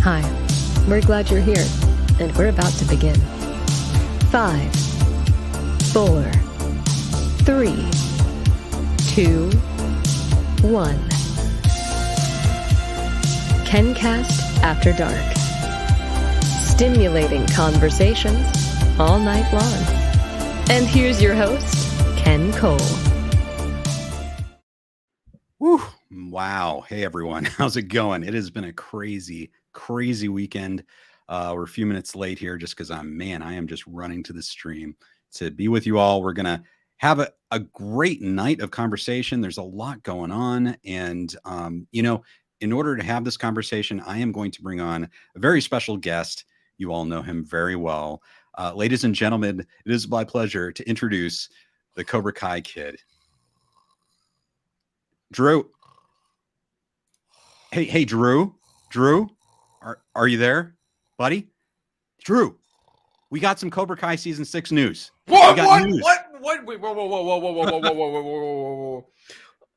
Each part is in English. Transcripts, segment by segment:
Hi, we're glad you're here, and we're about to begin. 5, 4, 3, 2, 1. KenCast After Dark. Stimulating conversations all night long. And here's your host, Ken Cole. Woo. Wow. Hey, everyone. How's it going? It has been a crazy weekend. We're a few minutes late here just because I am just running to the stream to be with you all. We're going to have a great night of conversation. There's a lot going on. And, in order to have this conversation, I am going to bring on a very special guest. You all know him very well. Ladies and gentlemen, it is my pleasure to introduce the Cobra Kai kid, Drew. Hey, Drew. Drew, are you there, buddy? Drew, we got some Cobra Kai season 6 news. What? News. What? Wait, whoa.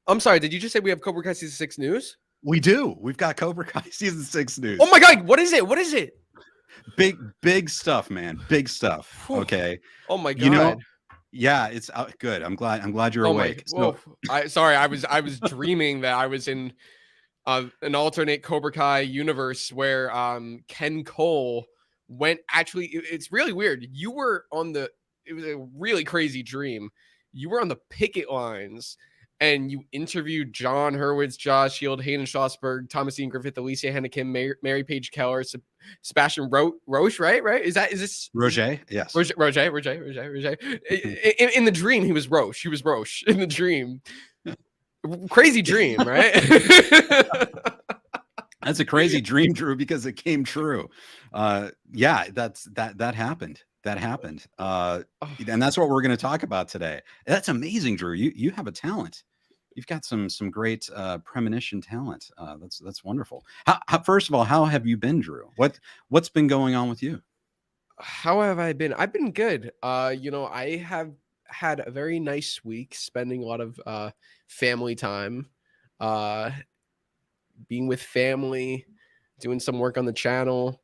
I'm sorry. Did you just say we have Cobra Kai season 6 news? We do. We've got Cobra Kai season 6 news. Oh my God! What is it? Big stuff, man. Big stuff. Okay. Oh my God. Yeah, it's good. I'm glad you're awake. I was dreaming that I was in an alternate Cobra Kai universe where Ken Cole went. Actually, it's really weird. It was a really crazy dream. You were on the picket lines and you interviewed Jon Hurwitz, Josh Shield, Hayden Schlossberg, Thomas Ian Griffith, Alicia Hannah Kim, Mary Page Keller, Sebastian Roche, right? Is this Roger? Yes. Roger. In the dream, he was Roche. In the dream. Crazy dream, right? That's a crazy dream, Drew, because it came true. Yeah, that happened. And that's what we're going to talk about today. That's amazing, Drew. You have a talent. You've got some great premonition talent. That's wonderful. First of all, how have you been, Drew? What's been going on with you? How have I been? I've been good. I have had a very nice week, spending a lot of family time, being with family, doing some work on the channel,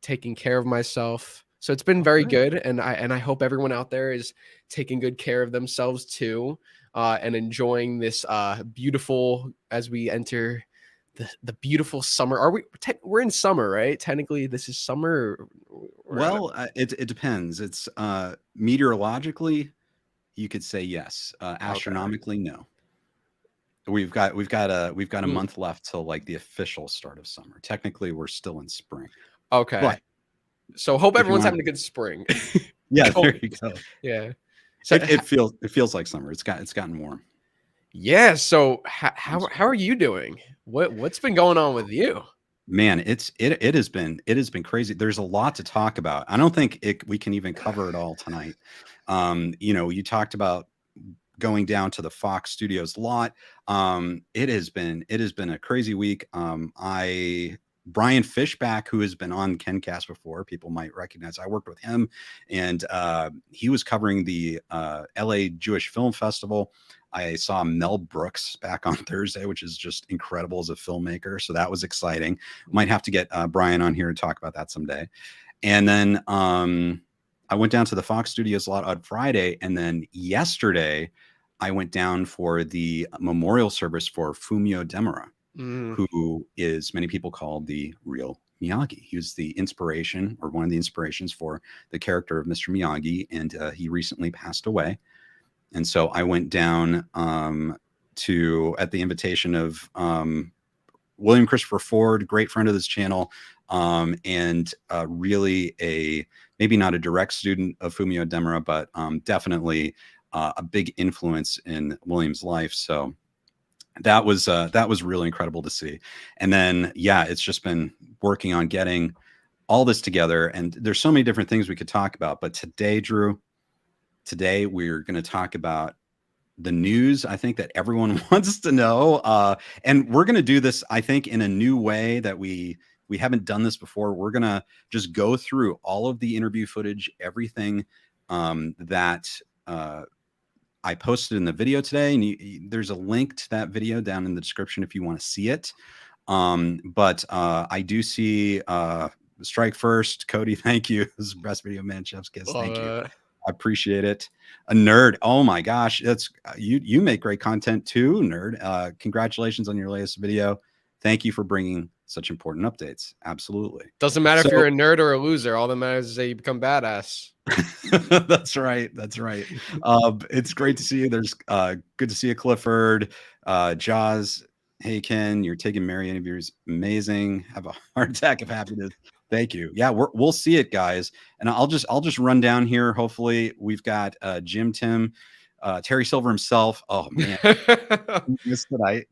taking care of myself. So it's been very good, and I hope everyone out there is taking good care of themselves too, and enjoying this beautiful, as we enter the beautiful summer. We're in summer, right? Technically, this is summer. Well, it depends. It's meteorologically, you could say yes. Astronomically, no. We've got a month left till like the official start of summer. Technically, we're still in spring. Okay. But so hope everyone's having a good spring. Yeah, there you go. Yeah. So it feels like summer. It's gotten warm. Yeah. So how are you doing? What's been going on with you? Man, it has been crazy. There's a lot to talk about. I don't think we can even cover it all tonight. You talked about going down to the Fox Studios lot. It has been a crazy week. Brian Fishback, who has been on KenCast before, people might recognize. I worked with him, and he was covering the LA Jewish Film Festival. I saw Mel Brooks back on Thursday, which is just incredible as a filmmaker. So that was exciting. Might have to get Brian on here to talk about that someday. And then I went down to the Fox Studios lot on Friday, and then yesterday I went down for the memorial service for Fumio Demura. Who is many people call the real Miyagi. He was the inspiration, or one of the inspirations, for the character of Mr. Miyagi, and he recently passed away. And so I went down at the invitation of William Christopher Ford, great friend of this channel, and really maybe not a direct student of Fumio Demura, but definitely a big influence in William's life. So that was really incredible to see. And then, yeah, it's just been working on getting all this together. And there's so many different things we could talk about. But today, Drew, we're going to talk about the news, I think, that everyone wants to know. And we're going to do this, I think, in a new way that we haven't done this before. We're going to just go through all of the interview footage, everything that I posted in the video today, and there's a link to that video down in the description if you want to see it. But I do see Strike First, Cody. Thank you. This is the best video, man. Chef's kiss. Thank you. I appreciate it. A nerd. Oh my gosh, that's you make great content too, nerd. Congratulations on your latest video. Thank you for bringing such important updates. Absolutely. Doesn't matter if you're a nerd or a loser. All that matters is that you become badass. That's right. That's right. It's great to see you. There's good to see you, Clifford. Jaws. Hey Ken, you're taking Mary interviews. Amazing. Have a heart attack of happiness. Thank you. Yeah, we'll see it, guys. And I'll just run down here. Hopefully, we've got Jim Tim, Terry Silver himself. Oh man, missed tonight.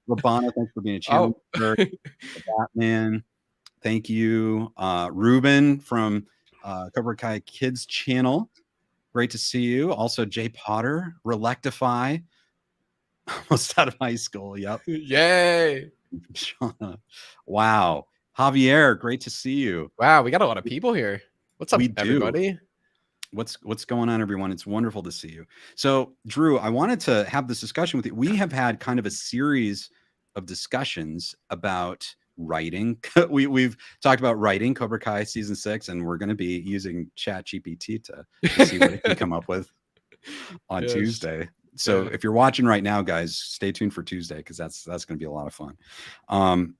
Rabana, thanks for being a channel. Batman, thank you. Ruben from Cobra Kai Kids channel. Great to see you. Also, Jay Potter, Relectify. Almost out of high school. Yep. Yay. Wow. Javier, great to see you. Wow, we got a lot of people here. What's up, everybody? What's going on, everyone? It's wonderful to see you. So, Drew, I wanted to have this discussion with you. We have had kind of a series of discussions about writing. We've talked about writing Cobra Kai season 6, and we're going to be using ChatGPT to see what it can come up with on Tuesday. So if you're watching right now, guys, stay tuned for Tuesday, because that's going to be a lot of fun.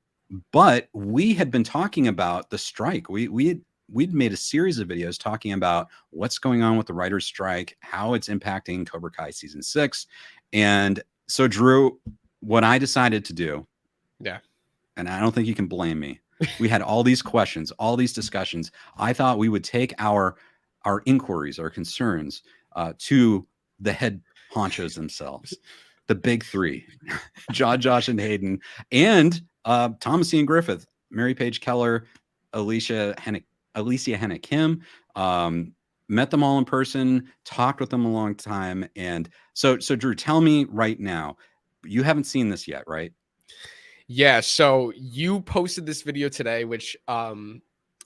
But we had been talking about the strike. We'd made a series of videos talking about what's going on with the writer's strike, how it's impacting Cobra Kai season 6. And so, Drew, what I decided to do, and I don't think you can blame me, we had all these questions, all these discussions. I thought we would take our inquiries, our concerns to the head honchos themselves, the big three, John, Josh, and Hayden, and Thomas Ian Griffith, Mary Page Keller, Alicia Hannah Kim. Met them all in person, talked with them a long time. And so Drew, tell me right now, you haven't seen this yet, right? Yeah. So you posted this video today, which,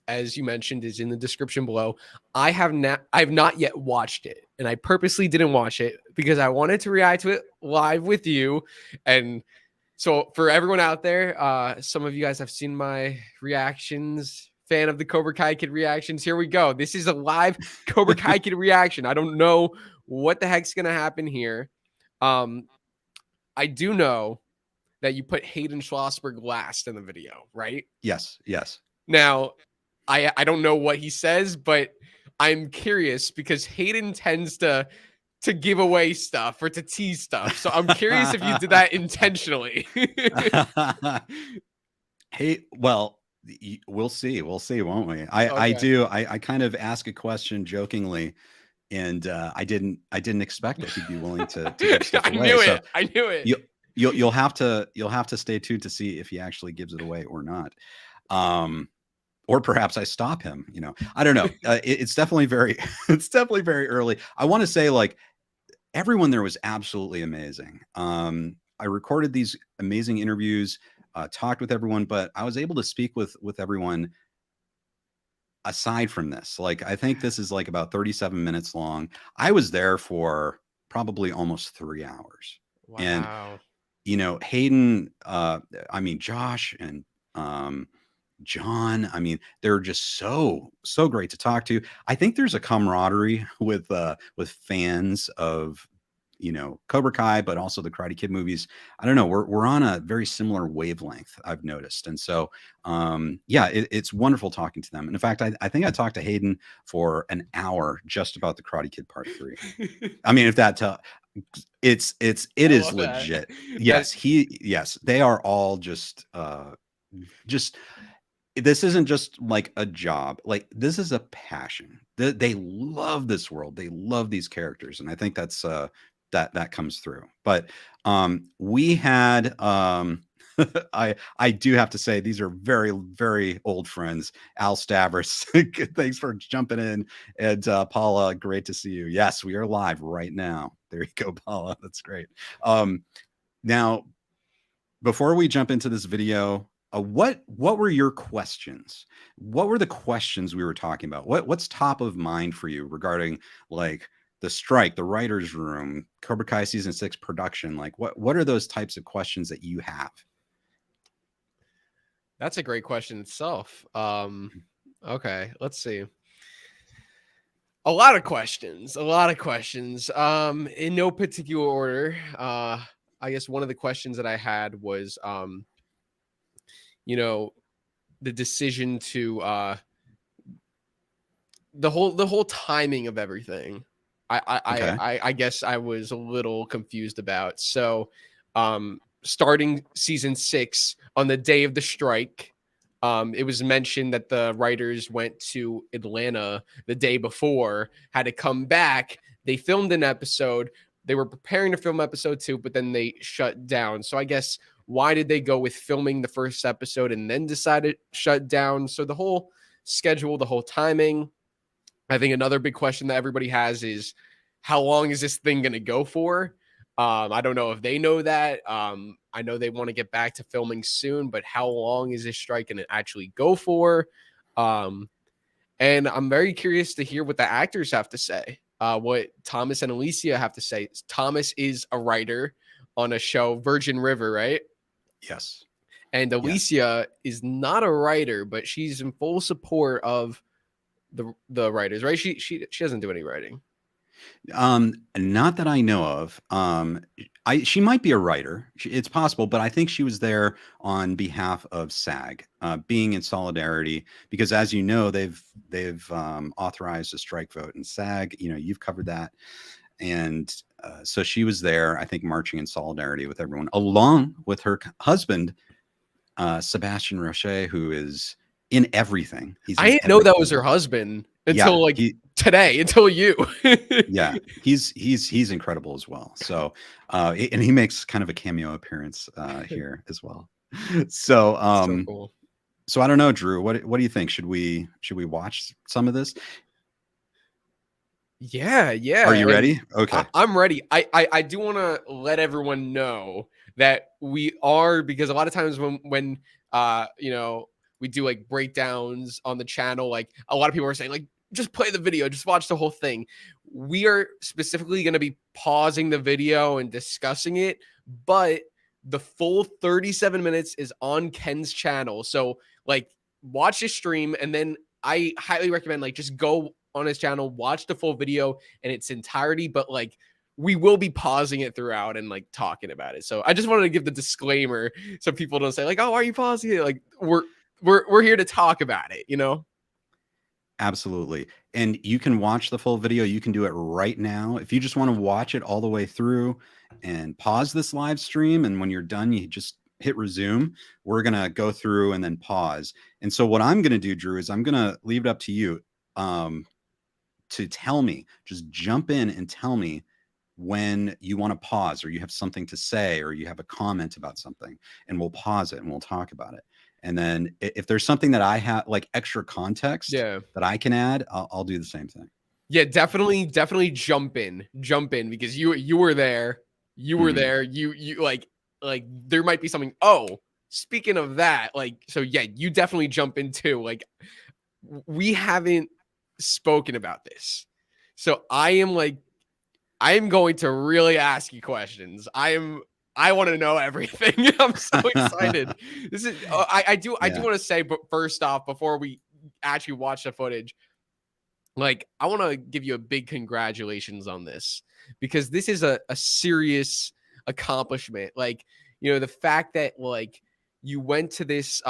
as you mentioned, is in the description below. I've not yet watched it, and I purposely didn't watch it because I wanted to react to it live with you. And so for everyone out there, some of you guys have seen my reactions. Fan of the Cobra Kai Kid reactions. Here we go. This is a live Cobra Kai Kid reaction. I don't know what the heck's going to happen here. I do know that you put Hayden Schlossberg last in the video, right? Yes. Now, I don't know what he says, but I'm curious because Hayden tends to give away stuff or to tease stuff. So I'm curious if you did that intentionally. Hey, well, we'll see, won't we? I kind of ask a question jokingly, and I didn't expect that he'd be willing to give stuff away. I knew it. You'll have to stay tuned to see if he actually gives it away or not. Or perhaps I stop him, I don't know. It's definitely very early. I want to say, like, everyone there was absolutely amazing. I recorded these amazing interviews, talked with everyone, but I was able to speak with everyone aside from this. Like, I think this is like about 37 minutes long. I was there for probably almost 3 hours. Wow. And, Hayden, Josh and John, they're just so great to talk to. I think there's a camaraderie with fans of, Cobra Kai, but also the Karate Kid movies. I don't know. We're on a very similar wavelength, I've noticed. And so, it's wonderful talking to them. And in fact, I think I talked to Hayden for an hour just about the Karate Kid Part 3. If that it is legit. Yes, they are all just this isn't just like a job. Like, this is a passion. They love this world. They love these characters. And I think that's that comes through. But we had I do have to say, these are very, very old friends. Al Stavros, thanks for jumping in. And Paula, great to see you. Yes, we are live right now. There you go, Paula. That's great. Now, before we jump into this video, what were your questions? What were the questions we were talking about? What's top of mind for you regarding, like, the strike, the writer's room, Cobra Kai season 6 production? Like, what are those types of questions that you have? That's a great question itself. Okay, let's see. A lot of questions. In no particular order. I guess one of the questions that I had was, you know, the decision to the whole timing of everything. Okay. I guess I was a little confused about. So, starting season 6 on the day of the strike, it was mentioned that the writers went to Atlanta the day before, had to come back. They filmed an episode. They were preparing to film episode 2, but then they shut down. So I guess, why did they go with filming the first episode and then decided to shut down? So the whole schedule, the whole timing. I think another big question that everybody has is, how long is this thing going to go for? I don't know if they know that. I know they want to get back to filming soon, but how long is this strike going to actually go for? And I'm very curious to hear what the actors have to say, what Thomas and Alicia have to say. Thomas is a writer on a show, Virgin River, right? Yes. And Alicia is not a writer, but she's in full support of the writers, right? She doesn't do any writing. Not that I know of. She might be a writer. It's possible, but I think she was there on behalf of SAG, being in solidarity, because as you know, they've authorized a strike vote, and SAG, you've covered that. And so she was there, I think, marching in solidarity with everyone, along with her husband, Sebastian Roche, who is in everything. I didn't know that was her husband until today, until you. Yeah, he's incredible as well. So, and he makes kind of a cameo appearance here as well. So, so cool. So I don't know, Drew. What do you think? Should we watch some of this? Yeah. Are you ready? Okay, I'm ready. I do want to let everyone know that we are, because a lot of times when we do like breakdowns on the channel, like a lot of people are saying, like, just play the video, just watch the whole thing. We are specifically going to be pausing the video and discussing it, but the full 37 minutes is on Ken's channel. So like, watch his stream, and then I highly recommend, like, just go on his channel, watch the full video in its entirety, but like, we will be pausing it throughout and like talking about it. So I just wanted to give the disclaimer so people don't say like, oh, why are you pausing it? Like, we're here to talk about it, Absolutely. And you can watch the full video. You can do it right now. If you just want to watch it all the way through and pause this live stream, and when you're done, you just hit resume. We're going to go through and then pause. And so what I'm going to do, Drew, is I'm going to leave it up to you to tell me, just jump in and tell me when you want to pause, or you have something to say, or you have a comment about something, and we'll pause it and we'll talk about it. And then if there's something that I have, like extra context that I can add, I'll do the same thing. Yeah, definitely jump in because you were there. You were there. You like there might be something. Oh, speaking of that, like, so yeah, you definitely jump in too. Like, we haven't spoken about this. So I am going to really ask you questions. I want to know everything. I'm so excited. This is I do want to say, but first off, before we actually watch the footage, like, I want to give you a big congratulations on this, because this is a serious accomplishment. Like, the fact that, like, you went to this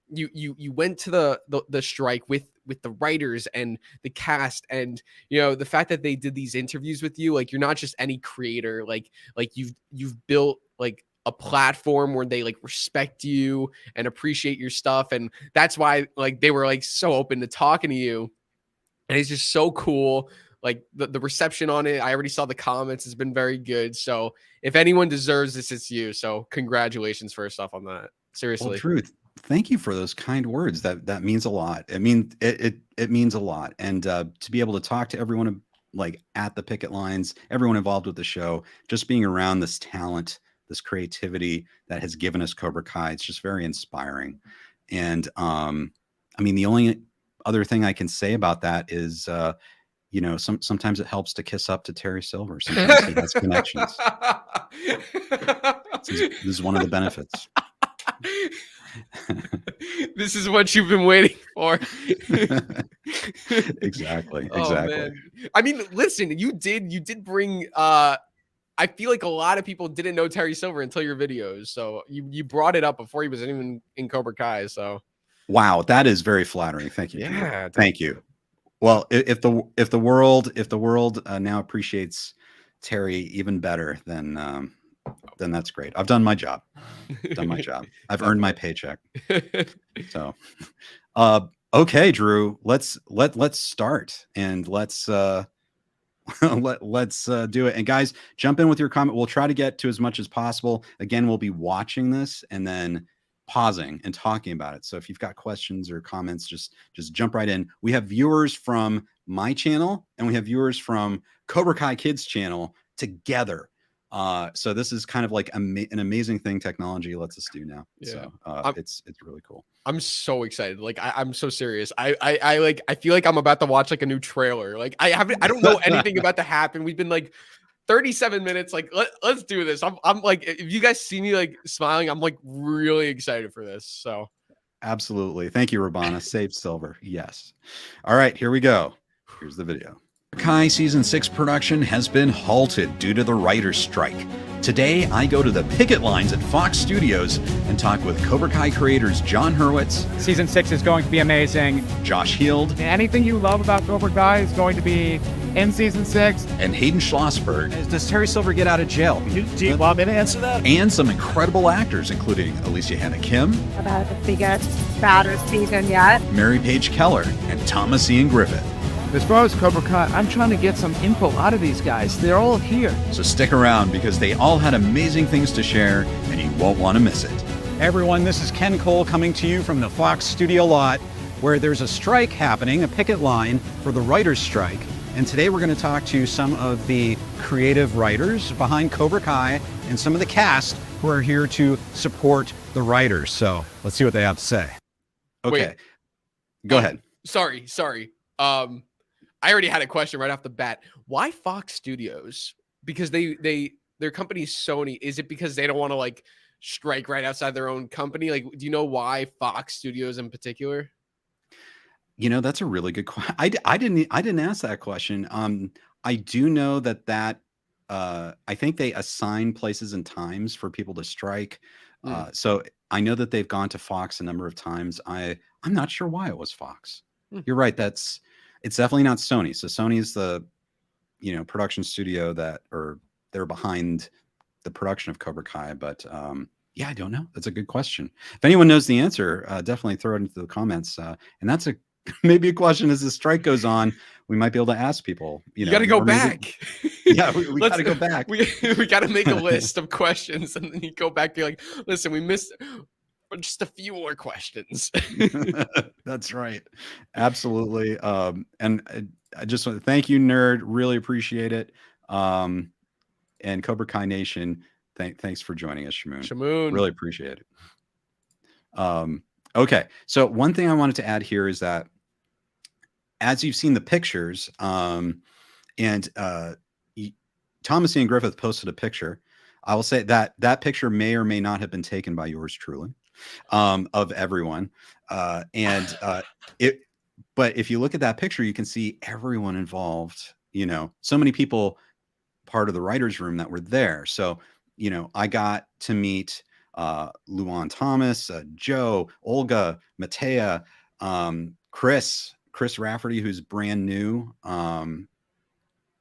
you went to the strike with the writers and the cast, and the fact that they did these interviews with you. Like, you're not just any creator, like you've built like a platform where they like respect you and appreciate your stuff, and that's why like they were like so open to talking to you. And it's just so cool. Like, the reception on it, I already saw the comments, has been very good. So if anyone deserves this, it's you. So congratulations first off on that. Seriously. Well, Drew, thank you for those kind words. That means a lot. I mean, it means a lot. And to be able to talk to everyone, like, at the picket lines, everyone involved with the show, just being around this talent, this creativity that has given us Cobra Kai, it's just very inspiring. And I mean, the only other thing I can say about that is, sometimes it helps to kiss up to Terry Silver. Sometimes he has connections. This is one of the benefits. This is what you've been waiting for. Exactly. Oh, Exactly. man. I mean, listen, you did bring I feel like a lot of people didn't know Terry Silver until your videos. So you brought it up before he was even in Cobra Kai. So Wow, that is very flattering. Thank you, Drew. yeah, Thank you. Well, if the world now appreciates Terry even better, then that's great. I've done my job. Done my job. I've earned my paycheck. So, okay, Drew, let's start, and let's let's do it. And guys, jump in with your comment. We'll try to get to as much as possible. Again, we'll be watching this and then pausing and talking about it. So if you've got questions or comments, just jump right in. We have viewers from my channel and we have viewers from Cobra Kai Kids channel together. So this is kind of like an amazing thing technology lets us do now. Yeah. So it's really cool. I'm so excited. Like I'm so serious. I feel like I'm about to watch like a new trailer. Like I don't know anything about to happen. We've been like 37 minutes. Like let's do this. I'm like, if you guys see me like smiling, I'm like really excited for this. So absolutely. Thank you, Rabana. Save Silver. Yes. All right, here we go. Here's the video. Kai Season 6 production has been halted due to the writer's strike. Today, I go to the picket lines at Fox Studios and talk with Cobra Kai creators Jon Hurwitz. Season 6 is going to be amazing. Josh Heald. Anything you love about Cobra Kai is going to be in Season 6. And Hayden Schlossberg. Does Terry Silver get out of jail? Do you want me to answer that? And some incredible actors, including Alicia Hannah Kim. About the biggest, baddest season yet. Mary Page Keller and Thomas Ian Griffith. As far as Cobra Kai, I'm trying to get some info out of these guys. They're all here. So stick around because they all had amazing things to share and you won't want to miss it. Hey everyone, this is Ken Cole coming to you from the Fox studio lot where there's a strike happening, a picket line for the writer's strike. And today we're going to talk to some of the creative writers behind Cobra Kai and some of the cast who are here to support the writers. So let's see what they have to say. Okay. Wait. Go ahead. Sorry. I already had a question right off the bat. Why Fox Studios? Because their company's Sony. Is it because they don't want to like strike right outside their own company? Like, do you know why Fox Studios in particular? You know, that's a really good question. I didn't ask that question. I do know that I think they assign places and times for people to strike. So I know that they've gone to Fox a number of times. I'm not sure why it was Fox. You're right. It's definitely not Sony. So Sony is the, production studio they're behind the production of Cobra Kai. But yeah, I don't know. That's a good question. If anyone knows the answer, definitely throw it into the comments. And that's maybe a question as the strike goes on, we might be able to ask people. You got to go back. Yeah, we got to go back. We got to make a list of questions and then you go back. You're like, listen, we missed just a few more questions. That's right. Absolutely. And I just want to thank you, Nerd. Really appreciate it. And Cobra Kai Nation, thanks for joining us, Shamoon. Really appreciate it. Okay. So one thing I wanted to add here is that as you've seen the pictures, Thomas Ian Griffith posted a picture. I will say that picture may or may not have been taken by yours truly. Of everyone. But if you look at that picture, you can see everyone involved, so many people part of the writer's room that were there. So, I got to meet Luan Thomas, Joe, Olga, Matea, Chris Rafferty, who's brand new. And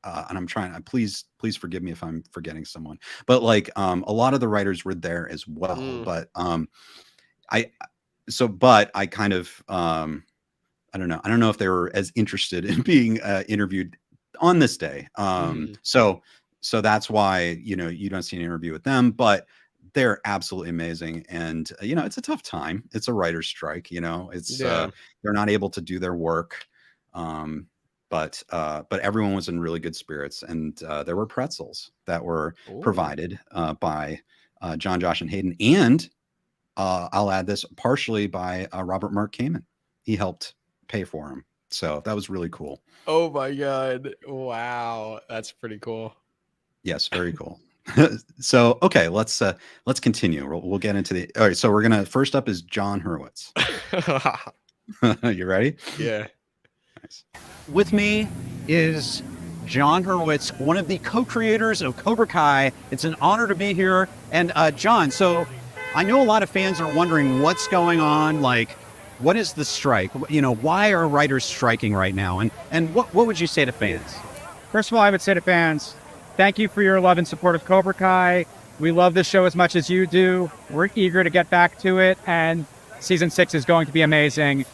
I'm trying, please forgive me if I'm forgetting someone, but like, a lot of the writers were there as well. But, I kind of, I don't know if they were as interested in being interviewed on this day. So that's why, you don't see an interview with them, but they're absolutely amazing. And, it's a tough time. It's a writer's strike, they're not able to do their work. But everyone was in really good spirits, and there were pretzels that were provided by John, Josh, and Hayden, and I'll add this partially by Robert Mark Kamen. He helped pay for him, so that was really cool. Oh my god! Wow, that's pretty cool. Yes, very cool. So okay, let's continue. We'll get into the. All right, so we're gonna first up is Jon Hurwitz. You ready? Yeah. Nice. With me is Jon Hurwitz, one of the co-creators of Cobra Kai. It's an honor to be here. And Jon, so I know a lot of fans are wondering what's going on. Like, what is the strike? You know, why are writers striking right now? And what would you say to fans? First of all, I would say to fans, thank you for your love and support of Cobra Kai. We love this show as much as you do. We're eager to get back to it, and season 6 is going to be amazing.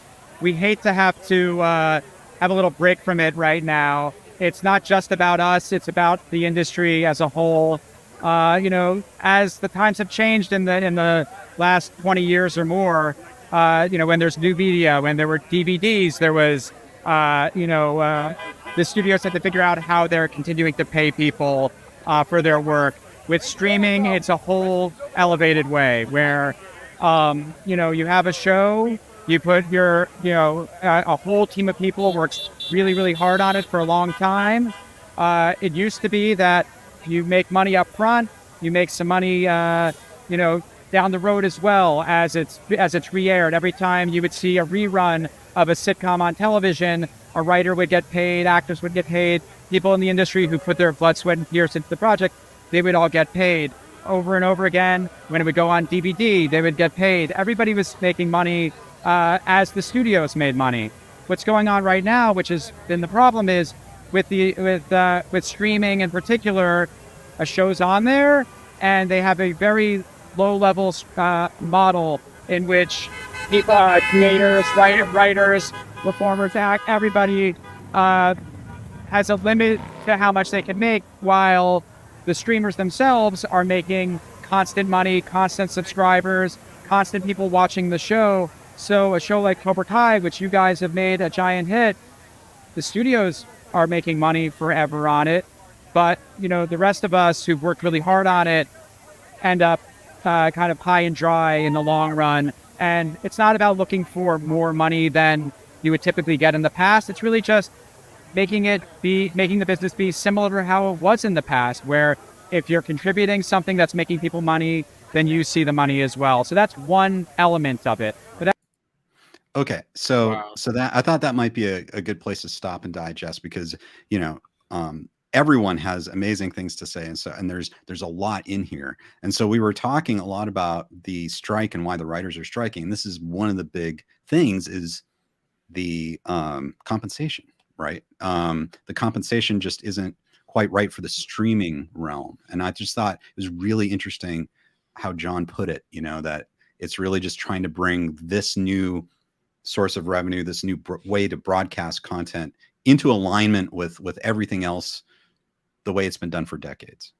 We hate to have have a little break from it right now. It's not just about us, it's about the industry as a whole. You know, as the times have changed in the last 20 years or more, you know, when there's new media, when there were DVDs, there was, the studios had to figure out how they're continuing to pay people for their work. With streaming, it's a whole elevated way where, you know, you have a show, you put your, a whole team of people works really, really hard on it for a long time. It used to be that you make money up front, you make some money, down the road as well as it's re-aired. Every time you would see a rerun of a sitcom on television, a writer would get paid, actors would get paid, people in the industry who put their blood, sweat, and tears into the project, they would all get paid over and over again. When it would go on DVD, they would get paid. Everybody was making money as the studios made money. What's going on right now, which has been the problem, is with streaming in particular, a show's on there and they have a very low-level model in which people, creators, writers, performers, everybody has a limit to how much they can make, while the streamers themselves are making constant money, constant subscribers, constant people watching the show. So a show like Cobra Kai, which you guys have made a giant hit, the studios are making money forever on it. But, the rest of us who've worked really hard on it end up kind of high and dry in the long run. And it's not about looking for more money than you would typically get in the past. It's really just making the business be similar to how it was in the past, where if you're contributing something that's making people money, then you see the money as well. So that's one element of it. But okay, so Wow. so that I thought that might be a good place to stop and digest, because everyone has amazing things to say, and there's a lot in here. And so we were talking a lot about the strike and why the writers are striking. And this is one of the big things, is the compensation, right? The compensation just isn't quite right for the streaming realm. And I just thought it was really interesting how Jon put it, that it's really just trying to bring this new source of revenue, this new way to broadcast content into alignment with everything else, the way it's been done for decades.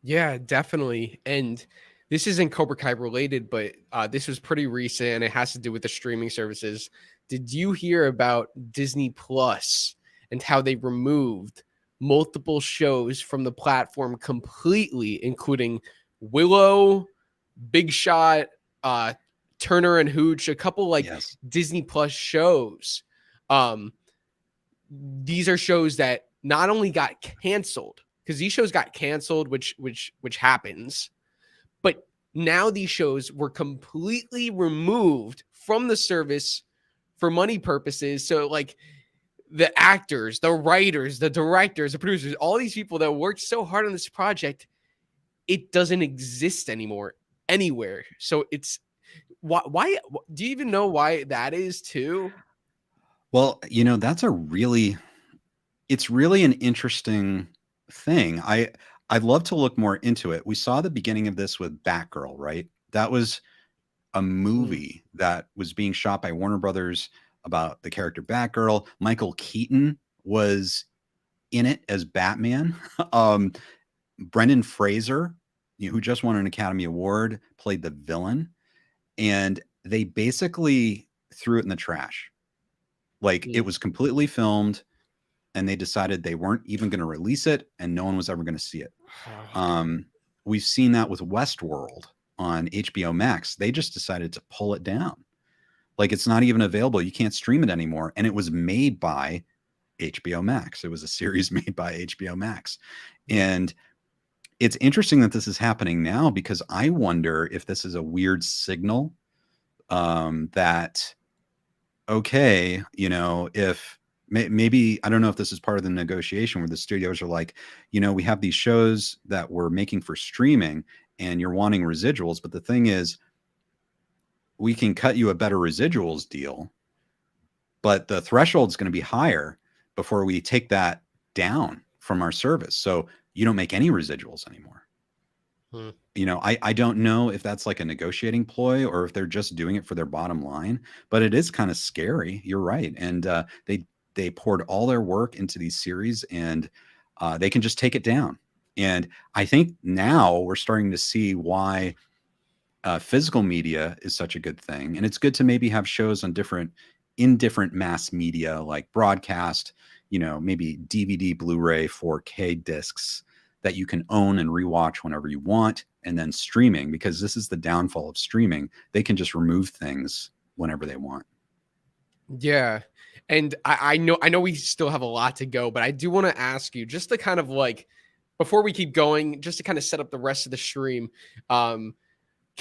Yeah, definitely. And this isn't Cobra Kai related, but this was pretty recent and it has to do with the streaming services. Did you hear about Disney Plus and how they removed multiple shows from the platform completely, including Willow, Big Shot, Turner and Hooch, a couple Yes. Disney Plus shows. These are shows that not only got canceled, because these shows got canceled, which happens, but now these shows were completely removed from the service for money purposes. So the actors, the writers, the directors, the producers, all these people that worked so hard on this project, it doesn't exist anymore anywhere. So it's why do you even know why that is too? Well, it's really an interesting thing. I'd love to look more into it. We saw the beginning of this with Batgirl, right? That was a movie that was being shot by Warner Brothers about the character Batgirl. Michael Keaton was in it as Batman. Brendan Fraser, who just won an Academy Award, played the villain. And they basically threw it in the trash. It was completely filmed, and they decided they weren't even going to release it, and no one was ever going to see it. We've seen that with Westworld on HBO Max. They just decided to pull it down. It's not even available. You can't stream it anymore. And it was made by HBO Max. It was a series made by HBO Max. And it's interesting that this is happening now, because I wonder if this is a weird signal that, okay, if maybe, I don't know if this is part of the negotiation where the studios are like, we have these shows that we're making for streaming and you're wanting residuals. But the thing is, we can cut you a better residuals deal, but the threshold is going to be higher before we take that down from our service. So you don't make any residuals anymore. I don't know if that's like a negotiating ploy or if they're just doing it for their bottom line, but it is kind of scary. You're right. And they poured all their work into these series, and they can just take it down. And I think now we're starting to see why physical media is such a good thing. And it's good to maybe have shows on different mass media, like broadcast, maybe DVD, Blu-ray, 4K discs that you can own and rewatch whenever you want, and then streaming, because this is the downfall of streaming. They can just remove things whenever they want. Yeah. And I know we still have a lot to go, but I do want to ask you, just to kind of like, before we keep going, just to kind of set up the rest of the stream, can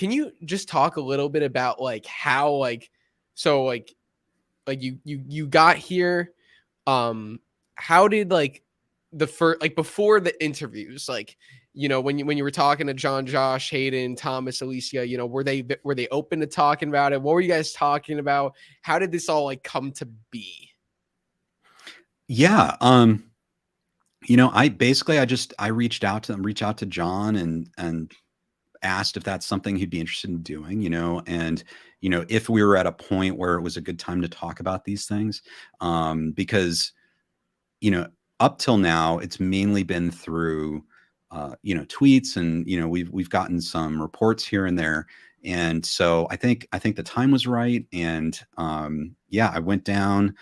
you just talk a little bit about like how, like, so like you got here, how did like the first, like before the interviews, like, when you were talking to John, Josh, Hayden, Thomas, Alicia, were they open to talking about it? What were you guys talking about? How did this all like come to be? Yeah. I reached out to John and asked if that's something he'd be interested in doing, and, if we were at a point where it was a good time to talk about these things, because, up till now, it's mainly been through, tweets, and, we've gotten some reports here and there. And so I think the time was right. And, I went down,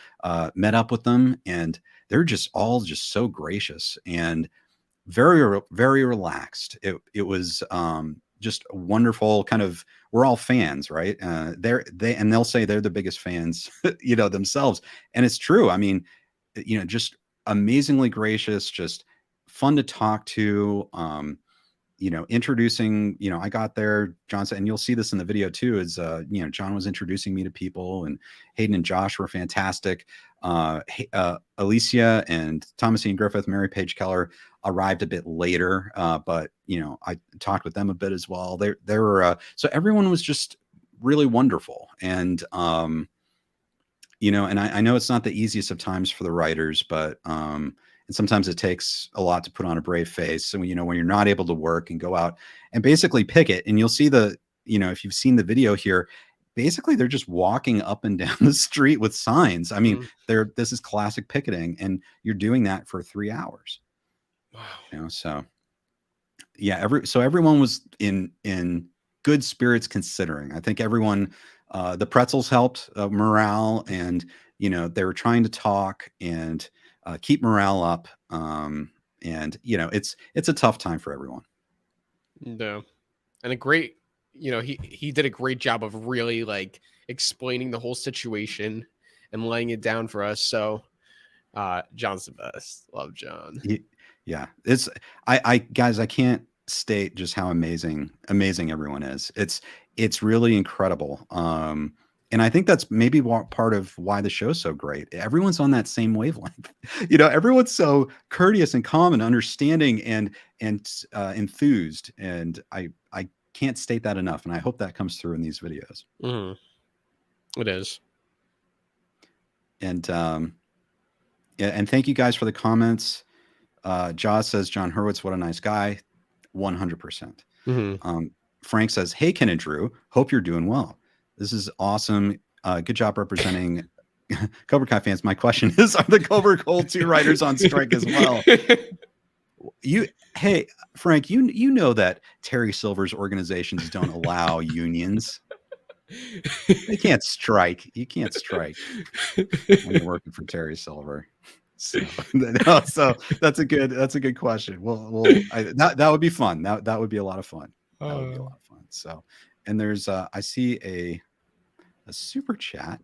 met up with them, and they're just all just so gracious and very, very relaxed. It was, just a wonderful kind of, we're all fans, right? They'll say they're the biggest fans, themselves. And it's true. I mean, just amazingly gracious, just fun to talk to, introducing, I got there, John said, and you'll see this in the video too, is, John was introducing me to people, and Hayden and Josh were fantastic. Alicia and Thomas Ian Griffith, Mary Page Keller arrived a bit later, but, I talked with them a bit as well. They were, so everyone was just really wonderful. And, and I know it's not the easiest of times for the writers, but, and sometimes it takes a lot to put on a brave face. So, when you're not able to work and go out and basically picket, and you'll see if you've seen the video here, basically they're just walking up and down the street with signs. I mean, this is classic picketing, and you're doing that for 3 hours. Wow. So yeah, everyone was in good spirits, considering. I think everyone, the pretzels helped morale, and, they were trying to talk and keep morale up. And, it's a tough time for everyone. No. And a great, he did a great job of really like explaining the whole situation and laying it down for us. So John's the best. Love John. Yeah. It's, guys, I can't state just how amazing everyone is. It's really incredible. And I think that's maybe part of why the show's so great. Everyone's on that same wavelength. Everyone's so courteous and calm and understanding and enthused. And I can't state that enough. And I hope that comes through in these videos. Mm-hmm. It is. And and thank you guys for the comments. Jaws says, Jon Hurwitz, what a nice guy. 100%. Mm-hmm. Frank says, hey, Ken and Drew, hope you're doing well. This is awesome. Good job representing Cobra Kai fans. My question is, are the Cobra Kai 2 writers on strike as well? Hey, Frank, you know that Terry Silver's organizations don't allow unions. They can't strike. You can't strike when you're working for Terry Silver. So that's a good question. That would be fun. That would be a lot of fun. That would be a lot of fun. So, and there's I see a super chat.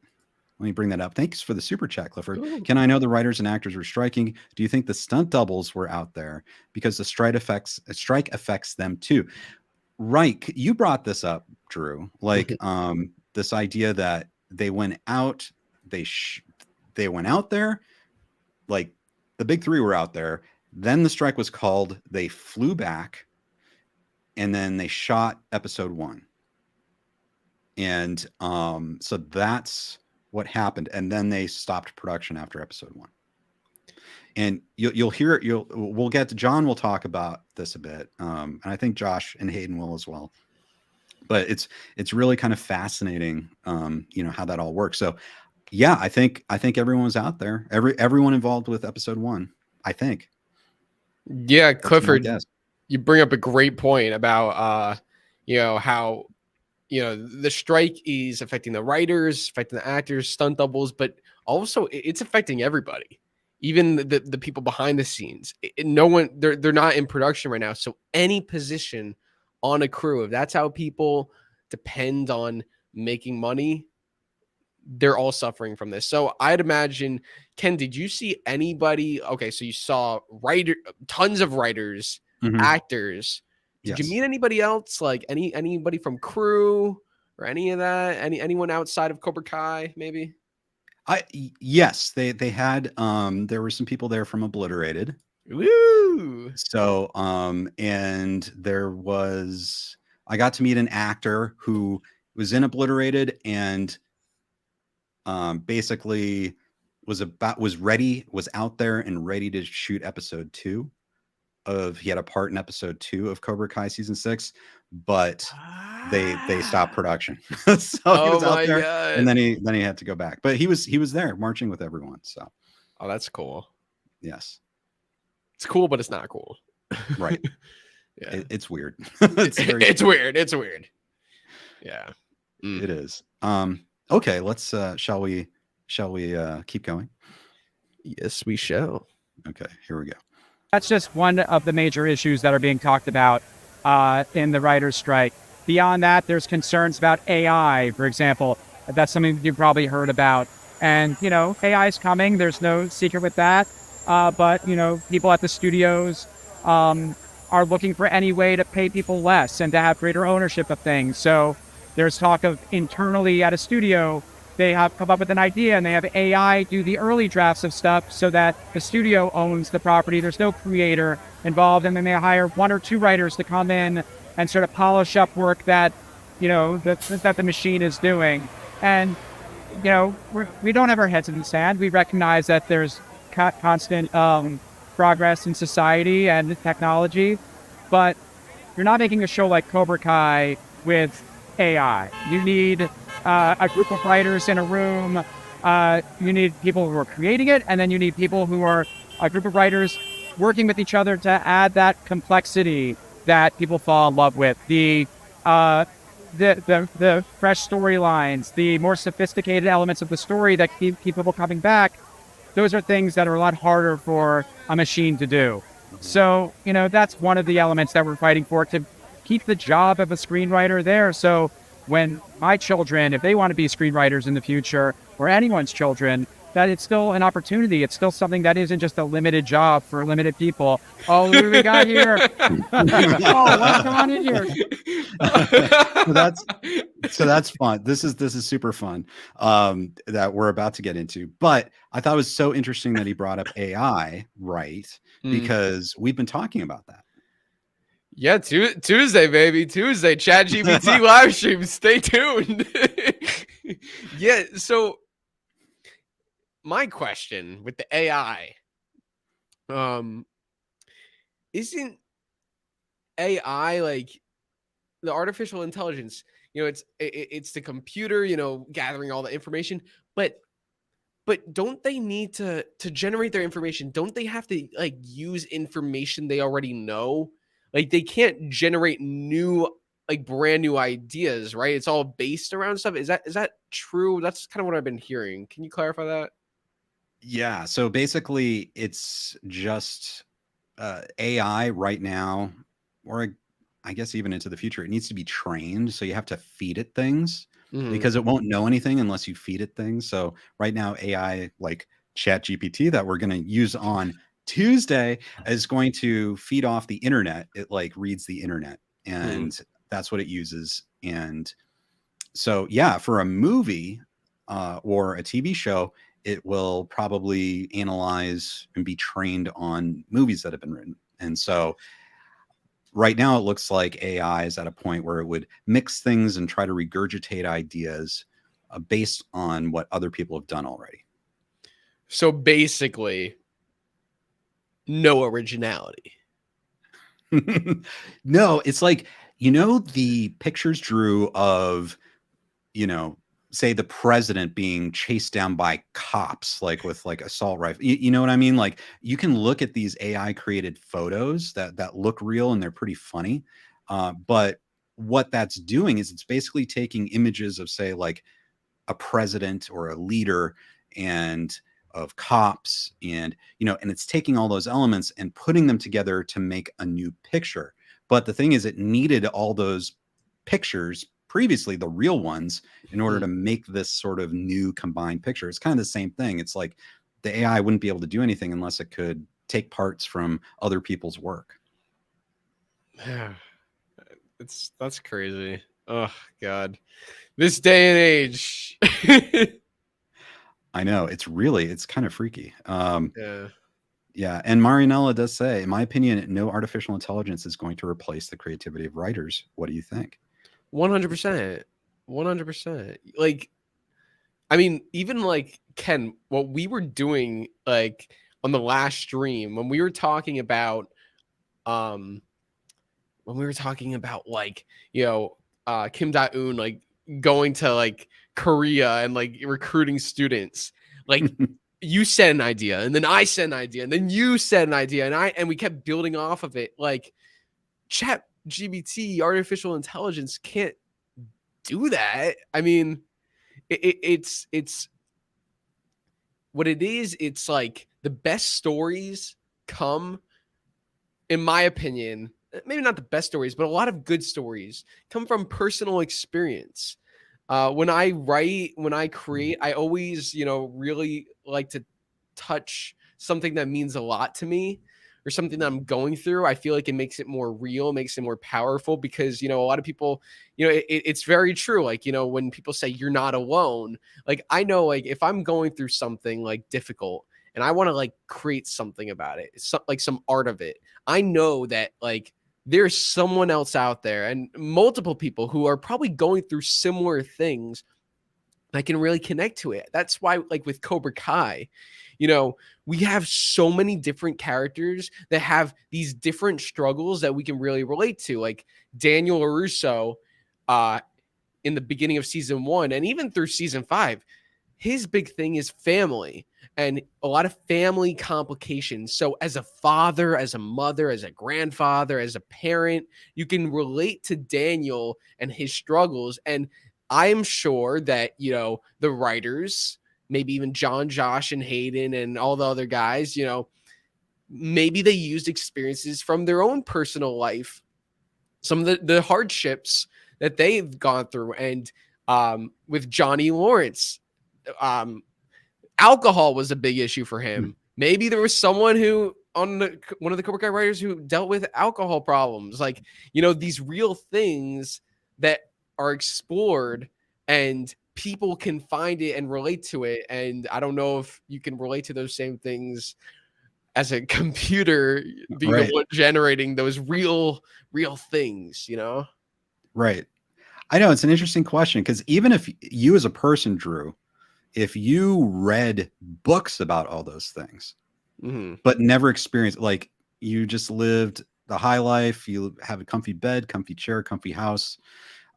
Let me bring that up. Thanks for the super chat, Clifford. Can I know the writers and actors were striking? Do you think the stunt doubles were out there because the strike affects them too? Right. You brought this up, Drew. Like this idea that they went out, they went out there, like the big three were out there. Then the strike was called. They flew back, and then they shot episode 1. And so that's what happened. And then they stopped production after episode 1. And you'll hear it. We'll get to John. We'll talk about this a bit, and I think Josh and Hayden will as well. But it's really kind of fascinating, how that all works. So, yeah, I think everyone was out there. Everyone involved with episode 1. I think. Yeah, Clifford, you bring up a great point about how the strike is affecting the writers, affecting the actors, stunt doubles, but also it's affecting everybody, even the people behind the scenes. No one, they're not in production right now. So any position on a crew, if that's how people depend on making money, they're all suffering from this. So I'd imagine, Ken, did you see anybody? Okay, so you saw tons of writers, actors. Did you meet anybody else, like anybody from crew or any of that? Anyone outside of Cobra Kai, maybe? Yes, they had there were some people there from Obliterated. Woo! So and I got to meet an actor who was in Obliterated and basically was out there and ready to shoot episode 2. He had a part in episode 2 of Cobra Kai season 6, but they stopped production. So he was out there, God. And then he had to go back. But he was there marching with everyone. So that's cool. Yes, it's cool, but it's not cool. Right. Yeah, it's weird. It's weird. It's weird. Yeah, it is. Okay, let's shall we keep going? Yes, we shall. Okay, here we go. That's just one of the major issues that are being talked about in the writer's strike. Beyond that, there's concerns about AI, for example. That's something you've probably heard about. And, AI is coming. There's no secret with that. But, people at the studios are looking for any way to pay people less and to have greater ownership of things. So there's talk of internally at a studio, they have come up with an idea and they have AI do the early drafts of stuff so that the studio owns the property. There's no creator involved. And then they hire 1 or 2 writers to come in and sort of polish up work that, that the machine is doing. And, we don't have our heads in the sand. We recognize that there's constant progress in society and technology, but you're not making a show like Cobra Kai with AI. You need a group of writers in a room. You need people who are creating it, and then you need people who are a group of writers working with each other to add that complexity that people fall in love with. The fresh storylines, the more sophisticated elements of the story that keep people coming back. Those are things that are a lot harder for a machine to do. So, that's one of the elements that we're fighting for, to keep the job of a screenwriter there. So when my children, if they want to be screenwriters in the future, or anyone's children, that it's still an opportunity. It's still something that isn't just a limited job for limited people. Oh, who do we got here? Come on in here. So that's fun. This is super fun that we're about to get into. But I thought it was so interesting that he brought up AI, right? Because we've been talking about that. Yeah, Tuesday, baby. Tuesday, ChatGPT live stream. Stay tuned. Yeah, so my question with the AI, isn't AI like the artificial intelligence? It's the computer, gathering all the information, but don't they need to generate their information? Don't they have to use information they already know? Like, they can't generate new, brand new ideas, right? It's all based around stuff. Is that true? That's kind of what I've been hearing. Can you clarify that? Yeah. So basically, it's just AI right now, or I guess even into the future, it needs to be trained. So you have to feed it things. because it won't know anything unless you feed it things. So right now, AI like ChatGPT that we're going to use on Tuesday is going to feed off the internet. It like reads the internet, and that's what it uses. And so, yeah, for a movie or a TV show, it will probably analyze and be trained on movies that have been written. And so right now, it looks like AI is at a point where it would mix things and try to regurgitate ideas based on what other people have done already. So basically, no originality. No, it's like, the pictures Drew of, say the president being chased down by cops, like with like assault rifle. You know what I mean? Like you can look at these AI created photos that look real and they're pretty funny. But what that's doing is it's basically taking images of, say, like a president or a leader and of cops and it's taking all those elements and putting them together to make a new picture. But the thing is, it needed all those pictures previously, the real ones, in order to make this sort of new combined picture. It's kind of the same thing. It's like the AI wouldn't be able to do anything unless it could take parts from other people's work. That's crazy. Oh God, this day and age. I know, it's kind of freaky. Yeah. And Marianella does say, in my opinion, no artificial intelligence is going to replace the creativity of writers. What do you think? 100%. 100%. Like, I mean, even like Ken, what we were doing like on the last stream when we were talking about like, Kim Da-Eun like going to like Korea and like recruiting students, like you said an idea and then I said an idea and then you said an idea and we kept building off of it. Like ChatGPT, artificial intelligence can't do that. I mean, it's what it is. It's like the best stories come, in my opinion, maybe not the best stories, but a lot of good stories come from personal experience. When I write, when I create, I always, really like to touch something that means a lot to me or something that I'm going through. I feel like it makes it more real, makes it more powerful because, a lot of people, it's very true. Like, when people say you're not alone, like, I know, like, if I'm going through something like difficult and I want to like create something about it, like some art of it, I know that like there's someone else out there and multiple people who are probably going through similar things. I can really connect to it. That's why, like with Cobra Kai, we have so many different characters that have these different struggles that we can really relate to. Like Daniel LaRusso in the beginning of season 1 and even through season 5, his big thing is family and a lot of family complications. So as a father, as a mother, as a grandfather, as a parent, you can relate to Daniel and his struggles. And I'm sure that, the writers, maybe even John, Josh, and Hayden and all the other guys, maybe they used experiences from their own personal life, some of the hardships that they've gone through. And with Johnny Lawrence, alcohol was a big issue for him. Maybe there was someone who one of the Cobra Kai writers who dealt with alcohol problems, like, these real things that are explored and people can find it and relate to it. And I don't know if you can relate to those same things as a computer being the one generating those real things, Right. I know it's an interesting question because even if you as a person, Drew, if you read books about all those things, but never experienced, like you just lived the high life, you have a comfy bed, comfy chair, comfy house,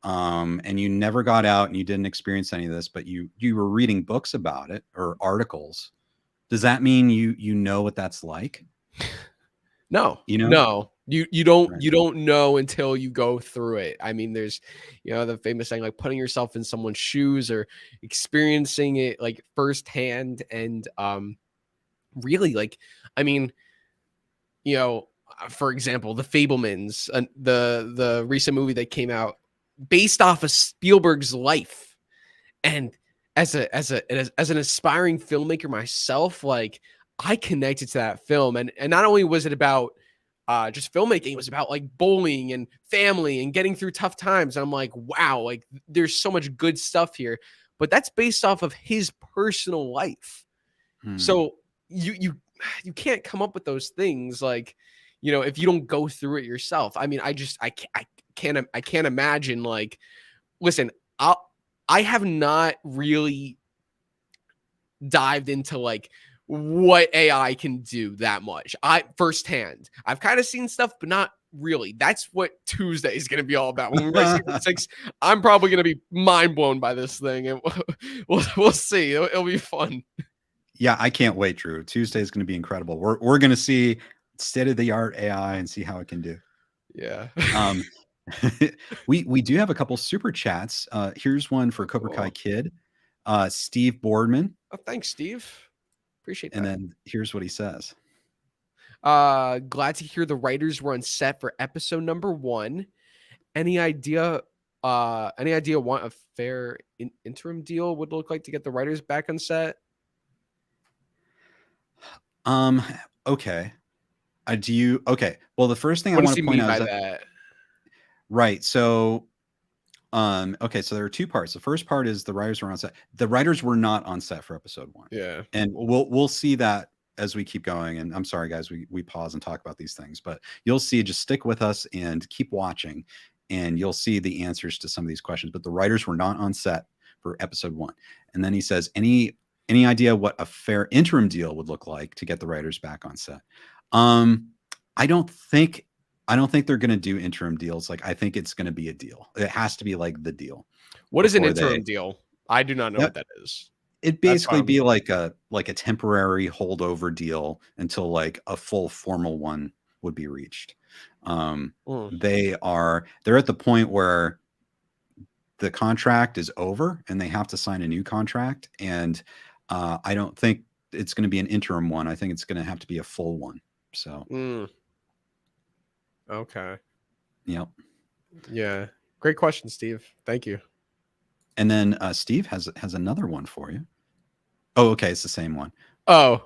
and you never got out and you didn't experience any of this, but you were reading books about it or articles. Does that mean you know what that's like? No, no. You don't know until you go through it. I mean, there's, the famous saying, like putting yourself in someone's shoes or experiencing it like firsthand. And really, like, I mean, for example, The Fabelmans, the recent movie that came out based off of Spielberg's life. And as an aspiring filmmaker myself, like I connected to that film, and not only was it about just filmmaking, it was about like bullying and family and getting through tough times. And I'm like, wow, like there's so much good stuff here, but that's based off of his personal life. So you can't come up with those things, like, you know, if you don't go through it yourself. I mean, I can't imagine, like, listen, I have not really dived into like what AI can do that much. Firsthand, I've kind of seen stuff, but not really. That's what Tuesday is going to be all about. When we race Season 6, I'm probably going to be mind blown by this thing, and we'll see. It'll be fun. Yeah, I can't wait, Drew. Tuesday is going to be incredible. We're going to see state of the art AI and see how it can do. Yeah. We do have a couple super chats. Here's one for Cobra Kai Kid, Steve Boardman. Oh, thanks, Steve. Appreciate that. And then here's what he says. Glad to hear the writers were on set for episode number 1. Any idea what a fair interim deal would look like to get the writers back on set? Okay. Okay. Well, the first thing I What want does to he point mean out by is that? right. So, okay. So there are two parts. The first part is the writers were on set. The writers were not on set for episode 1. Yeah. And we'll see that as we keep going. And I'm sorry, guys, we pause and talk about these things, but you'll see, just stick with us and keep watching, and you'll see the answers to some of these questions. But the writers were not on set for episode 1. And then he says, any idea what a fair interim deal would look like to get the writers back on set? I don't think they're going to do interim deals. Like, I think it's going to be a deal. It has to be like the deal. What is an interim deal? I do not know what that is. It'd basically be like a temporary holdover deal until like a full formal one would be reached. They're at the point where the contract is over and they have to sign a new contract. And I don't think it's going to be an interim one. I think it's going to have to be a full one. So, okay. Yep. Yeah. Great question, Steve. Thank you. And then Steve has another one for you. Oh, okay. It's the same one. Oh,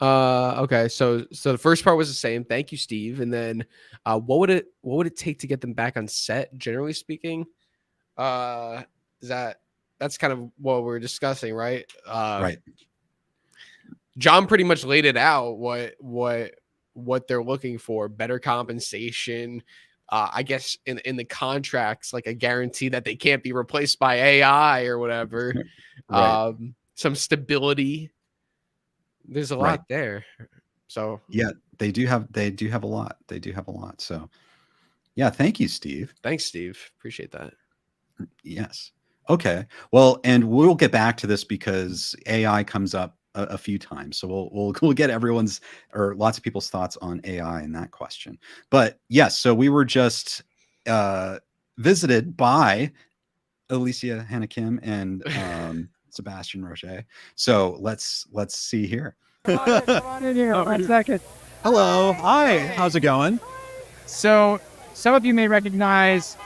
okay. So the first part was the same. Thank you, Steve. And then, what would it take to get them back on set? Generally speaking, that's kind of what we're discussing, right? Right. John pretty much laid it out. What they're looking for: better compensation. I guess in the contracts, like a guarantee that they can't be replaced by AI or whatever. Right. Some stability. There's a lot there. So yeah, they do have a lot. They do have a lot. So yeah, thank you, Steve. Thanks, Steve. Appreciate that. Yes. Okay. Well, and we'll get back to this because AI comes up a few times. So we'll get everyone's or lots of people's thoughts on AI in that question. But yes, so we were just visited by Alicia Hannah Kim and Sebastian Roche. So let's see here. Come on in here. 1 second. Hello. Hi. How's it going? So some of you may recognize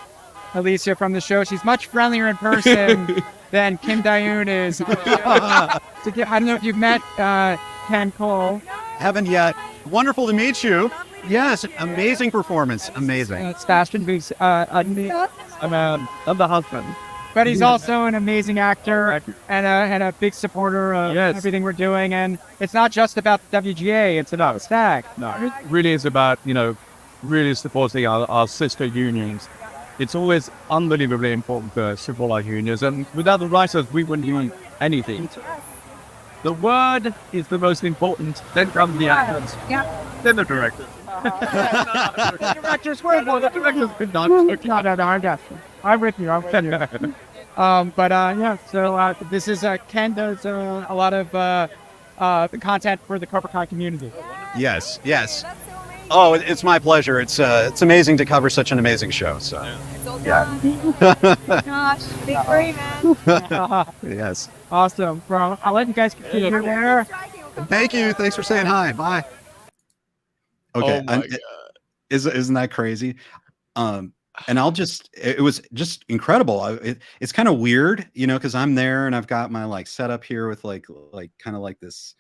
Alicia from the show. She's much friendlier in person than Kim Da-Eun is. I don't know if you've met Ken Cole. Haven't yet. Wonderful to meet you. Yes, amazing performance. Amazing. Sebastian, who's I'm the husband. But he's also an amazing actor and a big supporter of everything we're doing. And it's not just about the WGA, it's about STAG. No, it really is about, really supporting our sister unions. It's always unbelievably important to support our unions. And without the writers, we wouldn't do anything. The word is the most important. Then comes the actors. Then the director. The director's word. The director's been done. No, I'm with you. So this is Ken does a lot of content for the Cobra Kai community. Yes. Oh, it's my pleasure. It's amazing to cover such an amazing show. So, yeah. Gosh, big brain, man. Yes. Awesome, bro. I'll let you guys continue there. Thank you. Thanks for saying hi. Bye. Okay. Oh my God. Isn't that crazy? And it was just incredible. It's kind of weird, because I'm there and I've got my like setup here with like kind of like this,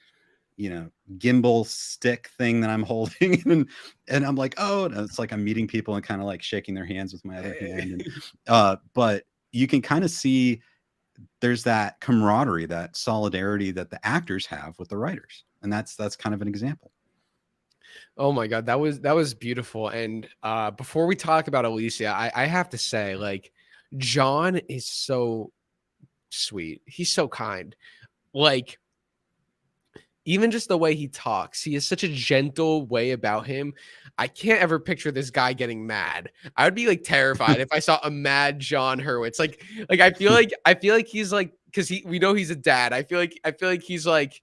gimbal stick thing that I'm holding, and I'm like, oh, and it's like I'm meeting people and kind of like shaking their hands with my other hand. But you can kind of see there's that camaraderie, that solidarity that the actors have with the writers, and that's kind of an example. Oh my God, that was beautiful. And before we talk about Alicia, I have to say, like, Jon is so sweet. He's so kind. Like, even just the way he talks, he has such a gentle way about him. I can't ever picture this guy getting mad. I would be like terrified if I saw a mad Jon Hurwitz. Like I feel like he's like, because we know he's a dad. I feel like he's like,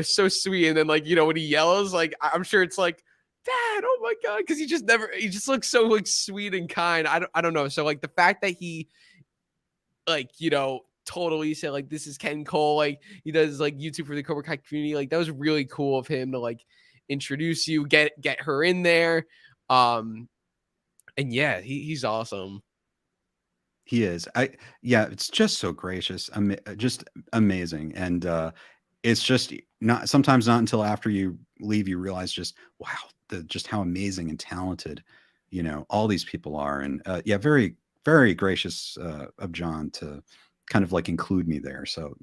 so sweet. And then like, when he yells, like I'm sure it's like, Dad, oh my God, because he just looks so like sweet and kind. I don't know. So like the fact that he like, totally said like, this is Ken Cole, like he does like YouTube for the Cobra Kai community, like that was really cool of him to like introduce you, get her in there. And yeah, he's awesome. He is. It's just so gracious, just amazing. And it's just sometimes not until after you leave you realize just wow, just how amazing and talented all these people are. And very, very gracious of Jon to kind of like include me there. So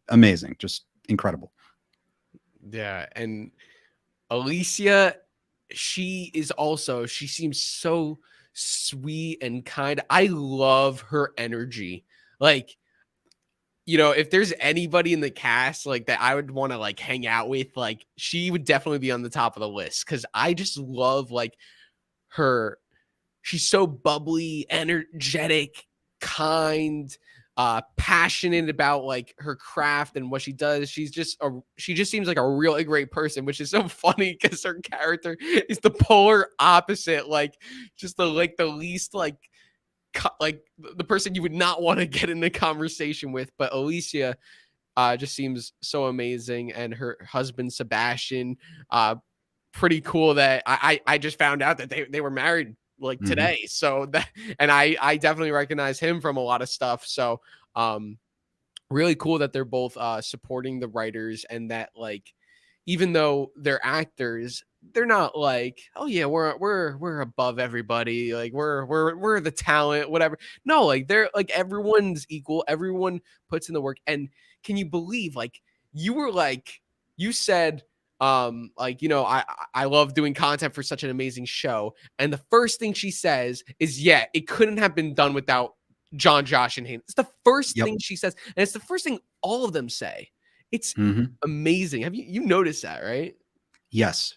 amazing, just incredible. Yeah. And Alicia, she seems so sweet and kind. I love her energy. Like, if there's anybody in the cast like that I would want to like hang out with, like she would definitely be on the top of the list, because I just love like her. She's so bubbly, energetic, kind, passionate about like her craft and what she does. She just seems like a really great person, which is so funny because her character is the polar opposite. Like just the least like the person you would not want to get in a conversation with. But Alicia just seems so amazing, and her husband Sebastian, pretty cool. That I just found out that they were married like today. So that, and I definitely recognize him from a lot of stuff. So really cool that they're both supporting the writers, and that like even though they're actors, they're not like, oh yeah, we're above everybody, like we're the talent, whatever. No, like they're like everyone's equal, everyone puts in the work. And can you believe like you said like I love doing content for such an amazing show, and the first thing she says is it couldn't have been done without Jon, Josh, and Hayden. It's the first thing she says, and it's the first thing all of them say. It's amazing. Have you noticed that, right? Yes.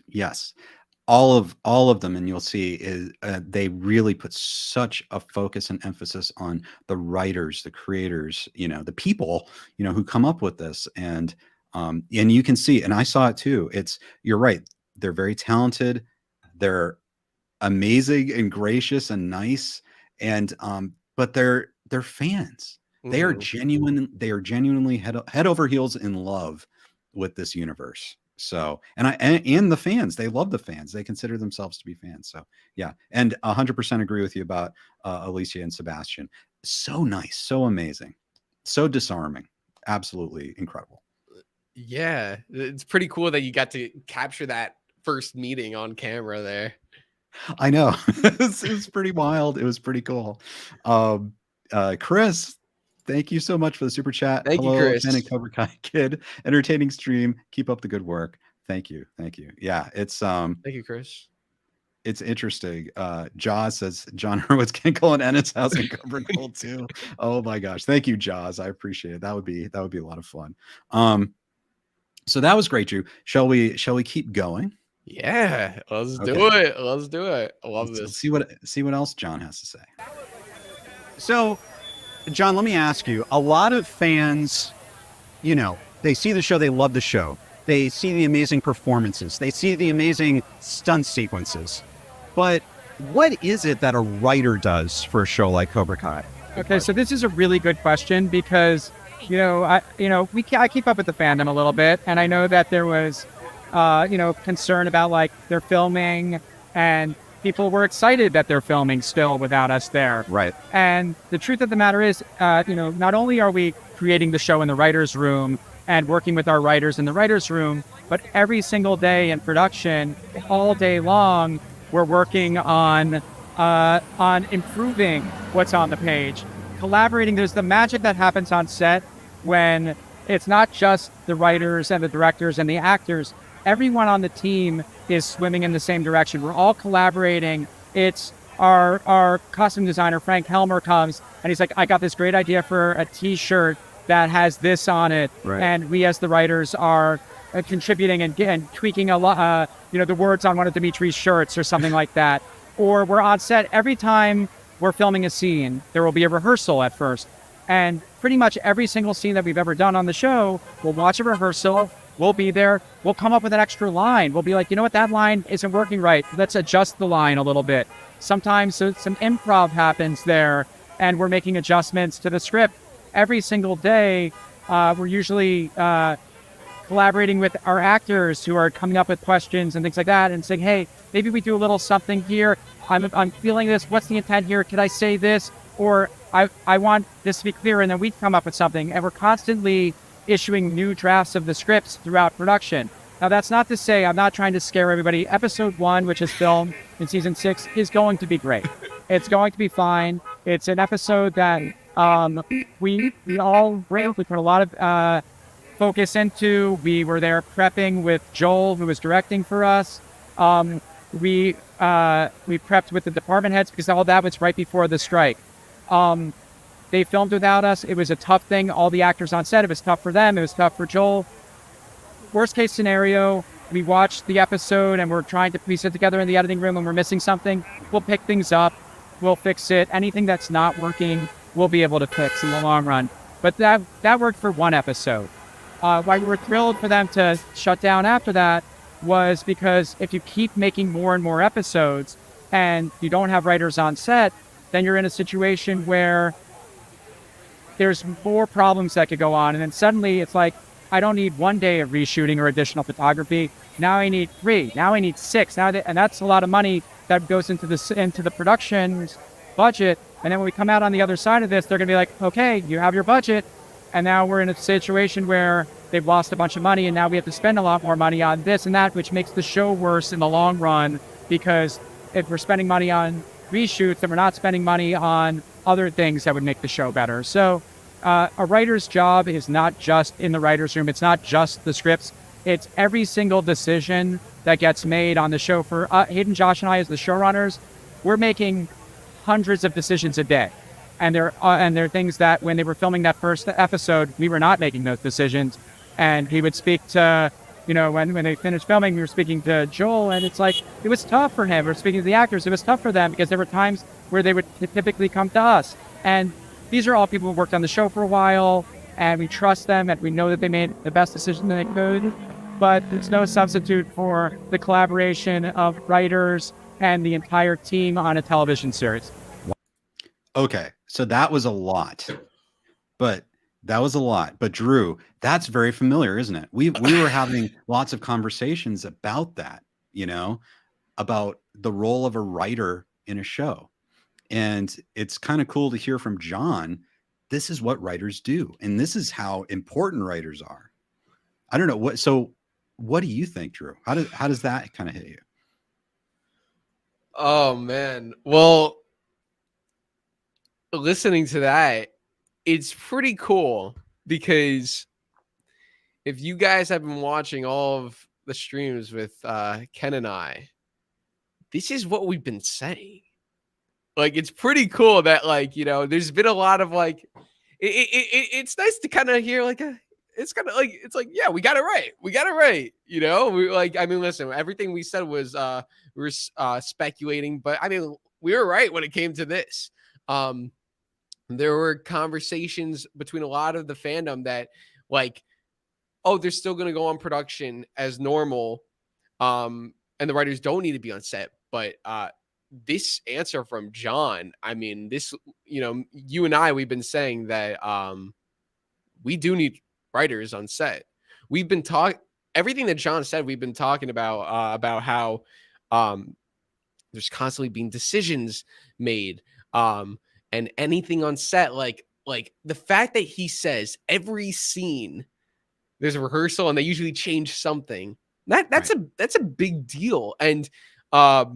All of them, and you'll see is they really put such a focus and emphasis on the writers, the creators, the people, who come up with this. And you can see, and I saw it too. You're right. They're very talented. They're amazing and gracious and nice. And, but they're fans. They are genuinely head over heels in love with this universe. So, and the fans, they love the fans. They consider themselves to be fans. So yeah. And 100% agree with you about Alicia and Sebastian. So nice, so amazing, so disarming. Absolutely incredible. Yeah, it's pretty cool that you got to capture that first meeting on camera there. I know. It was pretty wild. It was pretty cool. Chris, thank you so much for the super chat. Thank you, Chris. Ken and Cobra Kai Kid. Entertaining stream. Keep up the good work. Thank you. Yeah, it's thank you, Chris. It's interesting. Jaws says Jon Hurwitz can call an Ennis house in Cobra Kai too. Oh my gosh. Thank you, Jaws. I appreciate it. That would be a lot of fun. So that was great, Drew. Shall we keep going? Yeah, let's do it. I love this. Let's see what else Jon has to say. So, Jon, let me ask you, a lot of fans, they see the show, they love the show. They see the amazing performances. They see the amazing stunt sequences. But what is it that a writer does for a show like Cobra Kai? Okay, so this is a really good question because, I keep up with the fandom a little bit, and I know that there was, concern about like their filming and people were excited that they're filming still without us there. Right. And the truth of the matter is, not only are we creating the show in the writer's room and working with our writers in the writer's room, but every single day in production, all day long, we're working on improving what's on the page, collaborating. There's the magic that happens on set when it's not just the writers and the directors and the actors. Everyone on the team is swimming in the same direction. We're all collaborating. It's our costume designer, Frank Helmer, comes and he's like, I got this great idea for a t-shirt that has this on it. Right. And we as the writers are contributing and tweaking a lot, the words on one of Dimitri's shirts or something like that. Or we're on set every time we're filming a scene, there will be a rehearsal at first. And pretty much every single scene that we've ever done on the show, we'll watch a rehearsal, we'll be there, we'll come up with an extra line. We'll be like, you know what, that line isn't working right. Let's adjust the line a little bit. Sometimes some improv happens there and we're making adjustments to the script. Every single day, we're usually collaborating with our actors who are coming up with questions and things like that and saying, hey, maybe we do a little something here. I'm feeling this. What's the intent here? Could I say this? Or I want this to be clear. And then we come up with something. And we're constantly issuing new drafts of the scripts throughout production. Now, that's not to say I'm not trying to scare everybody. Episode 1, which is filmed in season 6, is going to be great. It's going to be fine. It's an episode that we all put a lot of focus into. We were there prepping with Joel, who was directing for us. We prepped with the department heads because all that was right before the strike. They filmed without us. It was a tough thing. All the actors on set, it was tough for them. It was tough for Joel. Worst case scenario, we watched the episode and we're trying to piece it together in the editing room and we're missing something. We'll pick things up. We'll fix it. Anything that's not working, we'll be able to fix in the long run. But that worked for one episode. Why we were thrilled for them to shut down after that was because if you keep making more and more episodes and you don't have writers on set, then you're in a situation where there's more problems that could go on. And then suddenly it's like, I don't need 1 day of reshooting or additional photography. Now I need 3. Now I need 6. And that's a lot of money that goes into the production's budget. And then when we come out on the other side of this, they're going to be like, okay, you have your budget. And now we're in a situation where they've lost a bunch of money and now we have to spend a lot more money on this and that, which makes the show worse in the long run, because if we're spending money on reshoots, then we're not spending money on other things that would make the show better. So a writer's job is not just in the writer's room. It's not just the scripts. It's every single decision that gets made on the show. For Hayden, Josh, and I as the showrunners, we're making hundreds of decisions a day. And they're things that when they were filming that first episode, we were not making those decisions. And he would speak to, when they finished filming, we were speaking to Joel, and it's like, it was tough for him. We're speaking to the actors. It was tough for them because there were times where they would typically come to us. And these are all people who worked on the show for a while, and we trust them, and we know that they made the best decision they could. But there's no substitute for the collaboration of writers and the entire team on a television series. Okay, so that was a lot, but Drew, that's very familiar, isn't it? We were having lots of conversations about that, about the role of a writer in a show. And it's kind of cool to hear from Jon. This is what writers do. And this is how important writers are. I don't know. So what do you think, Drew? How does that kind of hit you? Oh, man. Well, listening to that, it's pretty cool because if you guys have been watching all of the streams with Ken and I, this is what we've been saying. Like, it's pretty cool that, there's been a lot of it's nice to kind of hear it's kind of it's like, yeah, we got it right. We got it right. Listen, everything we said was we were speculating, but we were right when it came to this. There were conversations between a lot of the fandom that they're still going to go on production as normal. And the writers don't need to be on set, but this answer from Jon, you and I, we've been saying that we do need writers on set. We've been everything that Jon said, we've been talking about how there's constantly being decisions made. And anything on set, like the fact that he says every scene there's a rehearsal and they usually change something. That's a big deal. And I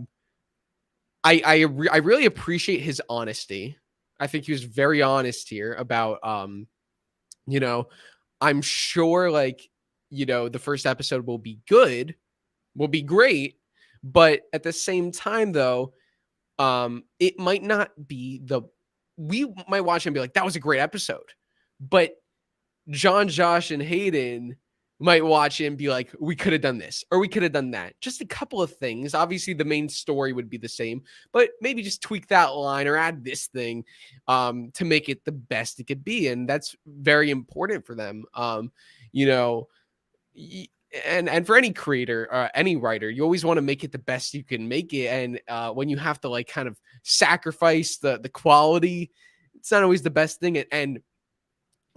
really appreciate his honesty. I think he was very honest here about you know, I'm sure like, you know, the first episode will be good, will be great, but at the same time though, it might not be we might watch and be like, that was a great episode. But John, Josh, and Hayden might watch it and be like, we could have done this or we could have done that. Just a couple of things. Obviously, the main story would be the same, but maybe just tweak that line or add this thing to make it the best it could be. And that's very important for them. You know, and for any creator, any writer, you always want to make it the best you can make it. And when you have to like kind of sacrifice the quality, it's not always the best thing. And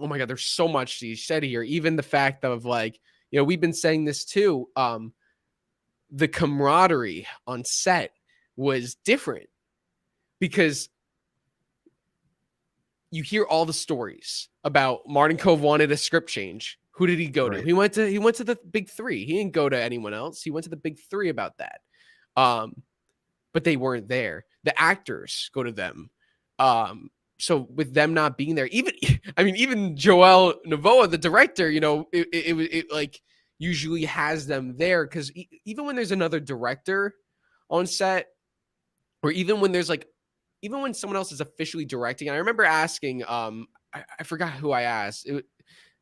oh my God, there's so much you said here. Even the fact of like, you know, we've been saying this too. The camaraderie on set was different because you hear all the stories about Martin Kove wanted a script change. Who did he go to? He went to the big three. He didn't go to anyone else. He went to the big three about that. But they weren't there. The actors go to them. So with them not being there, even Joel Novoa, the director, you know, it like usually has them there because even when there's another director on set, or even when someone else is officially directing, and I remember asking, I forgot who I asked.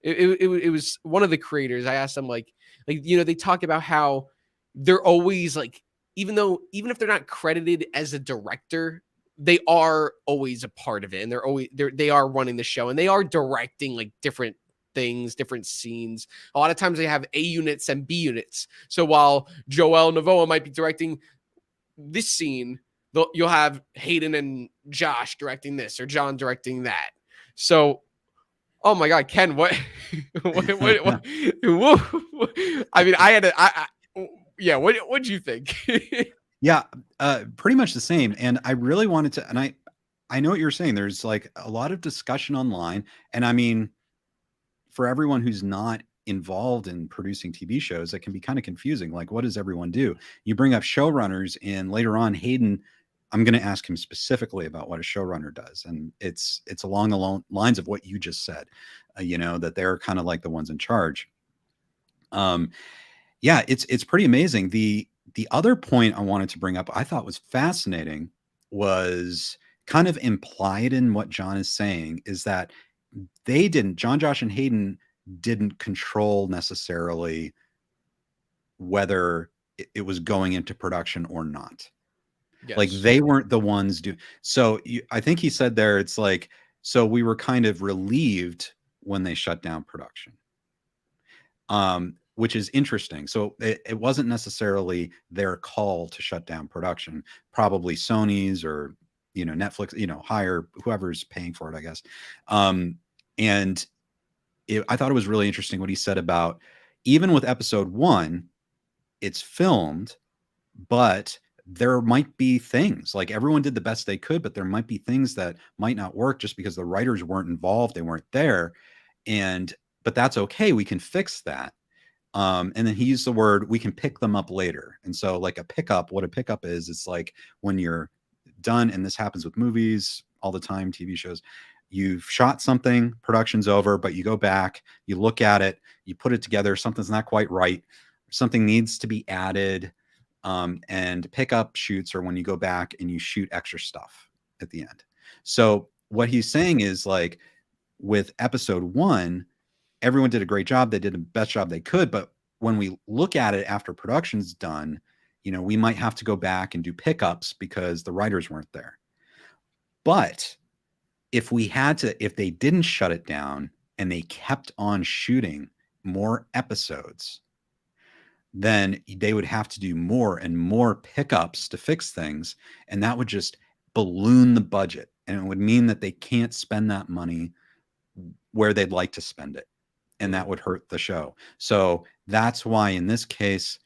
It was one of the creators. I asked them like, you know, they talk about how they're always like, even if they're not credited as a director, they are always a part of it, and they are running the show, and they are directing like different things, different scenes. A lot of times they have A units and B units. So while Joel Novoa might be directing this scene, you'll have Hayden and Josh directing this, or John directing that. So, oh my God, Ken, what? what I mean, what'd you think? Yeah, pretty much the same. And I really wanted to, and I know what you're saying. There's like a lot of discussion online. And I mean, for everyone who's not involved in producing TV shows, it can be kind of confusing. Like, what does everyone do? You bring up showrunners, and later on, Hayden, I'm going to ask him specifically about what a showrunner does. And it's along the lines of what you just said, you know, that they're kind of like the ones in charge. Yeah, it's pretty amazing. The other point I wanted to bring up, I thought was fascinating, was kind of implied in what John is saying, is that John, Josh, and Hayden didn't control necessarily whether it was going into production or not. Yes. Like they weren't the ones So I think he said there, it's like, so we were kind of relieved when they shut down production. Which is interesting. So it wasn't necessarily their call to shut down production, probably Sony's or, you know, Netflix, you know, hire whoever's paying for it, I guess. And I thought it was really interesting what he said about, even with episode 1, it's filmed, but there might be things, like everyone did the best they could, but there might be things that might not work just because the writers weren't involved. They weren't there. But that's okay. We can fix that. And then he used the word, we can pick them up later. And so like what a pickup is, it's like when you're done, and this happens with movies all the time, TV shows, you've shot something, production's over, but you go back, you look at it, you put it together, something's not quite right, something needs to be added. And pickup shoots are when you go back and you shoot extra stuff at the end. So what he's saying is, like, with episode 1, everyone did a great job. They did the best job they could. But when we look at it after production's done, you know, we might have to go back and do pickups because the writers weren't there. But if they didn't shut it down and they kept on shooting more episodes, then they would have to do more and more pickups to fix things. And that would just balloon the budget. And it would mean that they can't spend that money where they'd like to spend it. And that would hurt the show. So that's why in this case,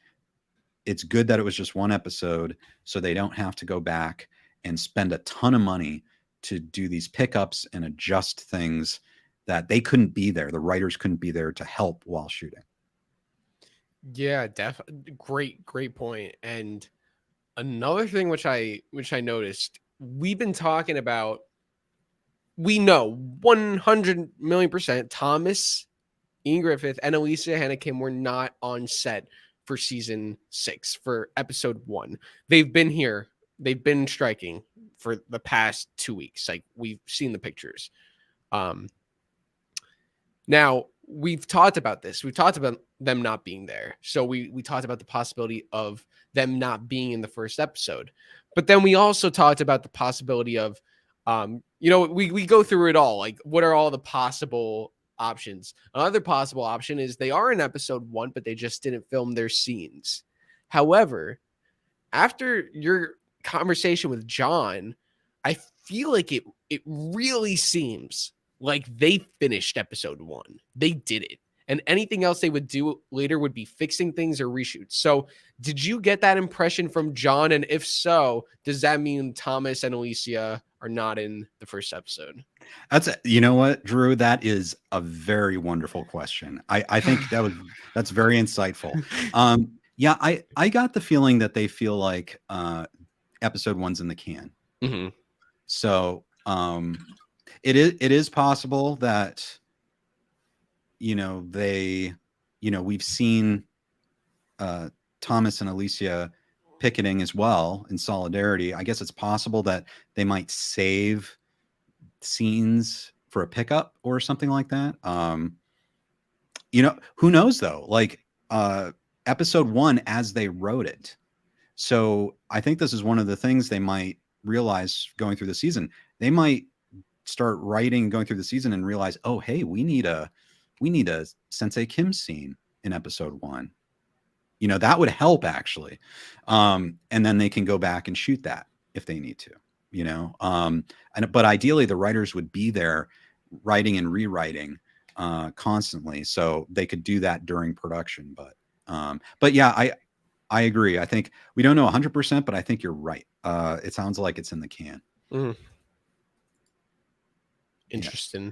it's good that it was just one episode, so they don't have to go back and spend a ton of money to do these pickups and adjust things that they couldn't be there. The writers couldn't be there to help while shooting. Yeah, definitely. Great point. And another thing which I noticed, we've been talking about, we know 100,000,000% Thomas Ian Griffith and Alicia Hannah Kim were not on set for season 6 for episode 1. They've been here. They've been striking for the past 2 weeks. Like, we've seen the pictures. Now we've talked about this. We've talked about them not being there. So we talked about the possibility of them not being in the first episode. But then we also talked about the possibility of, we go through it all. Like, what are all the possible options? Another possible option is they are in episode 1, but they just didn't film their scenes. However, after your conversation with Jon, I feel like it really seems like they finished episode 1. They did it. And anything else they would do later would be fixing things or reshoots. So did you get that impression from Jon? And if so, does that mean Thomas and Alicia are not in the first episode? You know what, Drew, that is a very wonderful question. I think that's very insightful. Yeah, I got the feeling that they feel like episode 1's in the can. Mm-hmm. So it is possible that, we've seen Thomas and Alicia picketing as well in solidarity. I guess it's possible that they might save scenes for a pickup or something like that. Who knows though? Like episode 1 as they wrote it. So I think this is one of the things they might realize going through the season. They might start writing, going through the season, and realize, oh, hey, we need a Sensei Kim scene in episode 1. That would help actually. And then they can go back and shoot that if they need to, but ideally the writers would be there writing and rewriting constantly, so they could do that during production. But yeah, I agree. I think we don't know 100%, but I think you're right. It sounds like it's in the can. Mm. Interesting. Yeah.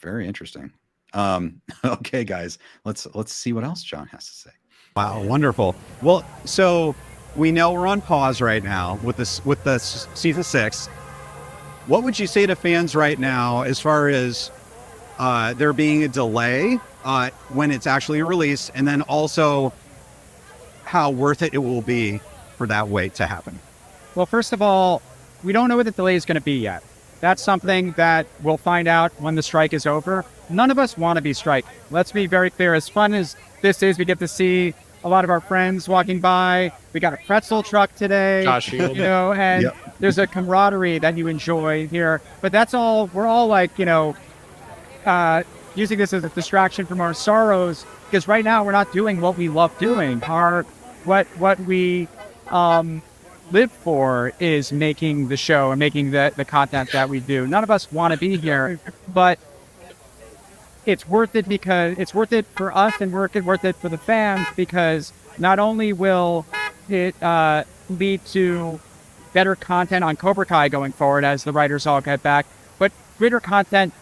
Very interesting. Okay, guys, let's see what else Jon has to say. Wow, wonderful. Well, so we know we're on pause right now with the season 6. What would you say to fans right now as far as there being a delay when it's actually released, and then also how worth it will be for that wait to happen? Well, first of all, we don't know what the delay is going to be yet. That's something that we'll find out when the strike is over. None of us want to be striking. Let's be very clear. As fun as this is, we get to see a lot of our friends walking by. We got a pretzel truck today, and yep. There's a camaraderie that you enjoy here. But that's all. We're all like, using this as a distraction from our sorrows, because right now we're not doing what we love doing. What we live for is making the show and making the content that we do. None of us want to be here, but it's worth it because it's worth it for us and worth it for the fans, because not only will it lead to better content on Cobra Kai going forward as the writers all get back, but greater content,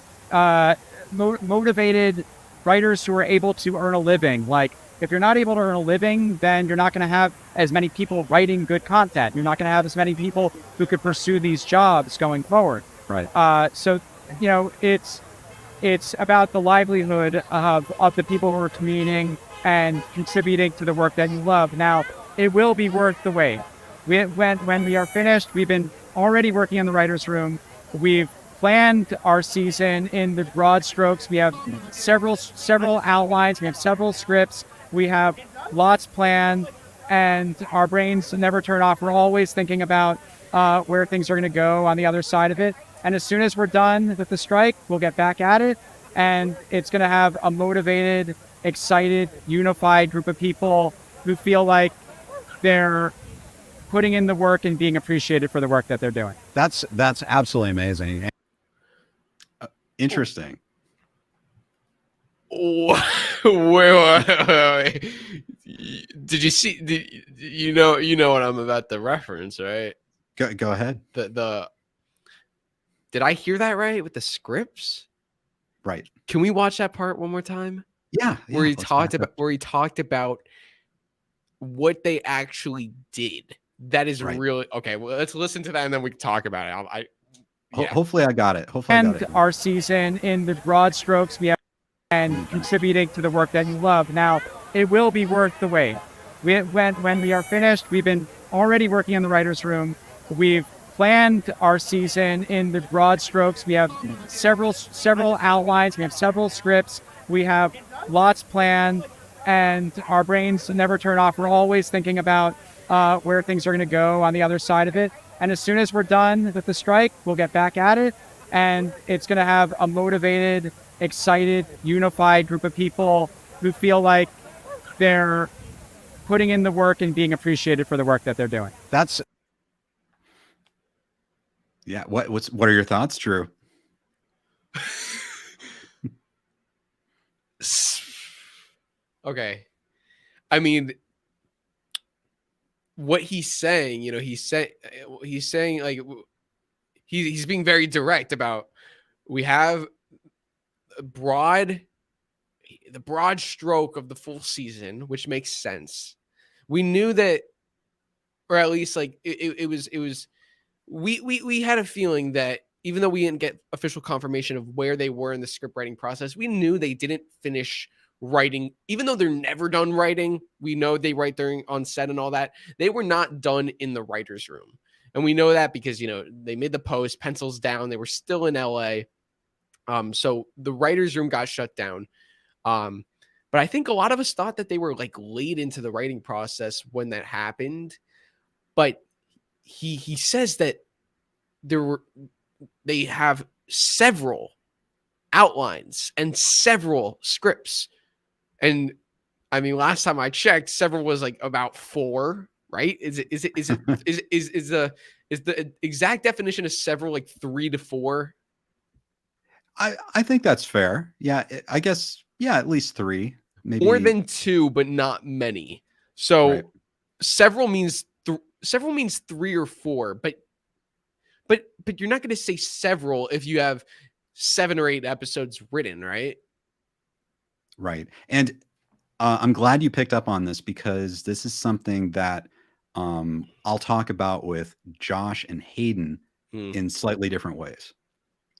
motivated writers who are able to earn a living. Like, if you're not able to earn a living, then you're not going to have as many people writing good content. You're not going to have as many people who could pursue these jobs going forward. Right. So, it's about the livelihood of the people who are commuting and contributing to the work that you love. Now, it will be worth the wait. When we are finished, we've been already working in the writer's room. We've planned our season in the broad strokes. We have several outlines. We have several scripts. We have lots planned, and our brains never turn off. We're always thinking about where things are going to go on the other side of it. And as soon as we're done with the strike, we'll get back at it. And it's going to have a motivated, excited, unified group of people who feel like they're putting in the work and being appreciated for the work that they're doing. That's absolutely amazing. Interesting. wait. Did you see? You know what I'm about to reference, right? Go ahead. Did I hear that right with the scripts? Right. Can we watch that part one more time? Yeah. Where he let's back up. talked about what they actually did. That is Right. really okay. Well, let's listen to that and then we can talk about it. Hopefully I got it. Hopefully I got And it. our season in the broad strokes we have and contributing to the work that you love. Now, it will be worth the wait. When we are finished, we've been already working in the writer's room. We've planned our season in the broad strokes. We have several outlines. We have several scripts. We have lots planned, and our brains never turn off. We're always thinking about where things are going to go on the other side of it. And as soon as we're done with the strike, we'll get back at it. And it's going to have a motivated, excited, unified group of people who feel like they're putting in the work and being appreciated for the work that they're doing. That's Yeah. What are your thoughts, Drew? Okay. I mean, what he's saying, he's saying like he's being very direct about we have the broad stroke of the full season, which makes sense. We knew that, or at least like it was we had a feeling that even though we didn't get official confirmation of where they were in the script writing process, we knew they didn't finish writing. Even though they're never done writing, we know they write during on set and all that. They were not done in the writer's room. And we know that because, they made the post, pencils down. They were still in LA. So the writer's room got shut down. But I think a lot of us thought that they were like late into the writing process when that happened. But he says that they have several outlines and several scripts. And I mean, last time I checked, several was like about 4, right? Is the exact definition of several like 3 to 4? I think that's fair. Yeah. I guess. Yeah. At least 3. Maybe More than 2, but not many. So Right. several means 3 or 4, but you're not going to say several if you have 7 or 8 episodes written, right? Right. And I'm glad you picked up on this because this is something that I'll talk about with Josh and Hayden in slightly different ways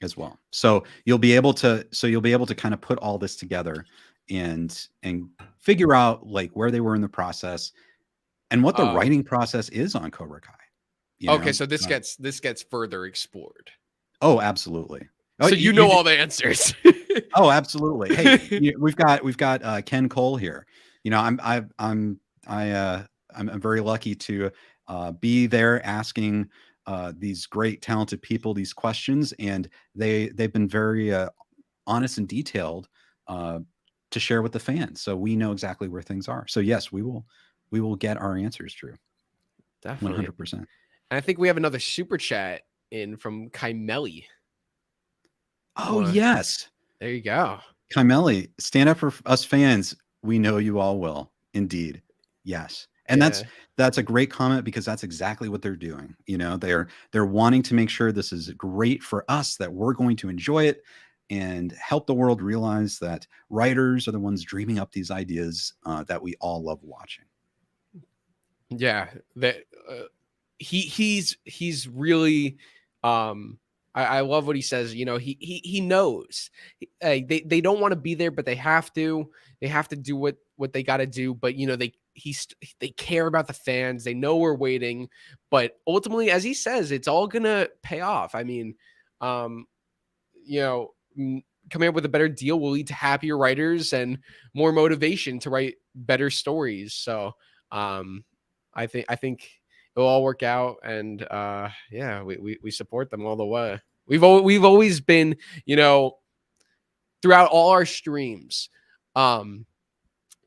as well. So you'll be able to kind of put all this together and figure out like where they were in the process and what the writing process is on Cobra Kai. Okay, so this gets further explored. Oh, absolutely. Oh, So you know all the answers. Oh, absolutely. Hey, we've got Ken Cole here. I'm very lucky to be there asking these great talented people these questions, and they've been very honest and detailed to share with the fans, so we know exactly where things are. So yes, we will get our answers, Drew. Definitely. 100%. And I think we have another super chat in from Kaimelli. Oh yes, there you go. Kaimelli, stand up for us fans. We know you all will. Indeed. Yes. And that's a great comment because that's exactly what they're doing. They're wanting to make sure this is great for us, that we're going to enjoy it and help the world realize that writers are the ones dreaming up these ideas that we all love watching. Yeah, that he's really I love what he says. He knows they don't want to be there, but they have to do what they got to do. But they care about the fans. They know we're waiting, but ultimately, as he says, it's all gonna pay off. I mean, coming up with a better deal will lead to happier writers and more motivation to write better stories. So, I think it'll all work out, and we support them all the way. We've always been, throughout all our streams,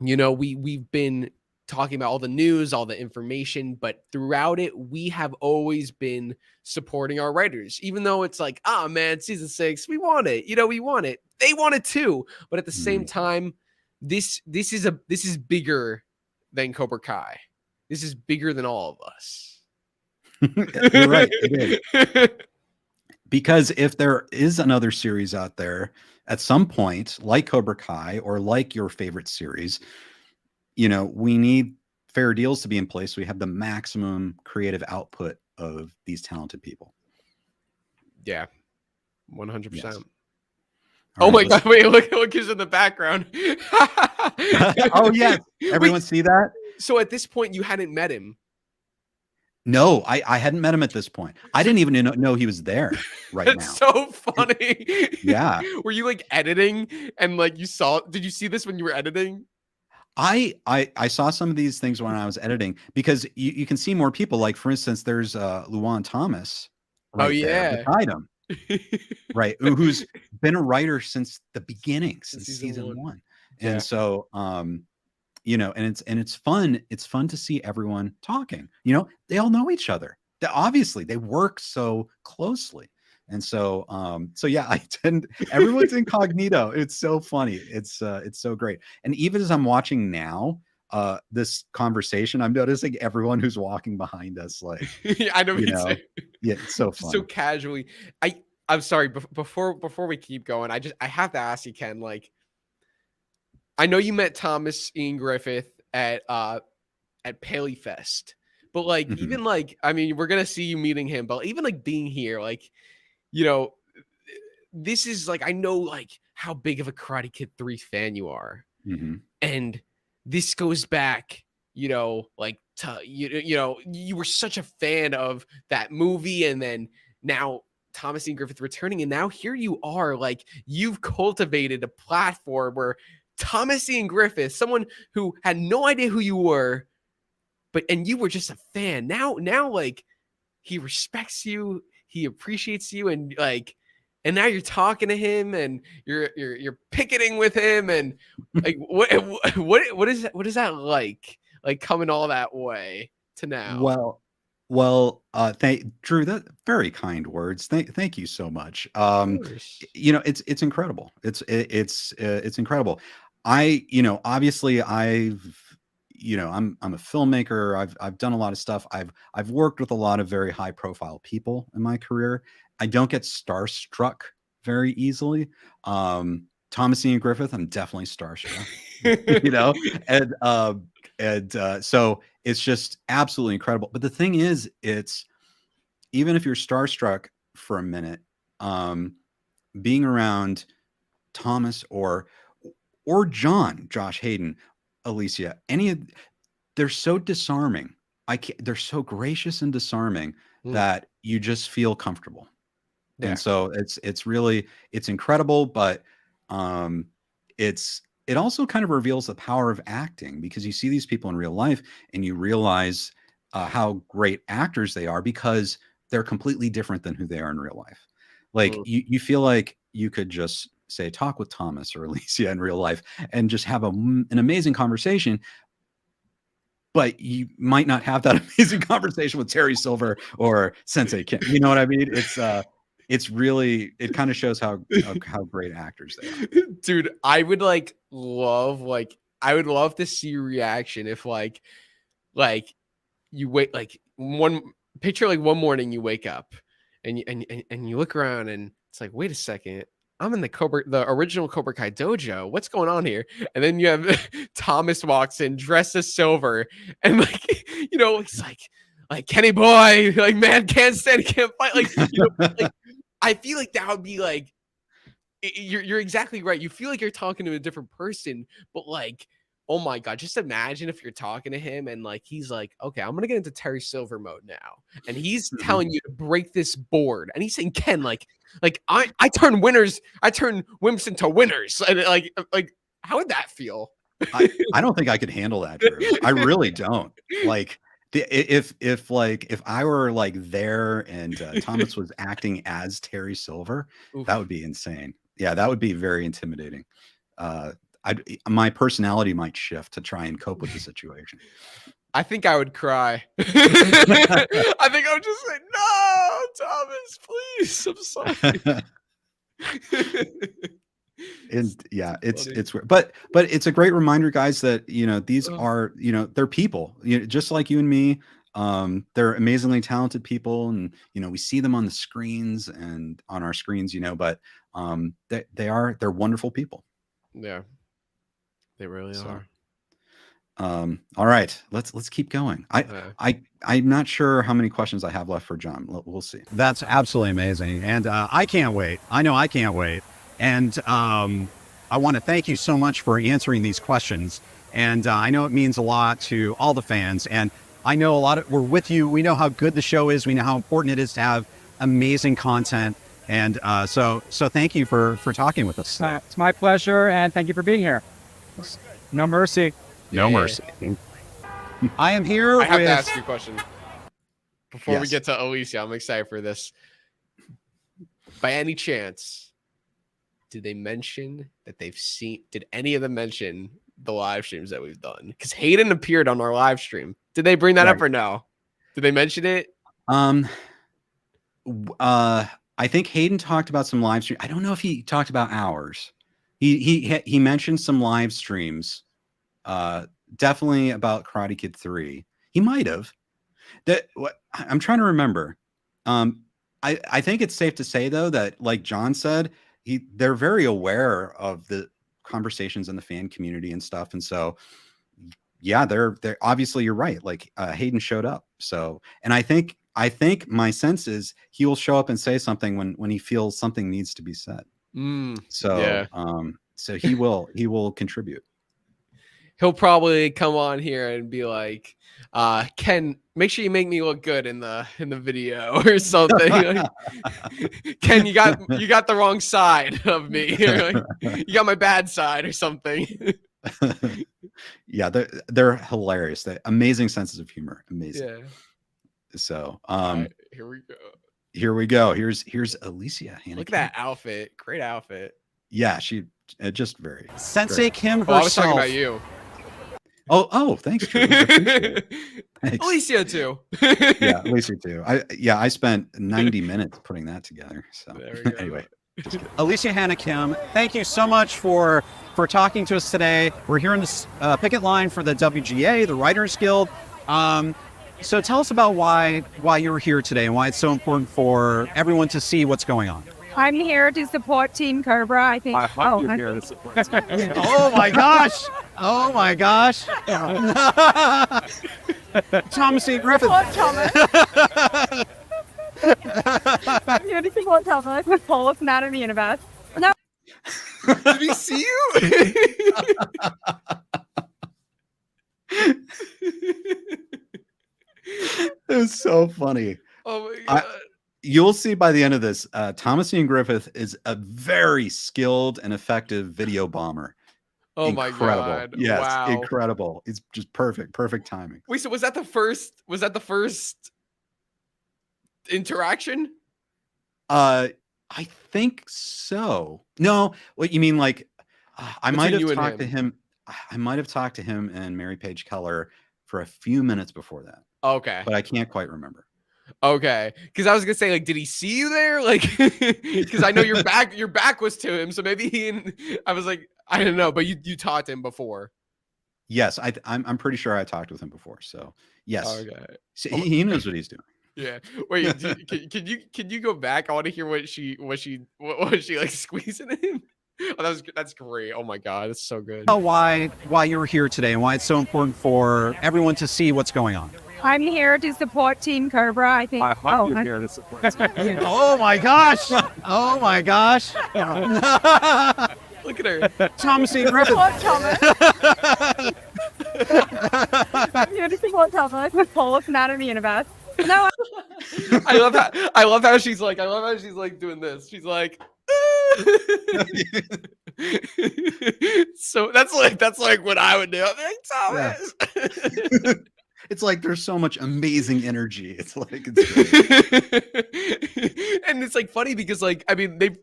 we've been talking about all the news, all the information, but throughout it, we have always been supporting our writers, even though it's like, man, season 6, we want it, we want it. They want it too, but at the same time, this is bigger than Cobra Kai. This is bigger than all of us. You're right. It is. Because if there is another series out there at some point, like Cobra Kai or like your favorite series, we need fair deals to be in place. So we have the maximum creative output of these talented people. Yeah, 100%. Yes. Oh my God! Wait, look who's in the background. Oh yes, everyone see that? So at this point, you hadn't met him. No, I hadn't met him at this point. I didn't even know he was there right now. That's so funny. Yeah. Were you like editing and like did you see this when you were editing? I saw some of these things when I was editing because you can see more people. Like, for instance, there's Luan Thomas. Right there beside him. Right. Who's been a writer since the beginning, since season one. Yeah. And so, and it's fun. It's fun to see everyone talking. They all know each other. Obviously, they work so closely. And so, yeah, everyone's incognito. It's so funny. It's so great. And even as I'm watching now, this conversation, I'm noticing everyone who's walking behind us, like, I know, yeah, it's so fun. So casually. I'm sorry, before we keep going, I have to ask you, Ken, like, I know you met Thomas Ian Griffith at Paley Fest, but like, even like, I mean, we're gonna see you meeting him, but even like being here, like, this is like, I know like how big of a Karate Kid 3 fan you are, and this goes back, like to you were such a fan of that movie, and then now Thomas Ian Griffith returning, and now here you are, like, you've cultivated a platform where Thomas Ian Griffith, someone who had no idea who you were, and you were just a fan. Now like, he respects you, he appreciates you, and like, and now you're talking to him, and you're picketing with him, and like, what is that like coming all that way to now? Well, Drew, that very kind words. Thank you so much. It's incredible. It's incredible. Obviously I'm a filmmaker. I've done a lot of stuff. I've worked with a lot of very high profile people in my career. I don't get starstruck very easily. Thomas Ian Griffith, I'm definitely starstruck. So it's just absolutely incredible. But the thing is, it's even if you're starstruck for a minute, being around Thomas or Josh Hayden, Alicia, they're so disarming. They're so gracious and disarming that you just feel comfortable. Yeah. And so it's really incredible, but it also kind of reveals the power of acting, because you see these people in real life and you realize how great actors they are, because they're completely different than who they are in real life. Like you feel like you could just say, talk with Thomas or Alicia in real life and just have an amazing conversation, but you might not have that amazing conversation with Terry Silver or Sensei Kim. You know what I mean? It's really, it kind of shows how great actors they are. Dude, I would love to see your reaction if like you wait, like one morning you wake up and you look around and it's like, wait a second, I'm in the original Cobra Kai dojo. What's going on here? And then you have Thomas walks in dressed as Silver, and like, he's like Kenny boy, like, man can't stand, can't fight, like, I feel like that would be like, you're exactly right. You feel like you're talking to a different person, but like, oh my God, just imagine if you're talking to him and like, he's like, okay, I'm going to get into Terry Silver mode now. And he's telling you to break this board. And he's saying, Ken, like I turn wimps into winners. And like, how would that feel? I don't think I could handle that, Drew. I really don't. Like, if I were like there and Thomas was acting as Terry Silver, that would be insane. Yeah, that would be very intimidating. My personality might shift to try and cope with the situation. I think I would cry. I think I would just say, no, Thomas, please. I'm sorry. And yeah, it's funny. it's weird. But it's a great reminder, guys, that these Oh. are they're people, just like you and me. They're amazingly talented people, and we see them on the screens and on our screens, but they're wonderful people. Yeah, they really So, are. all right, let's keep going. Yeah. I'm not sure how many questions I have left for John. We'll see. That's absolutely amazing. And I can't wait. I know I can't wait. And I want to thank you so much for answering these questions. And I know it means a lot to all the fans. And I know we're with you. We know how good the show is. We know how important it is to have amazing content. And so thank you for talking with us. It's my pleasure, and thank you for being here. No mercy. No Yeah. mercy. I am here I have with... to ask you a question before we Yes. get to Alicia. I'm excited for this. By any chance, did they mention that they've seen? Did any of them mention the live streams that we've done? Because Hayden appeared on our live stream. Did they bring that up Right. or no? Did they mention it? I think Hayden talked about some live stream. I don't know if he talked about ours. He mentioned some live streams. Definitely about Karate Kid 3. He might have. I'm trying to remember. I think it's safe to say though that, like John said, they're very aware of the conversations in the fan community and stuff, and so yeah, they're obviously, you're right. Like Hayden showed up, so, and I think my sense is he will show up and say something when he feels something needs to be said. So yeah. So he will contribute. He'll probably come on here and be like, Ken, make sure you make me look good in the video or something. Ken, you got the wrong side of me. You got my bad side or something. Yeah, they're hilarious. They amazing senses of humor. Amazing. Yeah. So Right, here we go. here we go. Here's Alicia Hannah Look at Kim. that outfit. Great outfit. Yeah, she just very Sensei great. Kim Oh, I was talking herself. about you. Oh, thanks, Drew. I appreciate it. Thanks. Alicia too. Yeah, Alicia too. I spent 90 minutes putting that together. So There we go. anyway, just kidding. Alicia Hannah Kim, thank you so much for talking to us today. We're here in this picket line for the WGA, the Writers Guild. So tell us about why you were here today and why it's so important for everyone to see what's going on. I'm here to support Team Cobra. I think. Oh my Oh my gosh! Oh my gosh! Thomas Ian Griffith. Support Thomas. I'm here to support Thomas, the tallest man in the universe. No, Did he see you? It was so funny. Oh my god. You'll see by the end of this, Thomas Ian Griffith is a very skilled and effective video bomber. Oh Incredible. my god. Yes, Wow. incredible. It's just perfect timing. Wait, so was that the first interaction? I think so. No, what you mean, like I might Between you have and talked to him. I might have talked to him and Mary Page Keller for a few minutes before that, Okay. but I can't quite remember. Okay. Because I was gonna say, like, did he see you there? Like, because I know your back was to him, so maybe I was like, I don't know, but you talked to him before. Yes, I'm pretty sure I talked with him before. So yes, Okay. so he knows what he's doing. Yeah. Wait, can you go back? I want to hear what she like squeezing him. Oh, that's great. Oh my god, that's so good. Why you were here today and why it's so important for everyone to see what's going on. I'm here to support Team Cobra. I think. Oh Oh my gosh! Oh my gosh! Look at her. Thomas Ian Griffith. Support Thomas. I'm here to support Thomas, the tallest man in the universe. No, I love how she's like doing this. She's like so that's like what I would do. I'm like, Thomas. It's like there's so much amazing energy. It's like And it's like funny because, like, I mean, they've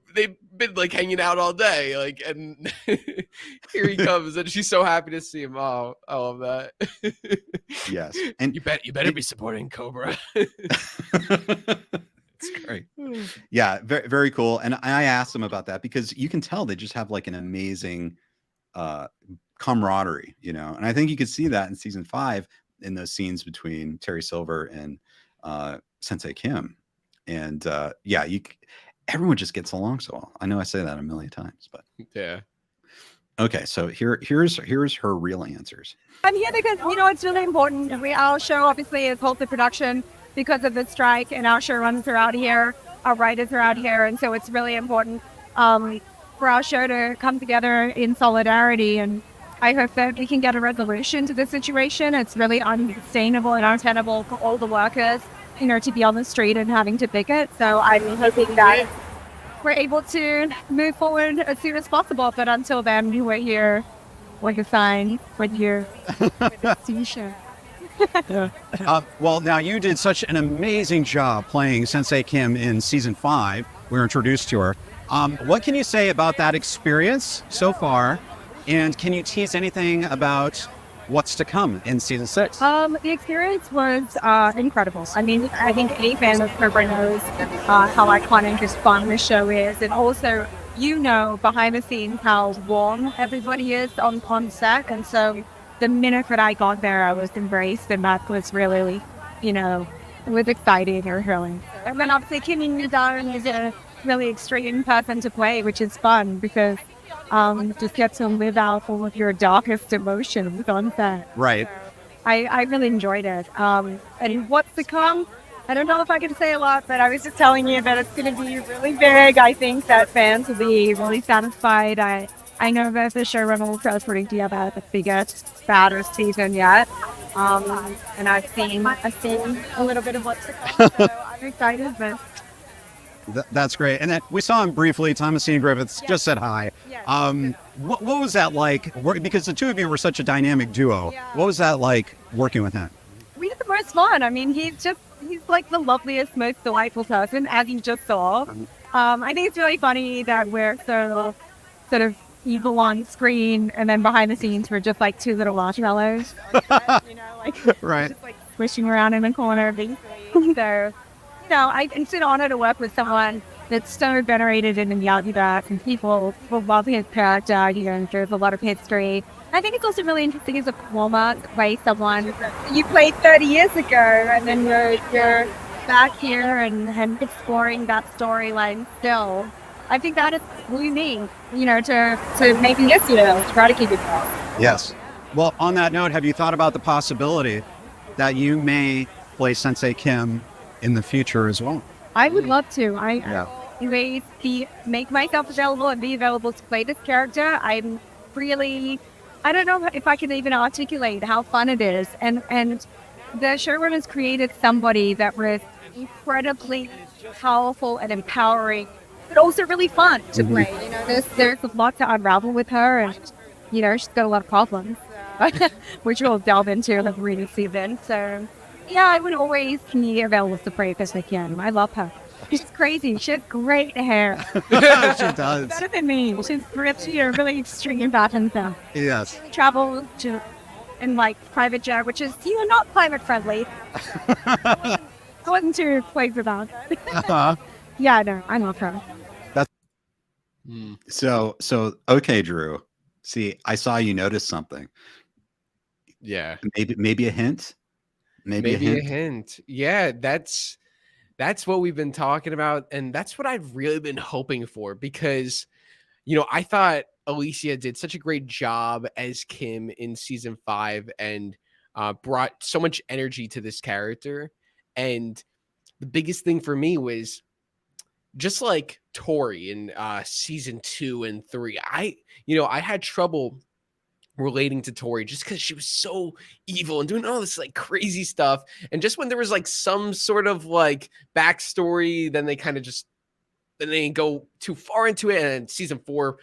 been like hanging out all day, like, and here he comes and she's so happy to see him. Oh, I love that. yes, and you better be supporting Cobra. It's great. Yeah, very, very cool. And I asked them about that because you can tell they just have like an amazing camaraderie, you know. And I think you could see that in season 5 in those scenes between Terry Silver and Sensei Kim. And yeah, everyone just gets along so well. I know I say that a million times, but yeah. Okay, so here's her real answers. I'm here because, you know, it's really important. Our show obviously is halted production because of the strike, and our showrunners are out here, our writers are out here, and so it's really important for our show to come together in solidarity, and I hope that we can get a resolution to the situation. It's really unsustainable and untenable for all the workers, you know, to be on the street and having to picket, so I'm hoping that we're able to move forward as soon as possible, but until then, we're here like a sign with your t-shirt. Well, now you did such an amazing job playing Sensei Kim in season 5. We were introduced to her. What can you say about that experience so far? And can you tease anything about what's to come in season 6? The experience was incredible. I mean, I think any fan of Cobra knows how iconic and fun this show is, and also, you know, behind the scenes how warm everybody is on set, and so the minute that I got there, I was embraced, and that was really, you know, it was exciting or thrilling. And then obviously Kim Da-Eun is a really extreme person to play, which is fun because just get to live out all of your darkest emotions on set. Right. I really enjoyed it. And what's to come? I don't know if I can say a lot, but I was just telling you that it's going to be really big. I think that fans will be really satisfied. I know that the showrunner will try putting together the biggest, baddest season yet. And I've seen a little bit of what's to come, so I'm excited. But That's great. And then we saw him briefly. Thomas Ian Griffith just said hi. Yes. What was that like? Because the two of you were such a dynamic duo. Yeah. What was that like working with him? we had the most fun. I mean, he's like the loveliest, most delightful person, as you just saw. I think it's really funny that we're so sort of evil on screen, and then behind the scenes we're just like two little marshmallows, you know, like Right. just like swishing around in the corner, being sweet. So, you know, it's an honor to work with someone that's so venerated in the miyagi back, and people will love his character. You know, there's a lot of history. I think it's also really interesting as a performer to play someone you played 30 years ago, and then you're back here and exploring that storyline still. I think that is really neat, you know, to make this, you know, try to keep it going. Yes. Well, on that note, have you thought about the possibility that you may play Sensei Kim in the future as well? I would love to. Yeah. I make myself available and be available to play this character. I'm really, I don't know if I can even articulate how fun it is. And the showrunners created somebody that was incredibly powerful and empowering, but also really fun to play. You know, there's a lot to unravel with her, and you know, she's got a lot of problems, which we'll delve into in the reading season. So, yeah, I would always be available to play if I can. I love her. She's crazy. She has great hair. She does. Better than me. She's really extreme pattern stuff. Yes. Travel in like private jet, which is, you know, not climate friendly. I wasn't too pleased about that. Uh-huh. Yeah, no, I love her. So okay, Drew. See, I saw you notice something. Yeah. Maybe a hint. Maybe a hint. Yeah, that's what we've been talking about, and that's what I've really been hoping for, because, you know, I thought Alicia did such a great job as Kim in season 5 and brought so much energy to this character. And the biggest thing for me was just like Tori in season 2 and 3. I had trouble relating to Tori just because she was so evil and doing all this like crazy stuff. And just when there was like some sort of like backstory, then they kind of then they go too far into it. And season 4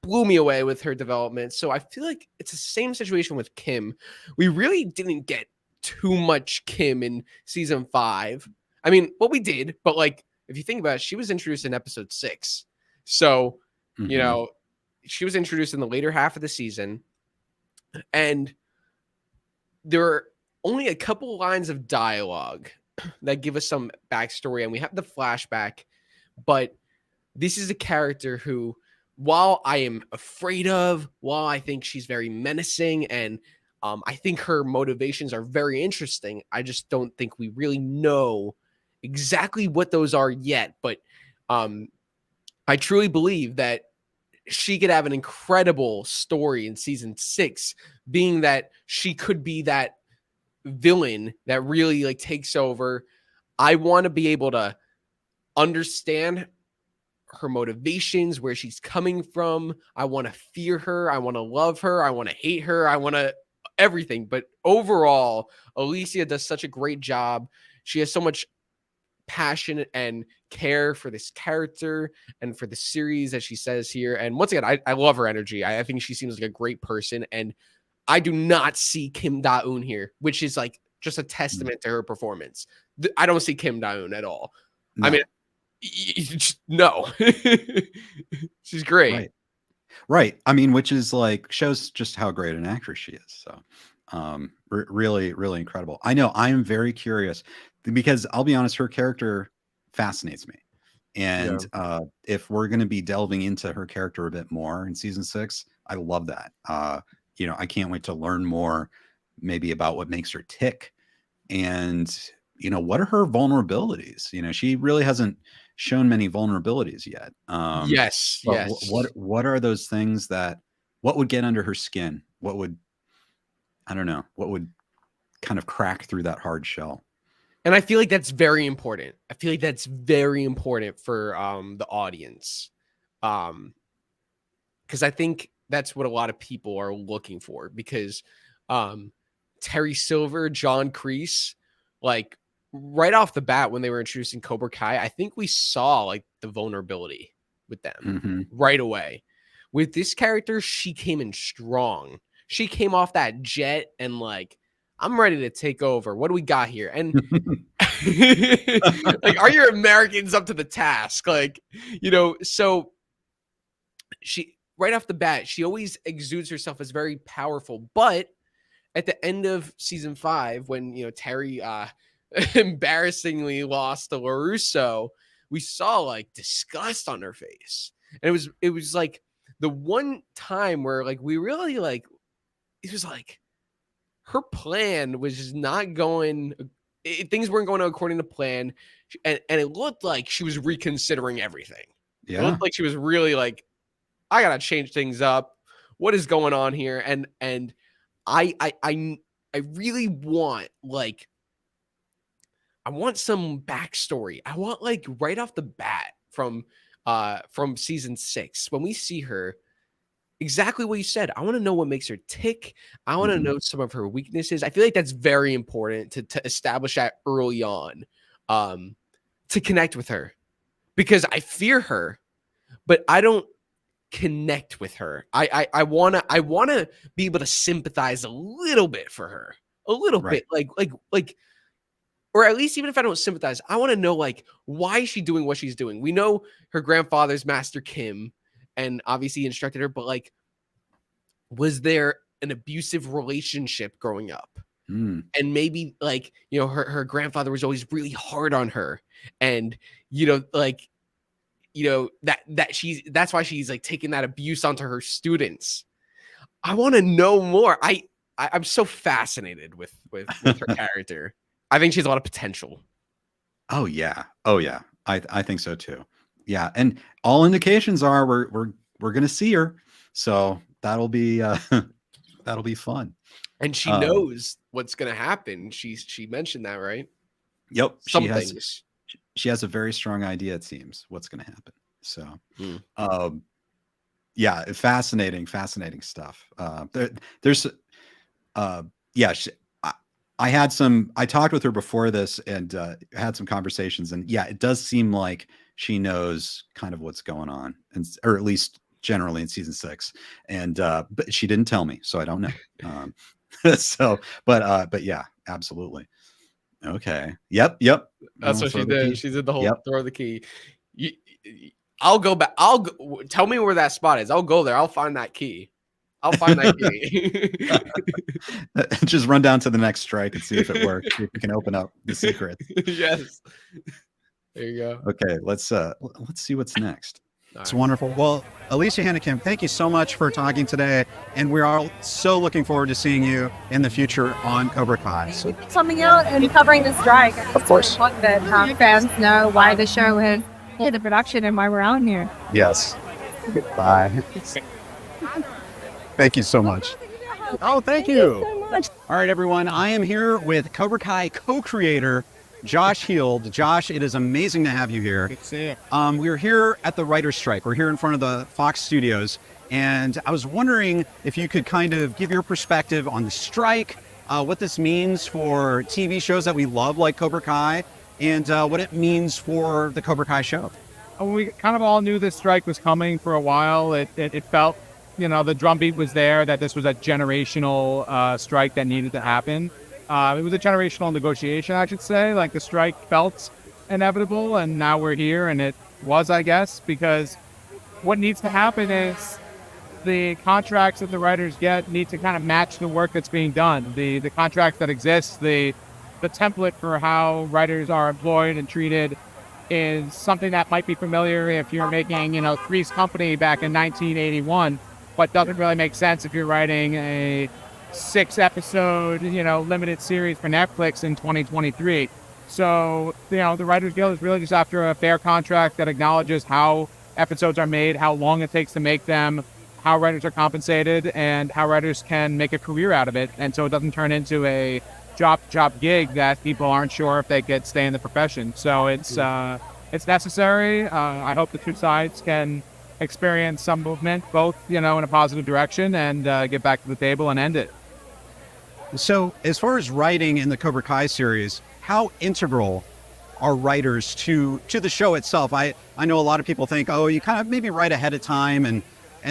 blew me away with her development. So I feel like it's the same situation with Kim. We really didn't get too much Kim in season 5. I mean, well, we did, but like, if you think about it, she was introduced in episode 6. So, you know, she was introduced in the later half of the season. And there are only a couple lines of dialogue that give us some backstory, and we have the flashback, but this is a character who, while I am afraid of, while I think she's very menacing, and I think her motivations are very interesting, I just don't think we really know exactly what those are yet. But I truly believe that she could have an incredible story in season 6, being that she could be that villain that really like takes over. I want to be able to understand her motivations, where she's coming from. I want to fear her. I want to love her. I want to hate her. I want to everything. But overall, Alicia does such a great job. She has so much passion and care for this character and for the series, as she says here. And once again, I love her energy. I think she seems like a great person. And I do not see Kim Da-Eun here, which is like just a testament to her performance. I don't see Kim Da-Eun at all. No. I mean, no. She's great. Right. I mean, which is like shows just how great an actress she is. So really, really incredible. I know I'm very curious because I'll be honest, her character fascinates me. And if we're going to be delving into her character a bit more in season 6, I love that. You know, I can't wait to learn more maybe about what makes her tick and, you know, what are her vulnerabilities? You know, she really hasn't shown many vulnerabilities yet. Yes. What are those things what would get under her skin? What would kind of crack through that hard shell? And I feel like that's very important. I feel like that's very important for the audience. Because I think that's what a lot of people are looking for, because Terry Silver, John Kreese, like right off the bat when they were introducing Cobra Kai, I think we saw like the vulnerability with them right away. With this character, she came in strong. She came off that jet and like, I'm ready to take over. What do we got here? And like, are your Americans up to the task? Like, you know, so she right off the bat, she always exudes herself as very powerful. But at the end of season 5, when, you know, Terry embarrassingly lost to LaRusso, we saw like disgust on her face. And it was like the one time where like we really like, it was like her plan was just not going, things weren't going according to plan. And it looked like she was reconsidering everything. Yeah. It looked like she was really like, I got to change things up. What is going on here? And I really want like, I want some backstory. I want like right off the bat from season 6, when we see her, exactly what you said. I want to know what makes her tick. I want to know some of her weaknesses. I feel like that's very important to establish that early on, to connect with her, because I fear her, but I don't connect with her. I want to be able to sympathize a little bit for her, a little bit, like, or at least even if I don't sympathize, I want to know like, why is she doing what she's doing? We know her grandfather's Master Kim, and obviously instructed her, but like, was there an abusive relationship growing up? And maybe like, you know, her grandfather was always really hard on her, and, you know, like, you know, that's why she's like taking that abuse onto her students. I want to know more. I'm so fascinated with her character. I think she has a lot of potential. Oh yeah. I think so too. Yeah, and all indications are we're going to see her, so that'll be fun. And she knows what's going to happen. She mentioned that, right? Yep. She has a very strong idea, it seems, what's going to happen. So, yeah, fascinating stuff. I talked with her before this and had some conversations, and yeah, it does seem like she knows kind of what's going on, or at least generally in season 6. And but she didn't tell me, so I don't know. But yeah, absolutely. Okay. Yep. That's what she did. She did the whole throw the key. I'll go back. Tell me where that spot is. I'll go there. I'll find that key. I'll find that key. Just run down to the next strike and see if it works. See if we can open up the secrets. Yes. There you go. Okay, let's see what's next. It's wonderful. Well, Alicia Hannah Kim, thank you so much for talking today. And we're all so looking forward to seeing you in the future on Cobra Kai. So, Coming out and covering the strike. of course. Want that fans know why the show has hit the production and why we're out here. Yes. Goodbye. Thank you so much. Oh, thank you. All right, everyone. I am here with Cobra Kai co-creator Josh Heald. Josh, it is amazing to have you here. Good to see you. We're here at the writer's strike. We're here in front of the Fox Studios. And I was wondering if you could kind of give your perspective on the strike, what this means for TV shows that we love like Cobra Kai, and what it means for the Cobra Kai show. We kind of all knew this strike was coming for a while. It felt, the drumbeat was there that this was a generational strike that needed to happen. It was a generational negotiation, I should say. Like, the strike felt inevitable, and now we're here, and it was, I guess, because what needs to happen is the contracts that the writers get need to kind of match the work that's being done. The contracts that exist, the template for how writers are employed and treated is something that might be familiar if you're making, Three's Company back in 1981, but doesn't really make sense if you're writing a 6-episode, limited series for Netflix in 2023. So, the Writers Guild is really just after a fair contract that acknowledges how episodes are made, how long it takes to make them, how writers are compensated, and how writers can make a career out of it. And so it doesn't turn into a job gig that people aren't sure if they could stay in the profession. So it's necessary. I hope the two sides can experience some movement, both, in a positive direction, and get back to the table and end it. So as far as writing in the Cobra Kai series, how integral are writers to the show itself? I know a lot of people think, oh, you kind of maybe write ahead of time and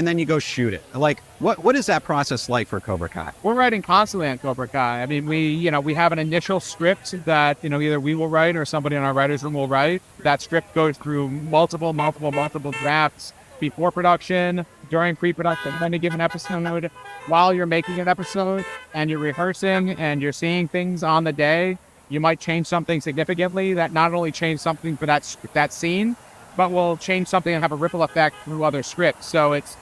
then you go shoot it. Like, what is that process like for Cobra Kai? We're writing constantly on Cobra Kai. I mean, we have an initial script that, either we will write or somebody in our writers room will write. That script goes through multiple drafts before production, during pre-production of any given episode, while you're making an episode and you're rehearsing and you're seeing things on the day. You might change something significantly that not only change something for that scene, but will change something and have a ripple effect through other scripts. So it's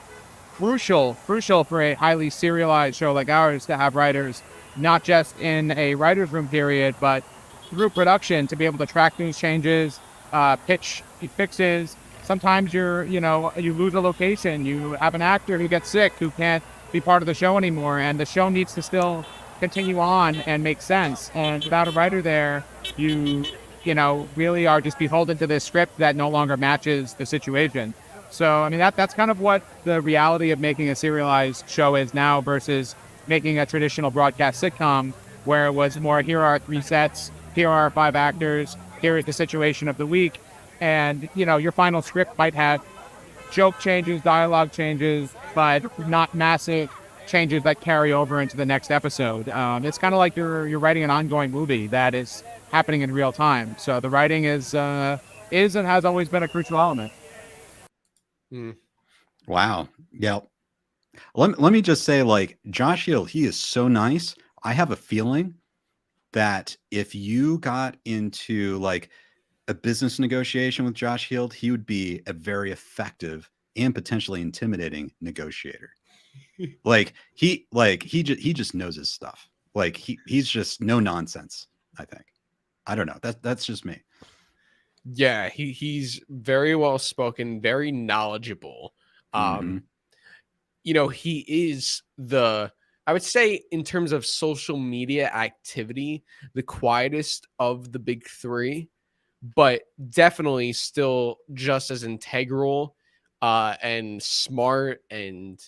crucial for a highly serialized show like ours to have writers, not just in a writer's room period, but through production to be able to track these changes, pitch fixes. Sometimes you lose a location, you have an actor who gets sick, who can't be part of the show anymore, and the show needs to still continue on and make sense. And without a writer there, you really are just beholden to this script that no longer matches the situation. So, I mean, that's kind of what the reality of making a serialized show is now versus making a traditional broadcast sitcom, where it was more, here are 3 sets, here are 5 actors, here is the situation of the week. And, your final script might have joke changes, dialogue changes, but not massive changes that carry over into the next episode. It's kind of like you're writing an ongoing movie that is happening in real time. So the writing is and has always been a crucial element. Wow. Yeah. Let me just say, like, Josh Heald, he is so nice. I have a feeling that if you got into like a business negotiation with Josh Heald, he would be a very effective and potentially intimidating negotiator. He just knows his stuff. Like he's just no nonsense, I think. I don't know. That's just me. Yeah, he's very well spoken, very knowledgeable. He is I would say, in terms of social media activity, the quietest of the big 3, but definitely still just as integral and smart, and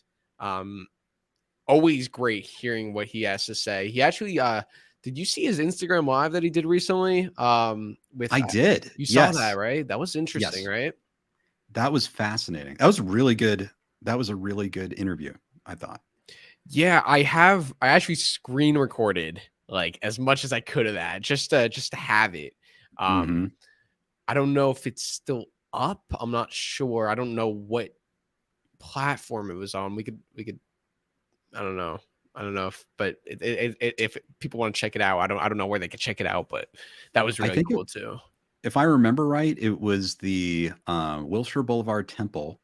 always great hearing what he has to say. He actually did you see his Instagram live that he did recently? I did. You saw that, right? That was interesting, right? That was fascinating. That was really good. That was a really good interview, I thought. Yeah, I actually screen recorded like as much as I could of that, just to have it. I don't know if it's still up. I'm not sure. I don't know what platform it was on. We could I don't know. I don't know if, but if people want to check it out, I don't know where they could check it out, but that was really cool too. If I remember right, it was the Wilshire Boulevard Temple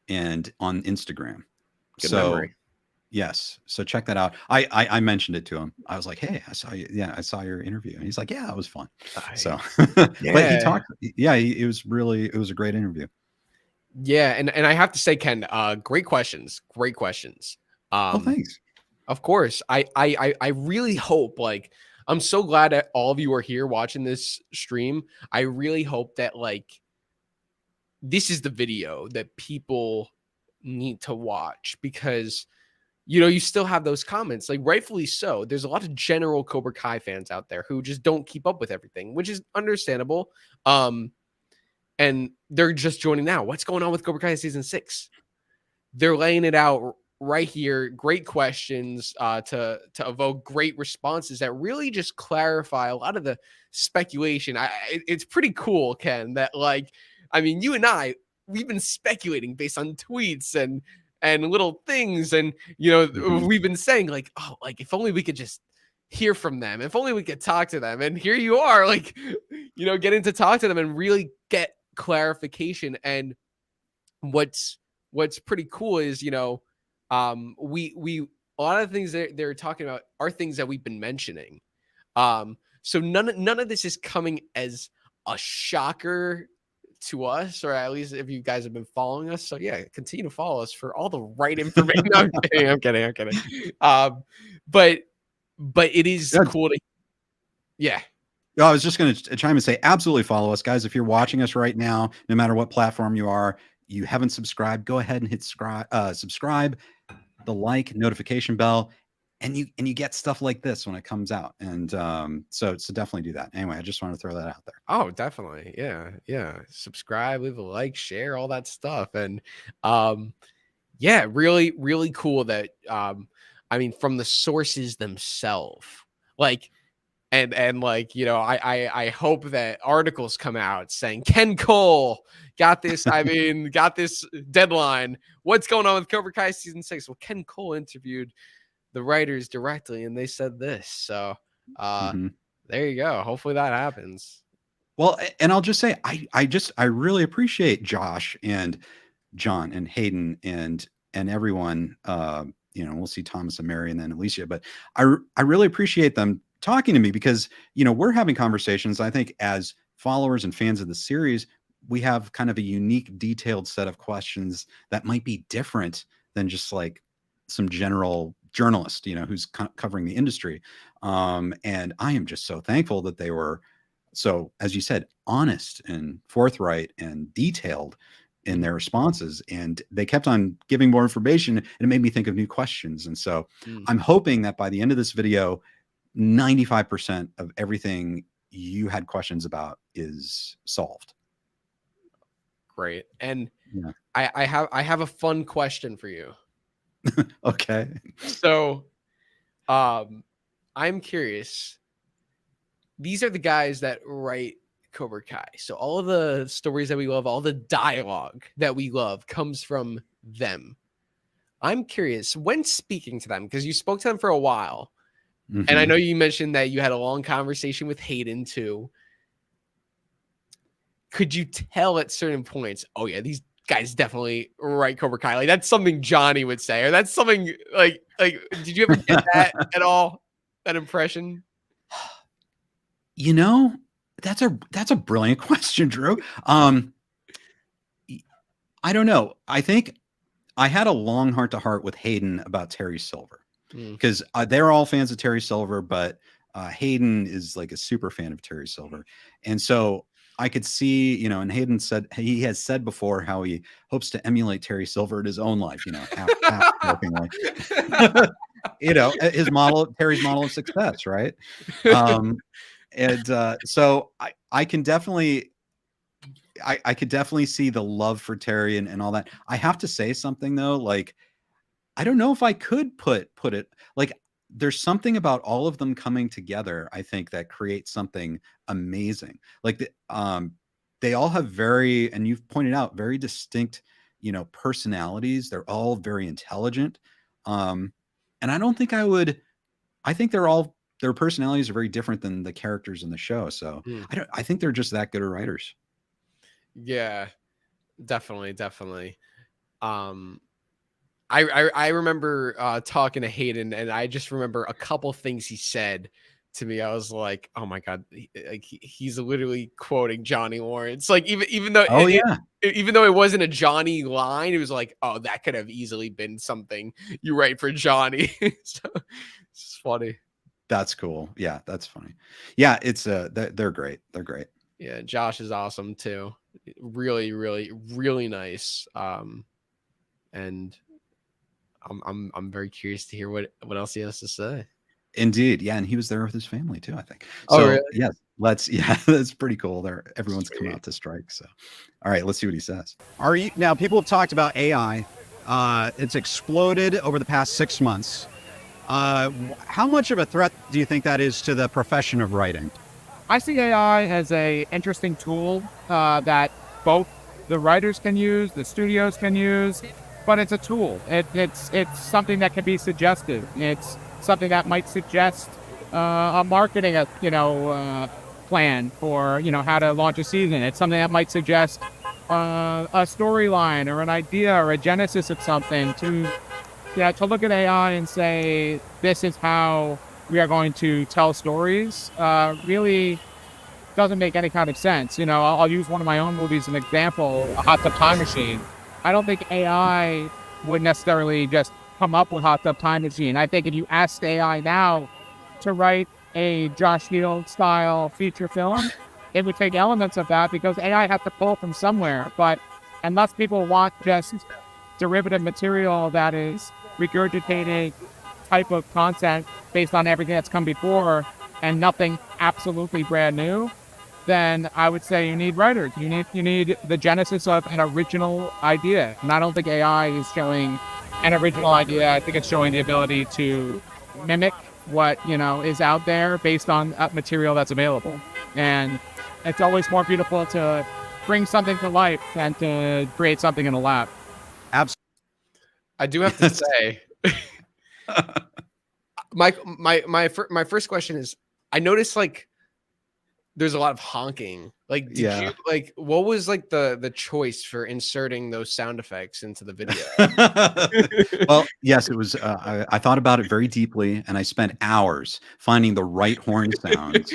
and on Instagram. Good memory. Yes. So check that out. I mentioned it to him. I was like, hey, I saw you. Yeah, I saw your interview. And he's like, yeah, it was fun. So but he talked. Yeah, it was a great interview. Yeah, and I have to say, Ken, great questions. Great questions. Oh, thanks. Of course. I really hope, like, I'm so glad that all of you are here watching this stream. I really hope that, like, this is the video that people need to watch, because you know, you still have those comments, like, rightfully so. There's a lot of general Cobra Kai fans out there who just don't keep up with everything, which is understandable. And they're just joining now. What's going on with Cobra Kai season 6? They're laying it out right here. Great questions to evoke great responses that really just clarify a lot of the speculation. It's pretty cool, Ken, that, like, I mean, you and I, we've been speculating based on tweets and little things, and you know, we've been saying, like, oh, like, if only we could just hear from them, if only we could talk to them, and here you are, like, you know, getting to talk to them and really get clarification. And what's pretty cool is, you know, we a lot of the things they're talking about are things that we've been mentioning. So none of this is coming as a shocker to us, or at least if you guys have been following us. So yeah, continue to follow us for all the right information. No, I'm kidding. But it is cool to, yeah. I was just going to chime and say, absolutely follow us, guys. If you're watching us right now, no matter what platform you are, you haven't subscribed, go ahead and hit subscribe, the like, notification bell, and you get stuff like this when it comes out. And so definitely do that. Anyway, I just want to throw that out there. Oh, definitely. Yeah. Subscribe, leave a like, share, all that stuff. And yeah, really, really cool that I mean, from the sources themselves, like, and like, you know, I hope that articles come out saying Ken Cole got this. I mean, got this deadline. What's going on with Cobra Kai season 6? Well, Ken Cole interviewed the writers directly, and they said this. So there you go. Hopefully that happens. Well, and I'll just say, I really appreciate Josh and Jon and Hayden and everyone. You know, we'll see Thomas and Mary and then Alicia, but I really appreciate them talking to me, because, you know, we're having conversations. I think as followers and fans of the series, we have kind of a unique, detailed set of questions that might be different than just like some general journalist, you know, who's covering the industry. And I am just so thankful that they were so, as you said, honest and forthright and detailed in their responses, and they kept on giving more information, and it made me think of new questions. And so I'm hoping that by the end of this video, 95% of everything you had questions about is solved. Great. And yeah. I have a fun question for you. Okay. So I'm curious. These are the guys that write Cobra Kai. So all of the stories that we love, all the dialogue that we love comes from them. I'm curious, when speaking to them, because you spoke to them for a while, and I know you mentioned that you had a long conversation with Hayden too. Could you tell at certain points, oh yeah, these guys definitely write Cobra Kai? Like, that's something Johnny would say, or that's something like, did you ever get that at all? That impression? You know, that's a brilliant question, Drew. I don't know. I think I had a long heart-to-heart with Hayden about Terry Silver, because they're all fans of Terry Silver, but Hayden is like a super fan of Terry Silver. And so I could see, you know, and Hayden said, he has said before how he hopes to emulate Terry Silver in his own life, you know, half jokingly. You know, Terry's model of success, right? And so I can definitely, I could definitely see the love for Terry and all that. I have to say something though, like, I don't know if I could put it, like, there's something about all of them coming together, I think, that creates something amazing. Like they all have very, and you've pointed out, very distinct, you know, personalities. They're all very intelligent. And I don't think I think their personalities are very different than the characters in the show. So I think they're just that good of writers. Yeah, definitely. I remember talking to Hayden, and I just remember a couple things he said to me. I was like, oh my God, he's literally quoting Johnny Lawrence. Like even though even though it wasn't a Johnny line, it was like, oh, that could have easily been something you write for Johnny. So it's funny. That's cool. Yeah, that's funny. Yeah, it's they're great. They're great. Yeah, Josh is awesome too. Really nice. And I'm very curious to hear what else he has to say. Indeed. Yeah, and he was there with his family too, I think. Oh, So really? yeah, that's pretty cool. Everyone's come out to strike. So all right, let's see what he says. Now people have talked about AI. It's exploded over the past 6 months. How much of a threat do you think that is to the profession of writing? I see AI as a interesting tool that both the writers can use, the studios can use, but it's a tool. It's something that can be suggestive. It's something that might suggest a marketing plan for how to launch a season. It's something that might suggest a storyline or an idea or a genesis of something to look at AI and say, this is how we are going to tell stories, really doesn't make any kind of sense. I'll use one of my own movies as an example, A Hot Tub Time Machine. I don't think AI would necessarily just come up with Hot Tub Time Machine. I think if you asked AI now to write a Josh Field style feature film, it would take elements of that because AI has to pull from somewhere. But unless people want just derivative material that is regurgitated type of content based on everything that's come before and nothing absolutely brand new, then I would say you need writers. You need the genesis of an original idea. And I don't think AI is showing an original idea. I think it's showing the ability to mimic what is out there based on material that's available. And it's always more beautiful to bring something to life than to create something in a lab. Absolutely. I do have to say, my first question is, I noticed there's a lot of honking. Did you what was the choice for inserting those sound effects into the video? Well, yes, it was. I thought about it very deeply, and I spent hours finding the right horn sounds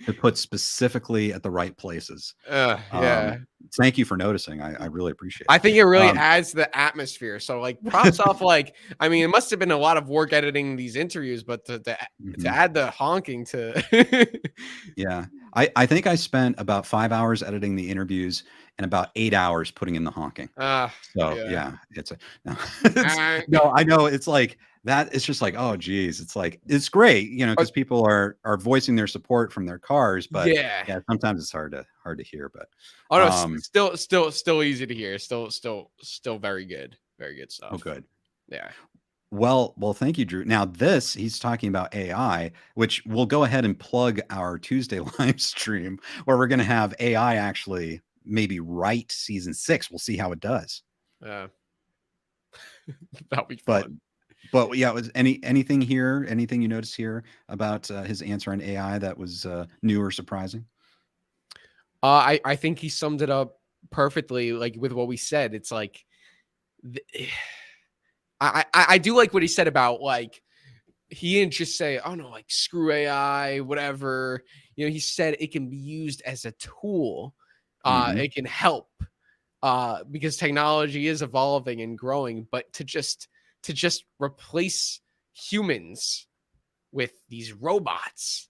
to put specifically at the right places. Yeah. Thank you for noticing. I really appreciate it. I think it really adds the atmosphere. So props off. It must have been a lot of work editing these interviews, but to add the honking to yeah. I think I spent about 5 hours editing the interviews and about 8 hours putting in the honking. It's no, I know it's like that. It's just like, oh geez, it's great, because people are voicing their support from their cars, but sometimes it's hard to hear, but still easy to hear. Still very good stuff. Oh, good. Yeah. Well, thank you, Drew. Now he's talking about AI, which we'll go ahead and plug our Tuesday live stream where we're going to have AI actually maybe write season 6. We'll see how it does. Yeah. That'll be fun. But yeah, was anything you noticed here about his answer on AI that was new or surprising? I think he summed it up perfectly, with what we said. It's I do like what he said about he didn't just say, oh no, screw AI, whatever. He said it can be used as a tool. It can help because technology is evolving and growing, but to just replace humans with these robots,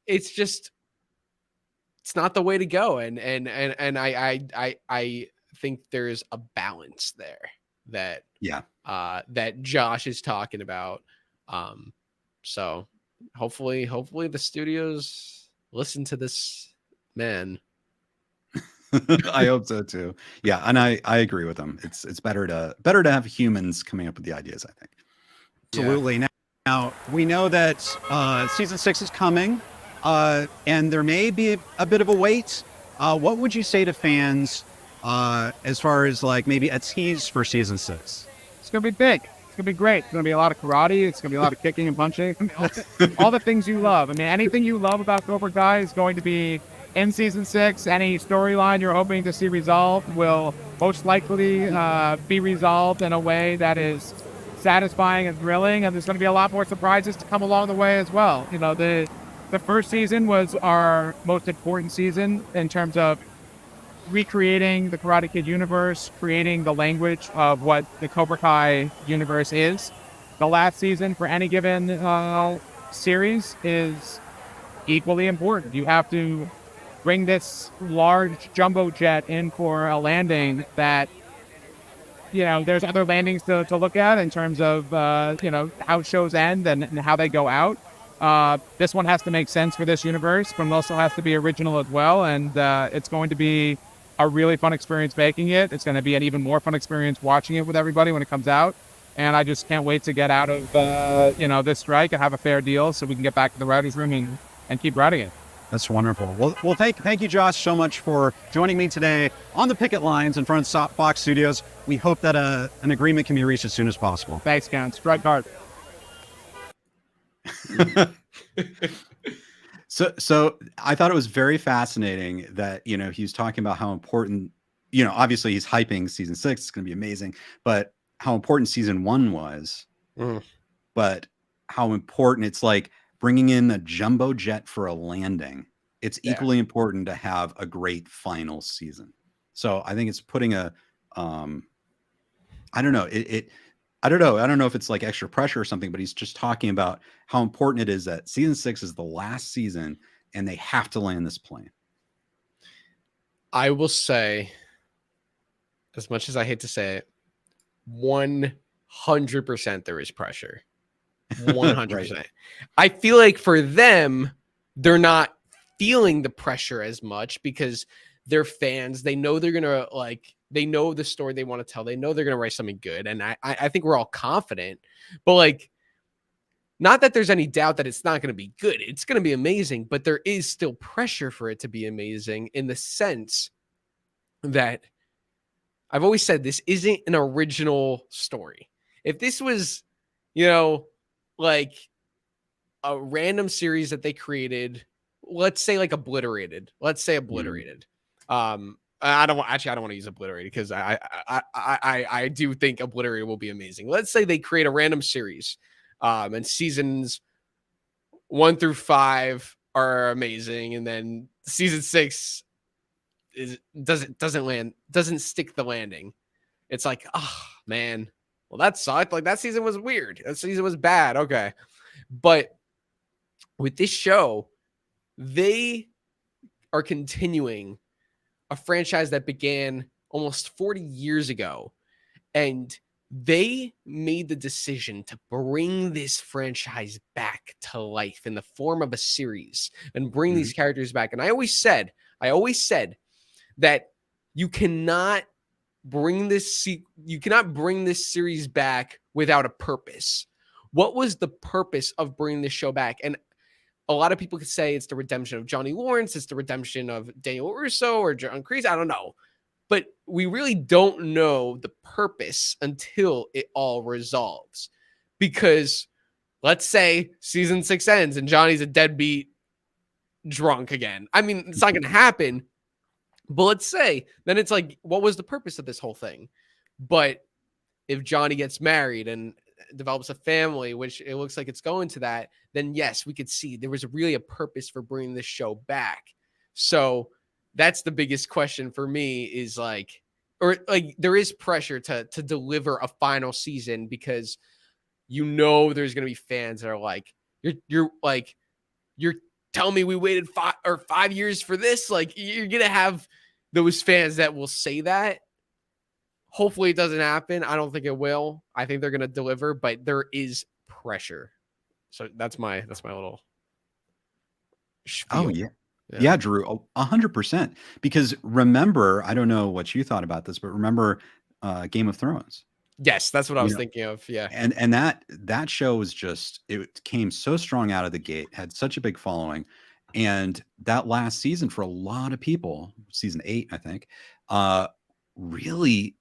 it's not the way to go. And I think there's a balance there that Josh is talking about. So hopefully the studios listen to this man. I hope so too. Yeah, and I agree with him. It's better to have humans coming up with the ideas, I think. Absolutely. Yeah. Now we know that season 6 is coming, and there may be a bit of a wait. What would you say to fans as far as maybe a tease for season 6? It's gonna be big. It's gonna be great. It's gonna be a lot of karate. It's gonna be a lot of kicking and punching. All the things you love. I mean, anything you love about Cobra Kai is going to be in season 6. Any storyline you're hoping to see resolved will most likely be resolved in a way that is satisfying and thrilling. And there's going to be a lot more surprises to come along the way as well. You know, the first season was our most important season in terms of recreating the Karate Kid universe, creating the language of what the Cobra Kai universe is. The last season for any given series is equally important. You have to bring this large jumbo jet in for a landing that, you know, there's other landings to look at in terms of, you know, how shows end and how they go out. This one has to make sense for this universe, but it also has to be original as well. And it's going to be a really fun experience making it. It's going to be an even more fun experience watching it with everybody when it comes out. And I just can't wait to get out of, you know, this strike and have a fair deal so we can get back to the writers' room and keep writing it. That's wonderful. Well, thank you, Josh, so much for joining me today on the picket lines in front of Fox Studios. We hope that an agreement can be reached as soon as possible. Thanks, Ken. Strike hard. So I thought it was very fascinating that, you know, he was talking about how important, you know, obviously he's hyping season 6. It's going to be amazing, but how important season 1 was, but how important it's like bringing in a jumbo jet for a landing. It's equally important to have a great final season. So I think it's putting a, I don't know. I don't know. I don't know if it's like extra pressure or something, but he's just talking about how important it is that season 6 is the last season and they have to land this plane. I will say, as much as I hate to say it, 100% there is pressure. 100%. Right. I feel like for them, they're not feeling the pressure as much because they're fans. They know they're going to they know the story they want to tell. They know they're going to write something good. And I think we're all confident, but like, not that there's any doubt that it's not going to be good. It's going to be amazing, but there is still pressure for it to be amazing in the sense that I've always said this isn't an original story. If this was, you know, like a random series that they created, let's say like Obliterated. I don't want to use Obliterated because I do think Obliterated will be amazing. Let's say they create a random series, and seasons 1 through 5 are amazing, and then season 6 doesn't stick the landing. It's like, oh man, well that sucked. Like that season was weird. That season was bad. Okay, but with this show, they are continuing a franchise that began almost 40 years ago, and they made the decision to bring this franchise back to life in the form of a series and bring these characters back. And I always said that you cannot bring this series back without a purpose. What was the purpose of bringing this show back? And a lot of people could say it's the redemption of Johnny Lawrence, it's the redemption of Daniel Russo or John Kreese. I don't know. But we really don't know the purpose until it all resolves. Because let's say season 6 ends and Johnny's a deadbeat drunk again. I mean, it's not going to happen. But let's say, then it's like, what was the purpose of this whole thing? But if Johnny gets married and develops a family, which it looks like it's going to that, then yes, we could see there was really a purpose for bringing this show back. So that's the biggest question for me is like, or like there is pressure to deliver a final season because you know there's going to be fans that are like, you're telling me we waited 5 years for this? Like you're going to have those fans that will say that. Hopefully it doesn't happen. I don't think it will. I think they're going to deliver, but there is pressure. So that's my little spiel. Oh yeah, Drew, 100%. Because remember, I don't know what you thought about this, but remember Game of Thrones. Yes, that's what I was thinking of. Yeah. And that show was just, it came so strong out of the gate, had such a big following. And that last season for a lot of people, season 8, I think, really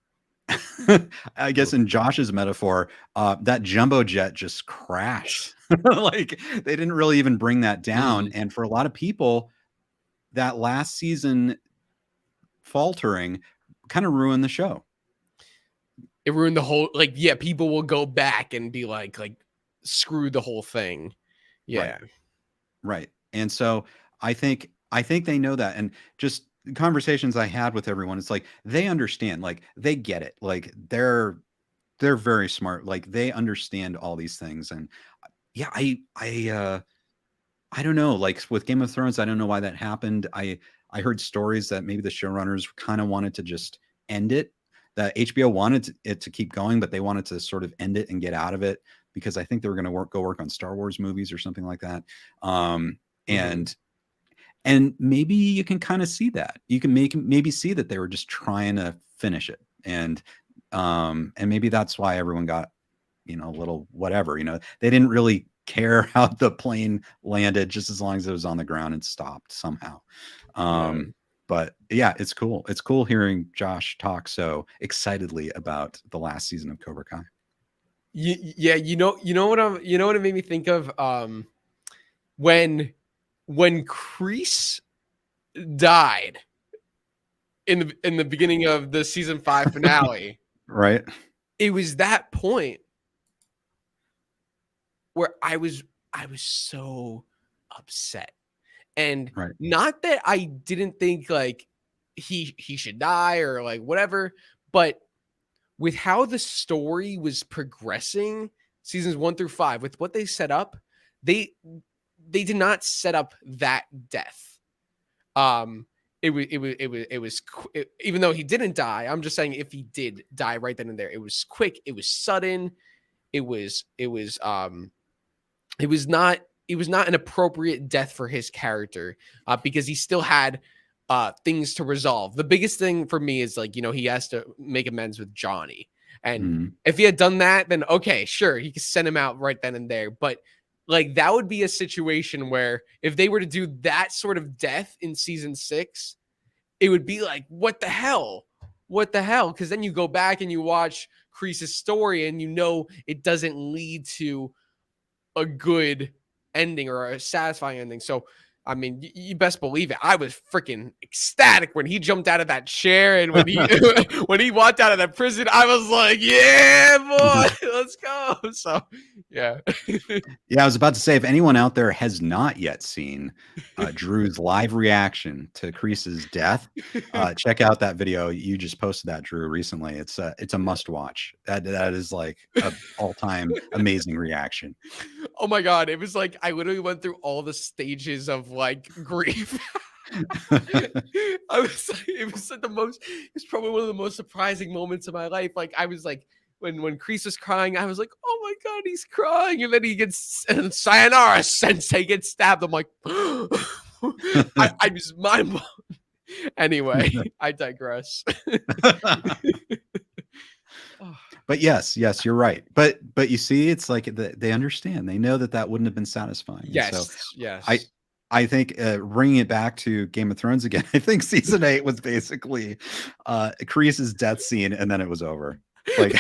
I guess in Josh's metaphor, that jumbo jet just crashed. Like they didn't really even bring that down. And for a lot of people, that last season faltering kind of ruined the show. It ruined the whole, like, yeah, people will go back and be like screw the whole thing. Yeah. Right. And so I think they know that. And just conversations I had with everyone, it's like they understand, like they get it. Like they're very smart. Like they understand all these things. And yeah, I don't know. Like with Game of Thrones, I don't know why that happened. I heard stories that maybe the showrunners kind of wanted to just end it. That HBO wanted it to keep going, but they wanted to sort of end it and get out of it because I think they were going to go work on Star Wars movies or something like that. And maybe you can kind of see that. You can maybe see that they were just trying to finish it. And maybe that's why everyone got, a little whatever, they didn't really care how the plane landed just as long as it was on the ground and stopped somehow. But yeah, it's cool. It's cool hearing Josh talk so excitedly about the last season of Cobra Kai. Yeah, you know what it made me think of, when Kreese died in the beginning of the season 5 finale. Right. It was that point where I was so upset. And not that I didn't think like he should die or like whatever, but with how the story was progressing, seasons 1 through 5, with what they set up, they did not set up that death. It was even though he didn't die, I'm just saying if he did die right then and there, it was quick, it was sudden, it was not an appropriate death for his character, because he still had things to resolve. The biggest thing for me is like, he has to make amends with Johnny. And if he had done that, then okay, sure, he could send him out right then and there. But like that would be a situation where if they were to do that sort of death in season 6, it would be like, what the hell? What the hell? Because then you go back and you watch Kreese's story and it doesn't lead to a good ending or a satisfying ending. So I mean, you best believe it. I was freaking ecstatic when he jumped out of that chair and when he when he walked out of that prison. I was like, "Yeah, boy, let's go!" So, yeah, yeah. I was about to say, if anyone out there has not yet seen Drew's live reaction to Kreese's death, check out that video. You just posted that, Drew, recently. It's a must watch. That is like an all-time amazing reaction. Oh my god, it was like I literally went through all the stages of like grief. It was probably one of the most surprising moments of my life. Like I was like when Kreese was crying, I was like, oh my god, he's crying, and then he gets sayonara sensei gets stabbed. I'm like, I was mind blown. Anyway, I digress. But yes, you're right. But you see, it's like they understand. They know that wouldn't have been satisfying. Yes, so yes. I think bringing it back to Game of Thrones again, I think season 8 was basically Kreese's death scene, and then it was over. Like,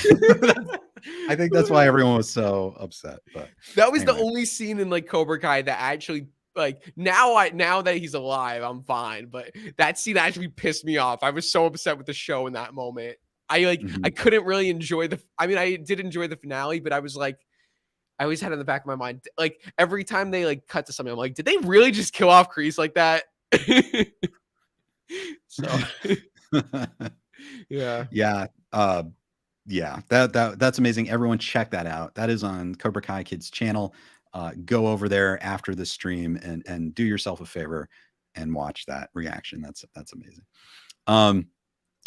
I think that's why everyone was so upset. But that was the only scene in like Cobra Kai that actually like now that he's alive, I'm fine. But that scene actually pissed me off. I was so upset with the show in that moment. I couldn't really enjoy I did enjoy the finale, but I was like, I always had in the back of my mind, like every time they like cut to something, I'm like, did they really just kill off Kreese like that? So yeah. That's amazing. Everyone check that out. That is on Cobra Kai Kids channel. Go over there after the stream and do yourself a favor and watch that reaction. That's amazing.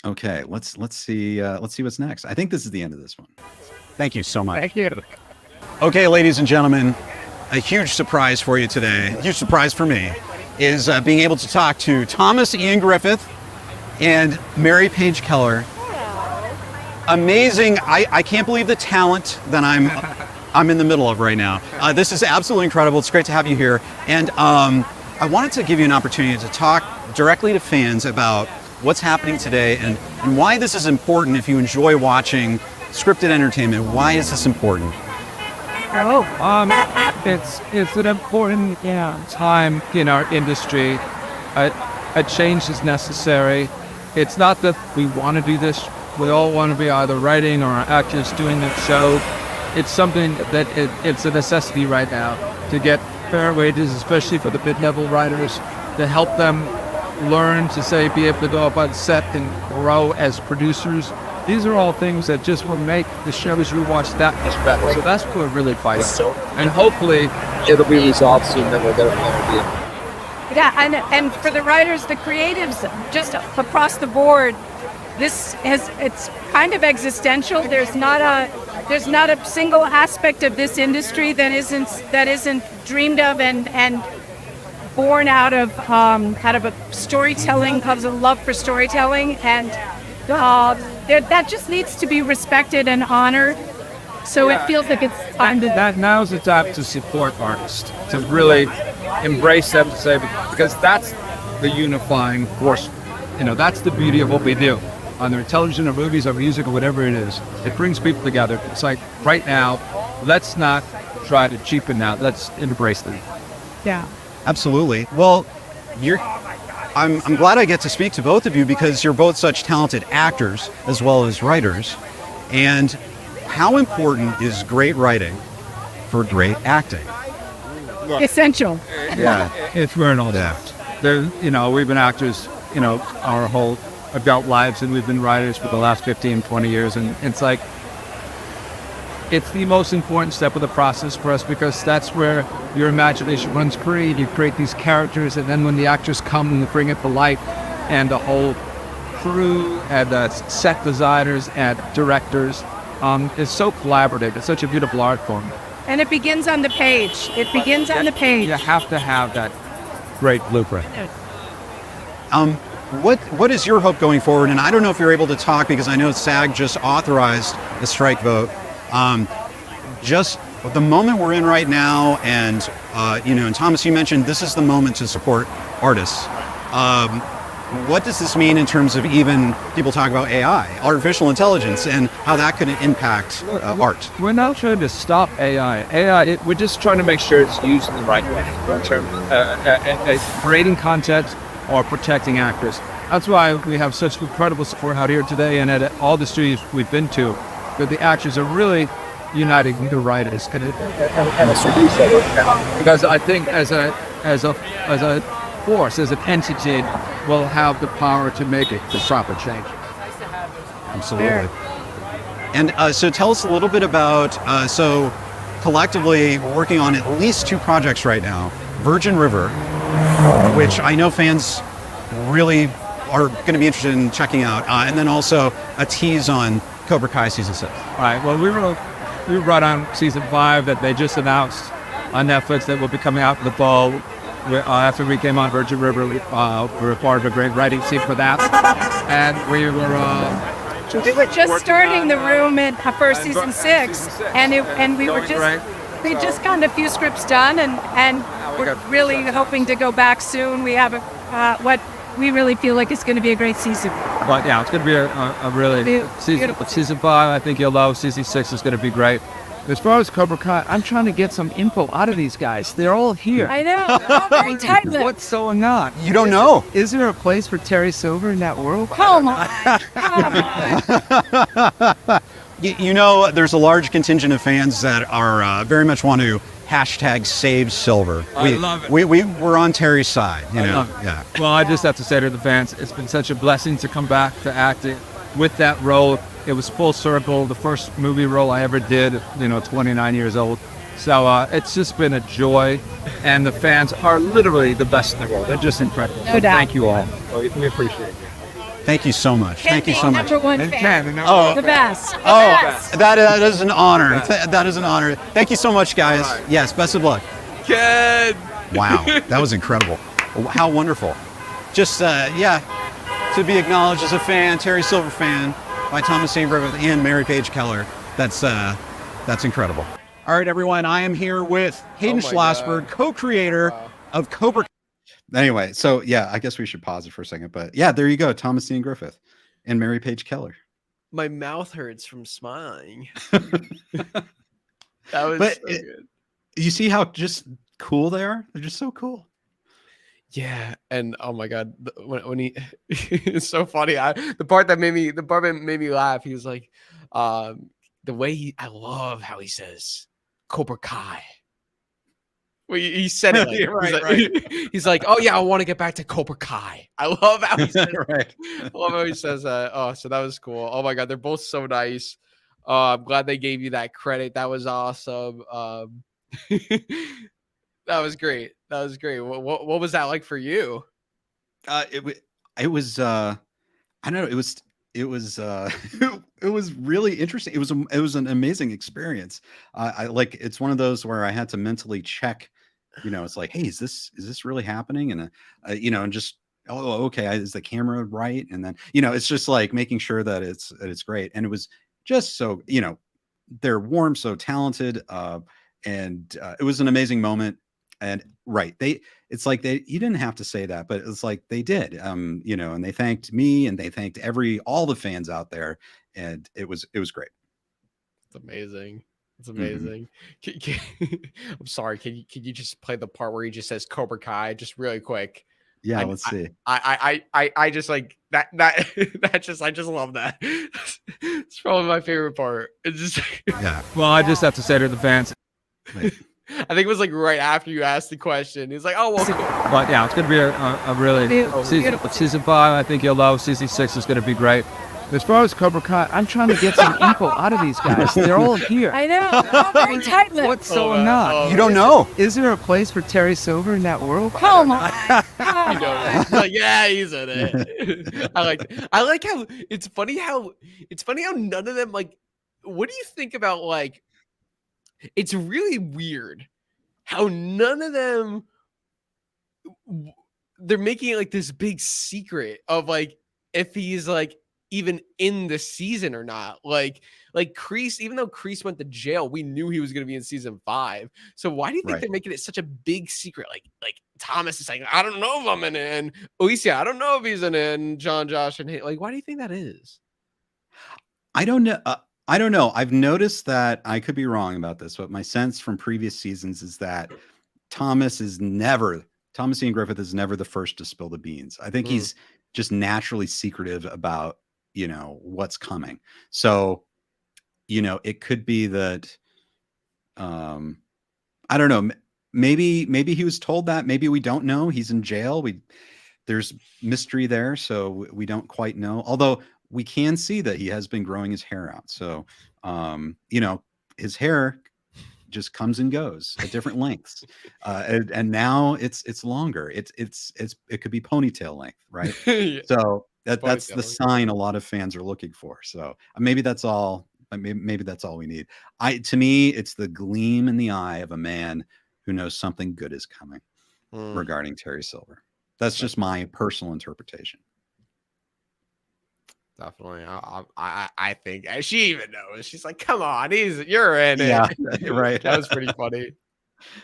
Okay, let's see what's next. I think this is the end of this one. Thank you so much. Thank you. Okay, ladies and gentlemen, a huge surprise for you today, a huge surprise for me, is being able to talk to Thomas Ian Griffith and Mary Page Keller. Amazing. I can't believe the talent that I'm in the middle of right now. This is absolutely incredible. It's great to have you here. And I wanted to give you an opportunity to talk directly to fans about what's happening today and why this is important if you enjoy watching scripted entertainment. Why is this important? It's an important time in our industry. A change is necessary. It's not that we want to do this. We all want to be either writing or actors doing the show. It's something that it's a necessity right now to get fair wages, especially for the mid-level writers, to help them learn to be able to go up on set and grow as producers. These are all things that just will make the shows we watch that much better. So that's what we're really fighting. And hopefully it'll be resolved soon, then we'll get a better deal. Yeah, and for the writers, the creatives, just across the board, it's kind of existential. There's not a single aspect of this industry that isn't dreamed of and born out of a storytelling, because of love for storytelling, and that just needs to be respected and honored. So it feels like it's time to... Now's the time to support artists, to really embrace them, because that's the unifying force. That's the beauty of what we do. On their television or movies or music or whatever it is, it brings people together. It's like, right now, let's not try to cheapen that. Let's embrace them. Yeah. Absolutely. Well, I'm glad I get to speak to both of you because you're both such talented actors as well as writers. And how important is great writing for great acting? Essential. Yeah. It's we're in all that. We've been actors, our whole adult lives, and we've been writers for the last 15, 20 years. And it's like, it's the most important step of the process for us, because that's where your imagination runs free. You create these characters, and then when the actors come and bring it to life, and the whole crew and set designers and directors, is so collaborative. It's such a beautiful art form. And it begins on the page. It begins on the page. You have to have that great blueprint. What is your hope going forward? And I don't know if you're able to talk, because I know SAG just authorized the strike vote. Just the moment we're in right now, and and Thomas, you mentioned this is the moment to support artists. What does this mean in terms of, even people talk about AI, artificial intelligence, and how that could impact art? We're not trying to stop AI. We're just trying to make sure it's used in the right way in terms of creating content or protecting actors. That's why we have such incredible support out here today, and at all the studios we've been to, that the actors are really uniting the writers and because I think as a force, as an entity, we'll have the power to make it the proper change. Absolutely. And so tell us a little bit about, so collectively we're working on at least 2 projects right now. Virgin River, which I know fans really are going to be interested in checking out, and then also a tease on Cobra Kai season 6. All right. Well, we were right on season 5 that they just announced on Netflix that will be coming out in the fall. After we came on Virgin River, we were part of a great writing team for that, and we were just starting the room for season 6, and we were we just got a few scripts done, and we're really hoping to go back soon. We have what we really feel like is going to be a great season. But yeah, it's going to be a really season 5. I think you'll love. Season 6 is going to be great. As far as Cobra Kai, I'm trying to get some info out of these guys. They're all here. I know. They're all very tight-lipped. What's going on? You don't know. Is there a place for Terry Silver in that world? Come on. There's a large contingent of fans that are very much want to #save Silver. I love it. We're on Terry's side. I love it. Yeah. Well, I just have to say to the fans, it's been such a blessing to come back to acting with that role. It was full circle, the first movie role I ever did, 29 years old. So it's just been a joy, and the fans are literally the best in the world. They're just incredible. No doubt. Thank you all. We appreciate it. Thank you so much. Thank you so much. Number 1 fan. The best. The best. That is an honor. That is an honor. Thank you so much, guys. Right. Yes, best of luck. Ken! Wow, that was incredible. How wonderful. Just, to be acknowledged as a fan, Terry Silver fan, by Thomas Ian Griffith and Mary Page Keller. That's incredible. All right, everyone, I am here with Hayden Schlossberg, co-creator of Cobra Kai. Anyway, so yeah, I guess we should pause it for a second. But yeah, there you go, Thomas Ian Griffith and Mary Page Keller. My mouth hurts from smiling. That was But so good. You see how just cool they are? They're just so cool. Yeah, and oh my god, when he it's so funny. The part that made me laugh. He was like, the way I love how he says Cobra Kai. Well, he said it like, Right. he's like, oh yeah, I want to get back to Cobra Kai. I love how he says Right. I love how he says that. Oh, so that was cool. Oh my god, they're both so nice. I'm glad they gave you that credit. That was awesome. That was great. That was great. What was that like for you? It was I don't know, it was it was really interesting. It was an amazing experience. I like, it's one of those where I had to mentally check, it's like, hey, is this really happening? And and just, oh, okay, is the camera right? And then it's just like making sure that it's great. And it was just so, they're warm, so talented, and it was an amazing moment. And right, it's like you didn't have to say that, but it's like they did, and they thanked me, and they thanked all the fans out there, and it was great. It's amazing. It's amazing. I'm sorry. Can you just play the part where he just says Cobra Kai just really quick? Yeah, let's see. I just like that that just, I just love that. It's probably my favorite part. It's just Yeah. Well, I just have to say to the fans, I think it was like right after you asked the question. He's like, oh well. but yeah, it's going to be a really season 5. I think you'll love. Season 6 is going to be great. As far as Cobra Kai, I'm trying to get some info out of these guys. They're all here. I know. They're all very tight-lipped. What's so not? You don't know. Is there a place for Terry Silver in that world? Come on. Like, yeah, he's in it. I like how it's funny how none of them, like, what do you think about, like, it's really weird how none of them, they're making it like this big secret of like if he's like even in the season or not. Like Kreese, even though Kreese went to jail, we knew he was going to be in season 5. So why do you think they're making it such a big secret? Like Thomas is like, I don't know if I'm in it, and Alicia, I don't know if he's in it, and John, Josh, and like, why do you think that is? I don't know. I don't know. I've noticed that, I could be wrong about this, but my sense from previous seasons is that Thomas Ian Griffith is never the first to spill the beans. I think he's just naturally secretive about, what's coming. So, it could be that, I don't know. Maybe he was told that. Maybe we don't know. He's in jail. There's mystery there, so we don't quite know. Although we can see that he has been growing his hair out. So, his hair just comes and goes at different lengths, and now it's longer. It could be ponytail length, right? Yeah. So that's the sign a lot of fans are looking for. So maybe that's all. Maybe that's all we need. To me, it's the gleam in the eye of a man who knows something good is coming regarding Terry Silver. That's just my personal interpretation. Definitely. I think she even knows. She's like, come on, you're in it. Yeah, right. That was pretty funny.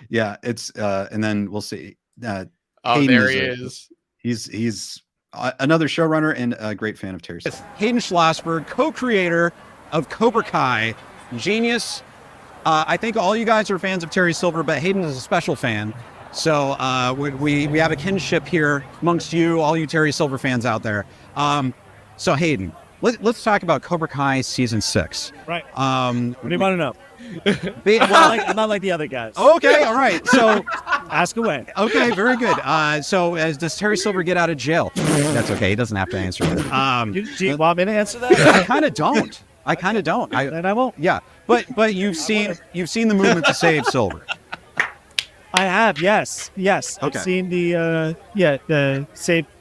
Yeah, it's and then we'll see. Oh, Hayden there he is. He's another showrunner and a great fan of Terry Silver. Hayden Schlossberg, co-creator of Cobra Kai, genius. I think all you guys are fans of Terry Silver, but Hayden is a special fan. So we have a kinship here amongst you, all you Terry Silver fans out there. So Hayden, let's talk about Cobra Kai season 6. Right. What do you want to know? I'm not like the other guys. Okay, all right. So ask away. Okay, very good. So does Terry Silver get out of jail? That's okay. He doesn't have to answer that. Do you want me to answer that? I kind of don't. Then I won't. Yeah, but you've seen the movement to save Silver. I have. Yes. Okay. I've seen the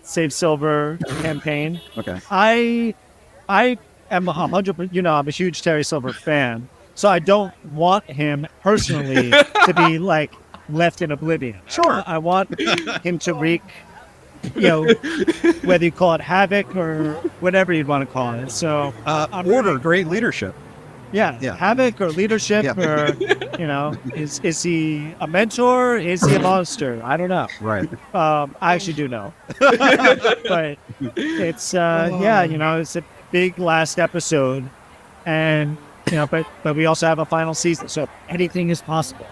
Save Silver campaign. Okay. I am 100%. I'm a huge Terry Silver fan, so I don't want him personally to be like left in oblivion. Sure. I want him to wreak, whether you call it havoc or whatever you'd want to call it. So order, great leadership. Yeah, havoc or leadership or You know, is he a mentor? Is he a monster? I don't know. Right. I actually do know, but it's yeah, you know, it's a big last episode, and you know, but we also have a final season, so anything is possible.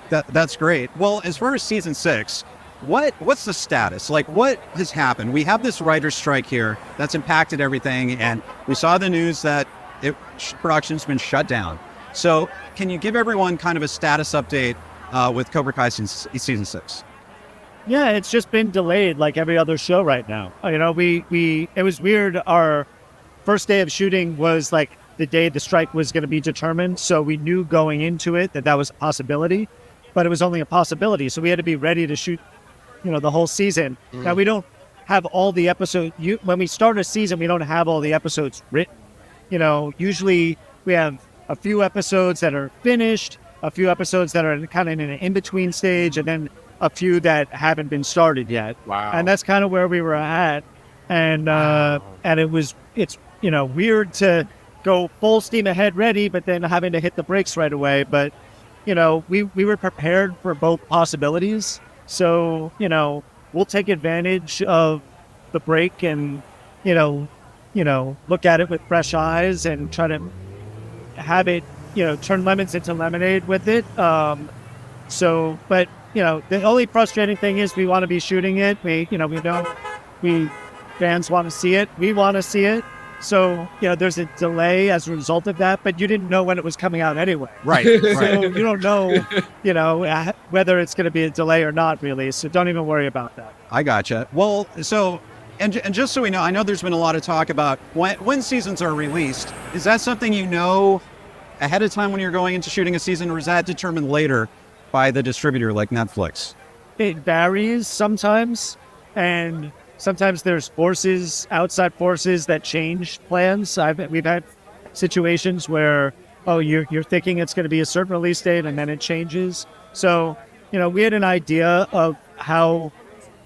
That's great. Well, as far as season 6, what's the status? Like, what has happened? We have this writer's strike here that's impacted everything, and we saw the news that production's been shut down. So, can you give everyone kind of a status update with Cobra Kai season 6? Yeah, it's just been delayed like every other show right now. You know, it was weird. Our first day of shooting was like the day the strike was going to be determined, so we knew going into it that was a possibility. But it was only a possibility, so we had to be ready to shoot, you know, the whole season. Now, we don't have all the episodes. When we start a season, we don't have all the episodes written. You know, usually we have a few episodes that are finished, a few episodes that are kind of in an in-between stage, and then a few that haven't been started yet. Wow. And that's kind of where we were at. And and it's you know, weird to go full steam ahead ready, but then having to hit the brakes right away. But you know, we were prepared for both possibilities. So, you know, we'll take advantage of the break and, you know, look at it with fresh eyes and try to have it, you know, turn lemons into lemonade with it. So, but, you know, the only frustrating thing is we want to be shooting it. Fans want to see it. We want to see it. So, you know, there's a delay as a result of that, but you didn't know when it was coming out anyway. Right. So you don't know, you know, whether it's going to be a delay or not, really. So don't even worry about that. I gotcha. Well, so, and just so we know, I know there's been a lot of talk about when seasons are released. Is that something you know ahead of time when you're going into shooting a season, or is that determined later by the distributor like Netflix? It varies sometimes, and sometimes there's outside forces that change plans. We've had situations where, you're thinking it's going to be a certain release date and then it changes. So, you know, we had an idea of how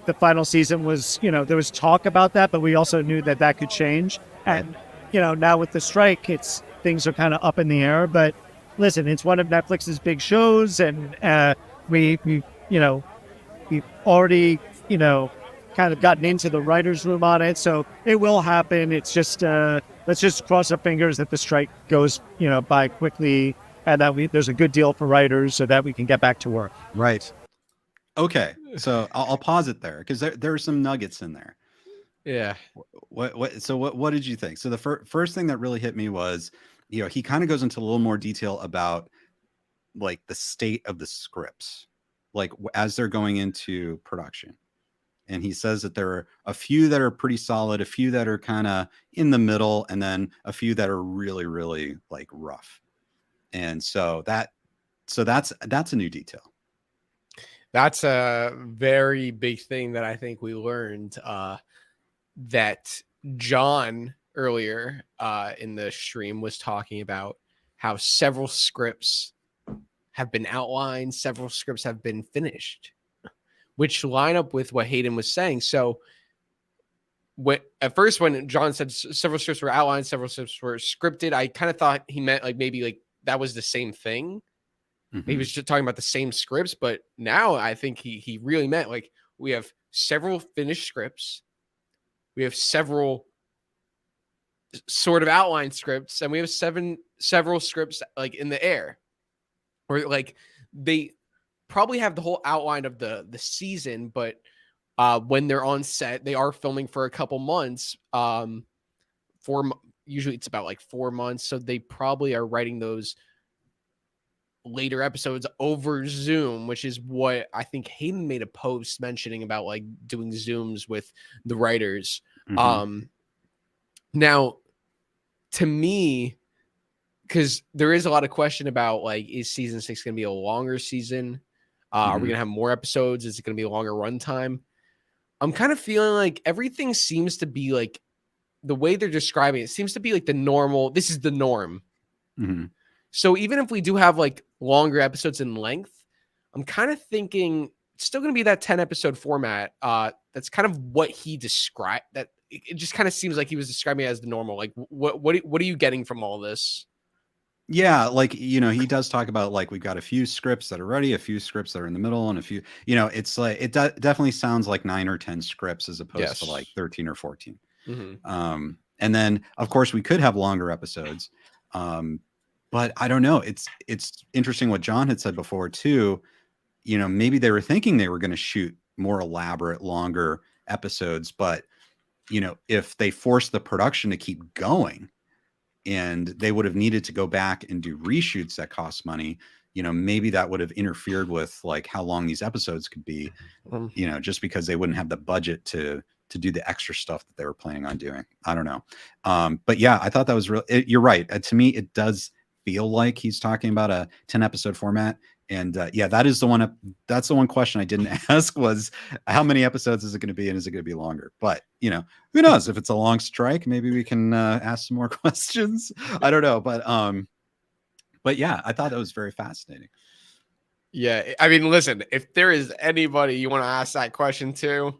the final season was, you know, there was talk about that, but we also knew that could change. And, you know, now with the strike, things are kind of up in the air. But listen, it's one of Netflix's big shows, and we've already, you know, kind of gotten into the writer's room on it, so it will happen. It's just let's just cross our fingers that the strike goes, you know, by quickly, and that there's a good deal for writers so that we can get back to work. Right. Okay, so I'll pause it there because there are some nuggets in there. Yeah. What did you think? So the first thing that really hit me was, you know, he kind of goes into a little more detail about like the state of the scripts, like as they're going into production. And he says that there are a few that are pretty solid, a few that are kind of in the middle, and then a few that are really, really like rough. And so that's a new detail. That's a very big thing that I think we learned, that John earlier in the stream was talking about how several scripts have been outlined, several scripts have been finished, which line up with what Hayden was saying. So at first when John said several scripts were outlined, several scripts were scripted, I kind of thought he meant like maybe like that was the same thing. Mm-hmm. He was just talking about the same scripts, but now I think he really meant like we have several finished scripts, we have several sort of outline scripts, and we have several scripts like in the air, or like they probably have the whole outline of the season, but when they're on set, they are filming for a couple months. Usually it's about like 4 months, so they probably are writing those later episodes over Zoom, which is what I think Hayden made a post mentioning about, like doing Zooms with the writers. Mm-hmm. Now, to me, because there is a lot of question about like, is season 6 going to be a longer season? Are we going to have more episodes? Is it going to be a longer runtime? I'm kind of feeling like everything seems to be like the way they're describing it seems to be like the normal. This is the norm. Mm-hmm. So even if we do have like longer episodes in length, I'm kind of thinking it's still going to be that 10 episode format. That's kind of what he described. That it just kind of seems like he was describing it as the normal. Like what are you getting from all this? Yeah, like, he does talk about, like, we've got a few scripts that are ready, a few scripts that are in the middle, and a few, it's like definitely sounds like 9 or 10 scripts as opposed to like 13 or 14. And then of course we could have longer episodes. But I don't know. It's interesting what Jon had said before too. Maybe they were thinking they were going to shoot more elaborate, longer episodes, but if they forced the production to keep going, and they would have needed to go back and do reshoots that cost money, maybe that would have interfered with like how long these episodes could be, just because they wouldn't have the budget to do the extra stuff that they were planning on doing. I don't know. But yeah, I thought that was you're right. To me, it does feel like he's talking about a 10 episode format. And yeah, that's the one question I didn't ask was how many episodes is it going to be, and is it going to be longer? But who knows? If it's a long strike, maybe we can ask some more questions. I don't know, but yeah, I thought that was very fascinating. Yeah, I mean, listen, if there is anybody you want to ask that question to,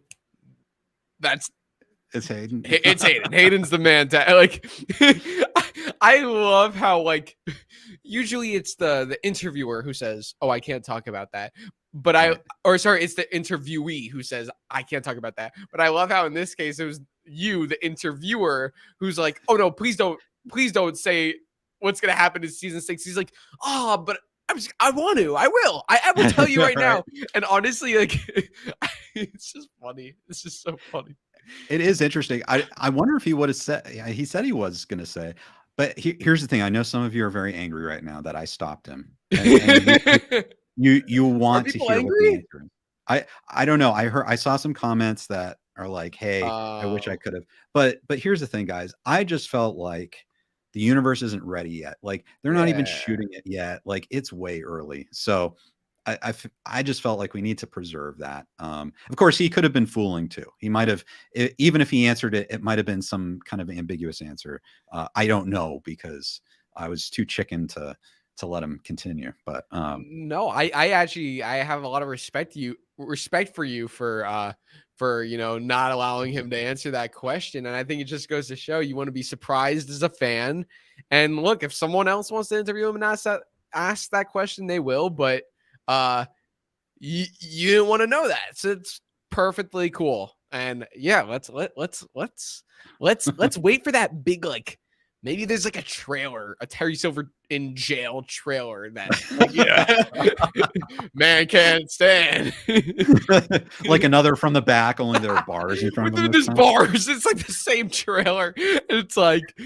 it's Hayden. It's Hayden. Hayden's the man. I love how like usually it's the interviewer who says, "Oh, I can't talk about that." But it's the interviewee who says, "I can't talk about that." But I love how in this case it was you, the interviewer, who's like, "Oh no, please don't say what's gonna happen in season 6." He's like, "Oh, but I want to. I will. I will tell you right now." And honestly, like, it's just funny. It's just so funny. It is interesting. I wonder if he would have said. He said he was going to say. But here's the thing. I know some of you are very angry right now that I stopped him. And you want to hear what the answer is. I don't know. I saw some comments that are like, "Hey, I wish I could have." But here's the thing, guys. I just felt like the universe isn't ready yet. Like they're not even shooting it yet. Like it's way early. So I just felt like we need to preserve that. Of course, he could have been fooling too. He might have, even if he answered it, it might have been some kind of ambiguous answer. I don't know because I was too chicken to let him continue. But no, I actually have a lot of respect for you for not allowing him to answer that question. And I think it just goes to show you want to be surprised as a fan. And look, if someone else wants to interview him and ask that question, they will. But you didn't want to know that, so it's perfectly cool. And yeah, let's wait for that big, like, maybe there's like a trailer, a Terry Silver in jail trailer that like, man can't stand. Like another From the Back, only there are bars in front of them. There's bars. It's like the same trailer. It's like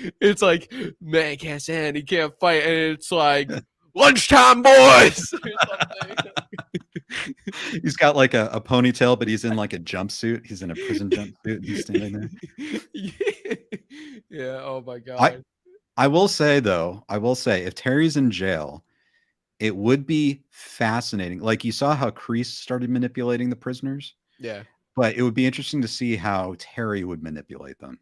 man can't stand, he can't fight, and it's like lunchtime boys. He's got like a ponytail, but he's in like a jumpsuit. He's in a prison jumpsuit. He's standing there. Yeah. Oh my god. I will say though, if Terry's in jail, it would be fascinating. Like you saw how Kreese started manipulating the prisoners. Yeah. But it would be interesting to see how Terry would manipulate them.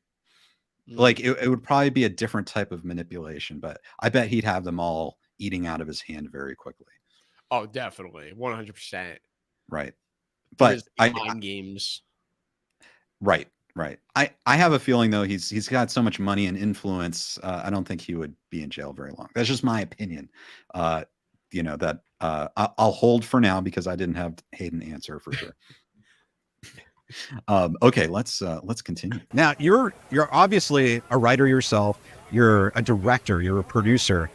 Like it would probably be a different type of manipulation, but I bet he'd have them all eating out of his hand very quickly. Oh, definitely. 100%. Right. But mind games. Right. I have a feeling though, he's got so much money and influence. I don't think he would be in jail very long. That's just my opinion. I'll hold for now because I didn't have Hayden answer for sure. Okay, let's continue. Now you're obviously a writer yourself. You're a director. You're a producer.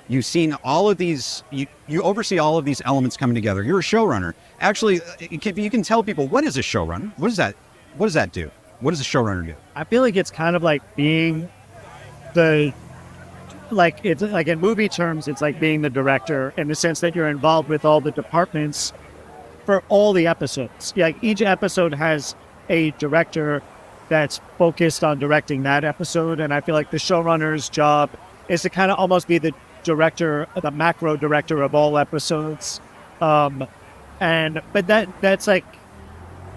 You've seen all of these. You oversee all of these elements coming together. You're a showrunner. Actually, you can tell people, what is a showrunner? What does that do? What does a showrunner do? I feel like it's kind of like being it's like in movie terms, it's like being the director in the sense that you're involved with all the departments for all the episodes. Like each episode has a director that's focused on directing that episode. And I feel like the showrunner's job is to kind of almost be the director, the macro director of all episodes. But that's like,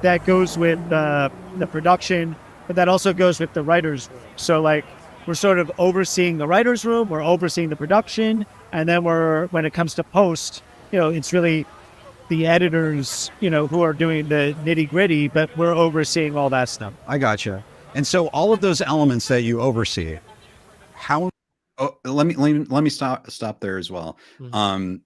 that goes with the production, but that also goes with the writer's room. So like, we're sort of overseeing the writer's room, we're overseeing the production, and then when it comes to post, it's really the editors, who are doing the nitty gritty, but we're overseeing all that stuff. I gotcha. And so all of those elements that you oversee, how... Oh, let me stop there as well. Mhm.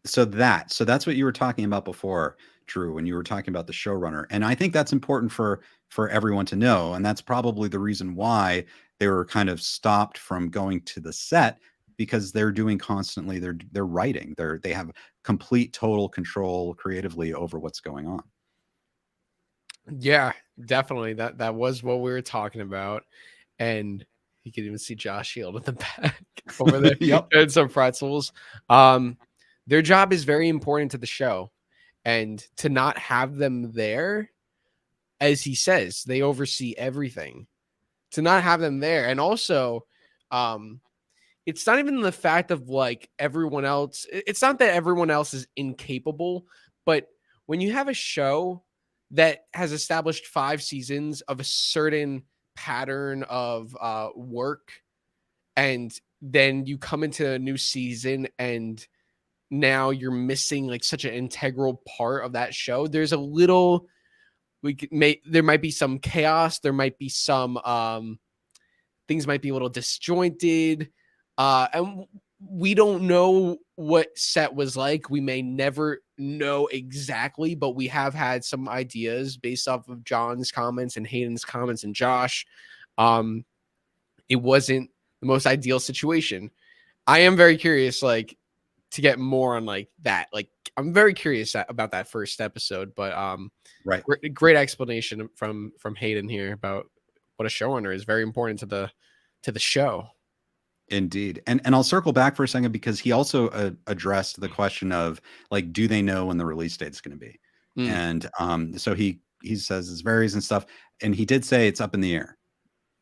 So that's what you were talking about before, Drew, when you were talking about the showrunner. And I think that's important for everyone to know. And that's probably the reason why they were kind of stopped from going to the set, because they're doing constantly, they're writing. They have complete total control creatively over what's going on. Yeah, definitely. That was what we were talking about. And you can even see Josh Shield in the back over there. Yep. And some pretzels. Their job is very important to the show. And to not have them there, as he says, they oversee everything. To not have them there. And also, it's not even the fact of like everyone else. It's not that everyone else is incapable, but when you have a show that has established 5 seasons of a certain pattern of work, and then you come into a new season and now you're missing like such an integral part of that show, there's a little, there might be some chaos, there might be some things might be a little disjointed, and we don't know what set was like. We may never know exactly, but we have had some ideas based off of John's comments and Hayden's comments and Josh. It wasn't the most ideal situation. I am very curious, like, to get more on like that. Like, I'm very curious about that first episode, but Right. great explanation from Hayden here about what a showrunner is. Very important to the show. Indeed. And I'll circle back for a second, because he also addressed the question of like, do they know when the release date is going to be? And so he says it varies and stuff. And he did say it's up in the air.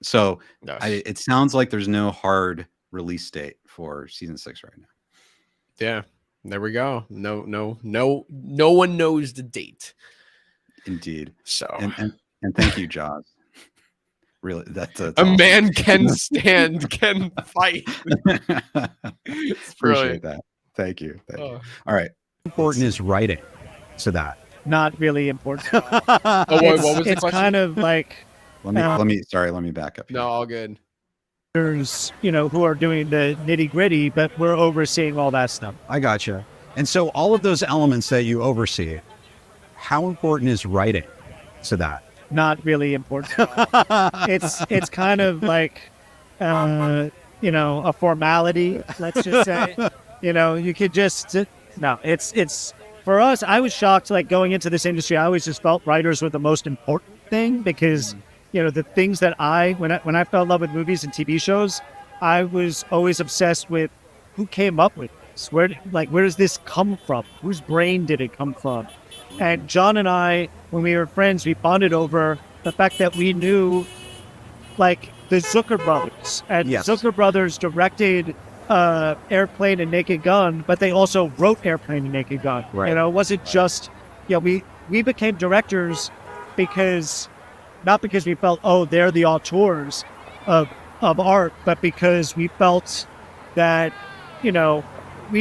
So it sounds like there's no hard release date for season 6 right now. Yeah, there we go. No one knows the date. Indeed. So and thank you, Jaws. Really, that's a awesome. man can stand, can fight. Appreciate that. Thank you. All right. Important is writing. So that. Not really important. What was the it's question? kind of like Let me back up here. No, all good. there's, who are doing the nitty gritty, but we're overseeing all that stuff. I gotcha. And so all of those elements that you oversee, how important is writing to that? Not really important. It's kind of like, a formality. Let's just say, you could just, no, it's for us. I was shocked, like going into this industry, I always just felt writers were the most important thing, because the things that when I fell in love with movies and TV shows, I was always obsessed with who came up with this. Where does this come from? Whose brain did it come from? And John and I, when we were friends, we bonded over the fact that we knew, like, the Zucker brothers. And Yes. Zucker brothers directed Airplane and Naked Gun, but they also wrote Airplane and Naked Gun. Right. It wasn't just, we became directors not because we felt, they're the auteurs of art, but because we felt that, we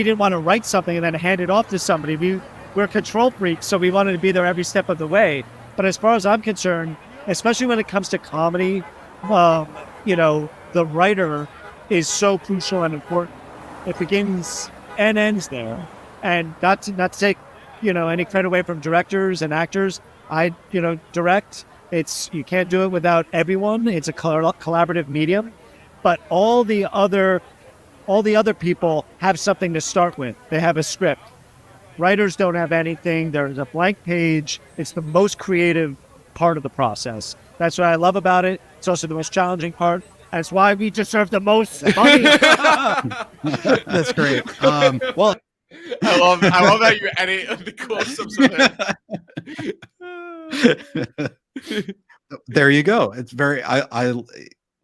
didn't want to write something and then hand it off to somebody. We're control freaks, so we wanted to be there every step of the way. But as far as I'm concerned, especially when it comes to comedy, the writer is so crucial and important. It begins and ends there. And not to take, any credit away from directors and actors. I, direct. You can't do it without everyone. It's a collaborative medium. But all the other people have something to start with. They have a script. Writers don't have anything. There's a blank page. It's the most creative part of the process. That's what I love about it. It's also the most challenging part. That's why we deserve the most money. That's great. Well, I love how you edit the close-ups of it. There you go. It's very, I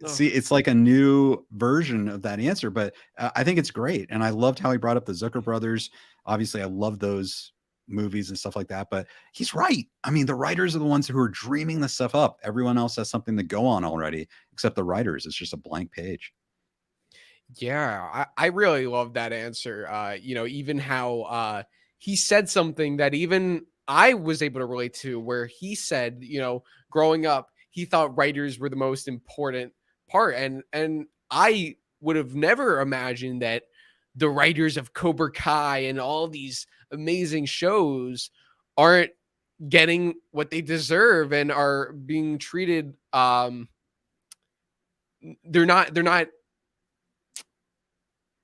see, it's like a new version of that answer, but I think it's great. And I loved how he brought up the Zucker brothers. Obviously, I love those movies and stuff like that, but he's right. I mean, the writers are the ones who are dreaming this stuff up. Everyone else has something to go on already, except the writers. It's just a blank page. Yeah, I really love that answer. Even how he said something that even I was able to relate to, where he said, growing up, he thought writers were the most important part. And I would have never imagined that the writers of Cobra Kai and all these amazing shows aren't getting what they deserve and are being treated they're not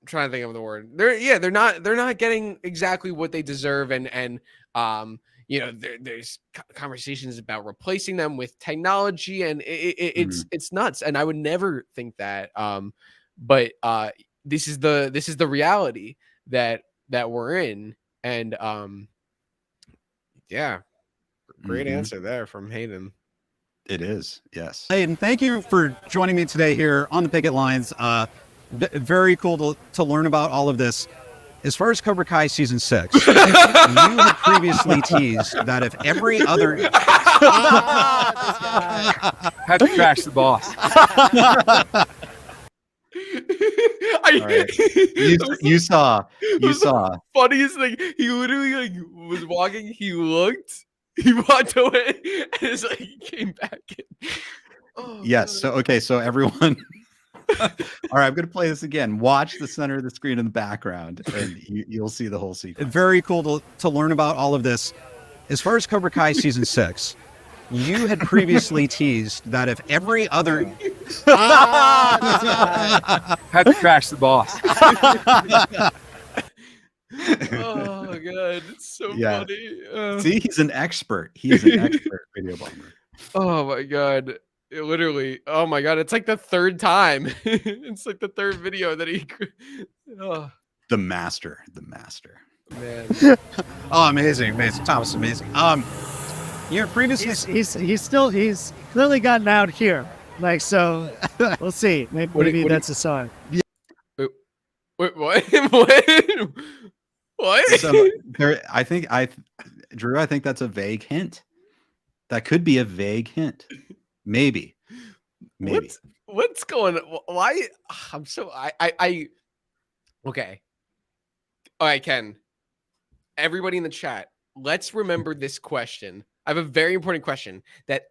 I'm trying to think of the word. They're not getting exactly what they deserve, and you know, there's conversations about replacing them with technology, and it's nuts. And I would never think that, but this is the reality that we're in, and yeah, great answer there from Hayden. It is, yes. Hayden, thank you for joining me today here on the Picket Lines. Very cool to learn about all of this. As far as Cobra Kai season 6, you had previously teased that if every other Had to crash the boss. You saw. Funniest thing, he literally like was walking, he looked, he walked away, and it's like he came back in. Oh, yes. God. So everyone. All right, I'm going to play this again. Watch the center of the screen in the background, and you'll see the whole sequence. Very cool to learn about all of this. As far as Cobra Kai season 6, you had previously teased that if every other Had to crash the boss. Oh my God, it's so funny. See, he's an expert. He's an expert video bomber. Oh my God. It literally, oh my God, it's like the third time. It's like the third video that he oh. The master. Man. Oh, amazing. Thomas, amazing. You're previously He's clearly gotten out here. Like, so we'll see. Maybe that's a sign. Wait, what? What? So Drew, I think that's a vague hint. That could be a vague hint. Maybe. What's going on? Why? I'm so okay. All right, Ken. Everybody in the chat, let's remember this question. I have a very important question that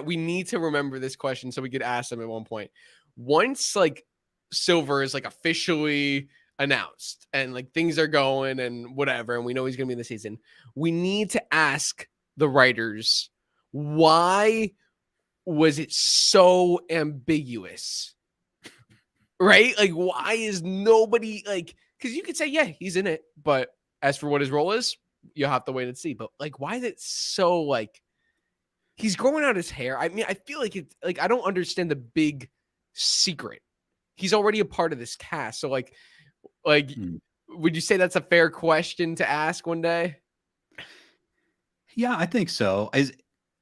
we need to remember this question so we could ask them at one point. Once like Silver is like officially announced and like things are going and whatever, and we know he's gonna be in the season, we need to ask the writers, why was it so ambiguous? Right? Like, why is nobody like, because you could say, yeah, he's in it, but as for what his role is, you'll have to wait and see. But like, why is it so like he's growing out his hair? I mean, I feel like it's like I don't understand the big secret. He's already a part of this cast. So like would you say that's a fair question to ask one day? Yeah, I think so.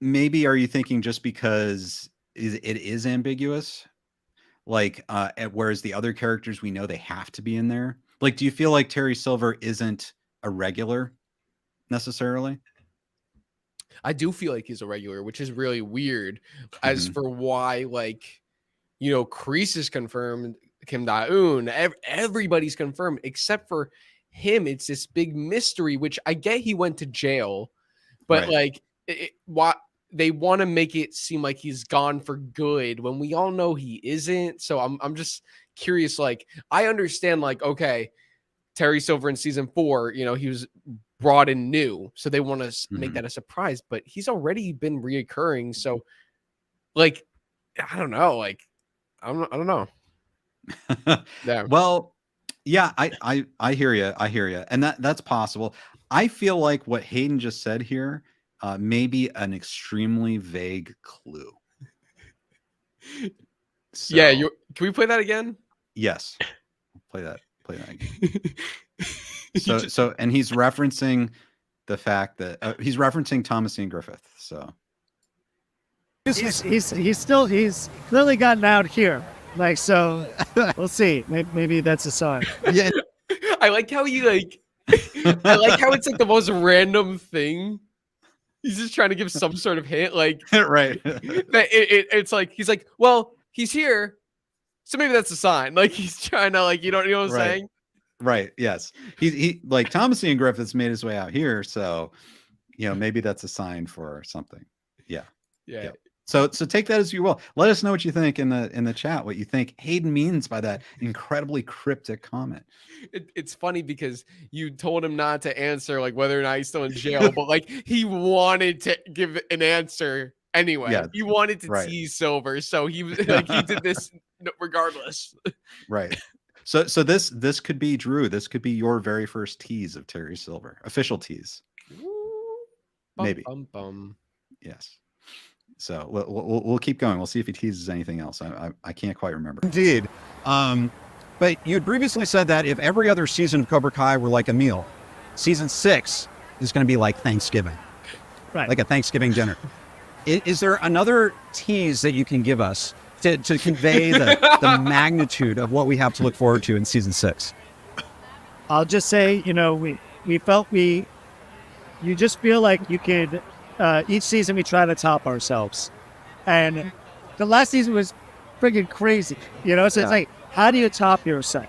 Maybe are you thinking just because it is ambiguous? Like, whereas the other characters we know they have to be in there. Like, do you feel like Terry Silver isn't a regular necessarily? I do feel like he's a regular, which is really weird. As for why, like, you know, Kreese is confirmed, Kim Da-Eun, everybody's confirmed except for him. It's this big mystery, which I get he went to jail, but like, what they want to make it seem like he's gone for good when we all know he isn't. So I'm just curious. Like, I understand, like, okay, Terry Silver in season 4, you know, he was brought in new, so they want to make that a surprise, but he's already been reoccurring. So like, I don't know. Like, I don't know. Yeah. Well, yeah, I hear you. And that's possible. I feel like what Hayden just said here may be an extremely vague clue. So, yeah. Can we play that again? Yes. Play that again. And he's referencing the fact that he's referencing Thomas Ian Griffith. So he's clearly gotten out here. Like, so we'll see. Maybe that's a sign. Yeah. I like how I like how it's like the most random thing. He's just trying to give some sort of hint, like right. That it's like he's like, well, he's here, so maybe that's a sign. Like, he's trying to, like, you know what I'm saying? Right. Yes. He like Thomas Ian Griffith's made his way out here, so you know, maybe that's a sign for something. Yeah. Yeah. So take that as you will. Let us know what you think in the chat, what you think Hayden means by that incredibly cryptic comment. It's funny because you told him not to answer like whether or not he's still in jail, but like he wanted to give an answer anyway. Yeah, he wanted to right. tease Silver, so he was like he did this regardless. Right. So this could be Drew. This could be your very first tease of Terry Silver, official tease. Maybe. Bum, bum. Yes. So we'll keep going. We'll see if he teases anything else. I can't quite remember. Indeed. But you had previously said that if every other season of Cobra Kai were like a meal, season 6 is going to be like Thanksgiving, Right. like a Thanksgiving dinner. Is there another tease that you can give us to convey the magnitude of what we have to look forward to in season 6? I'll just say, we felt you just feel like you could, each season we try to top ourselves. And the last season was friggin' crazy, So it's like, how do you top yourself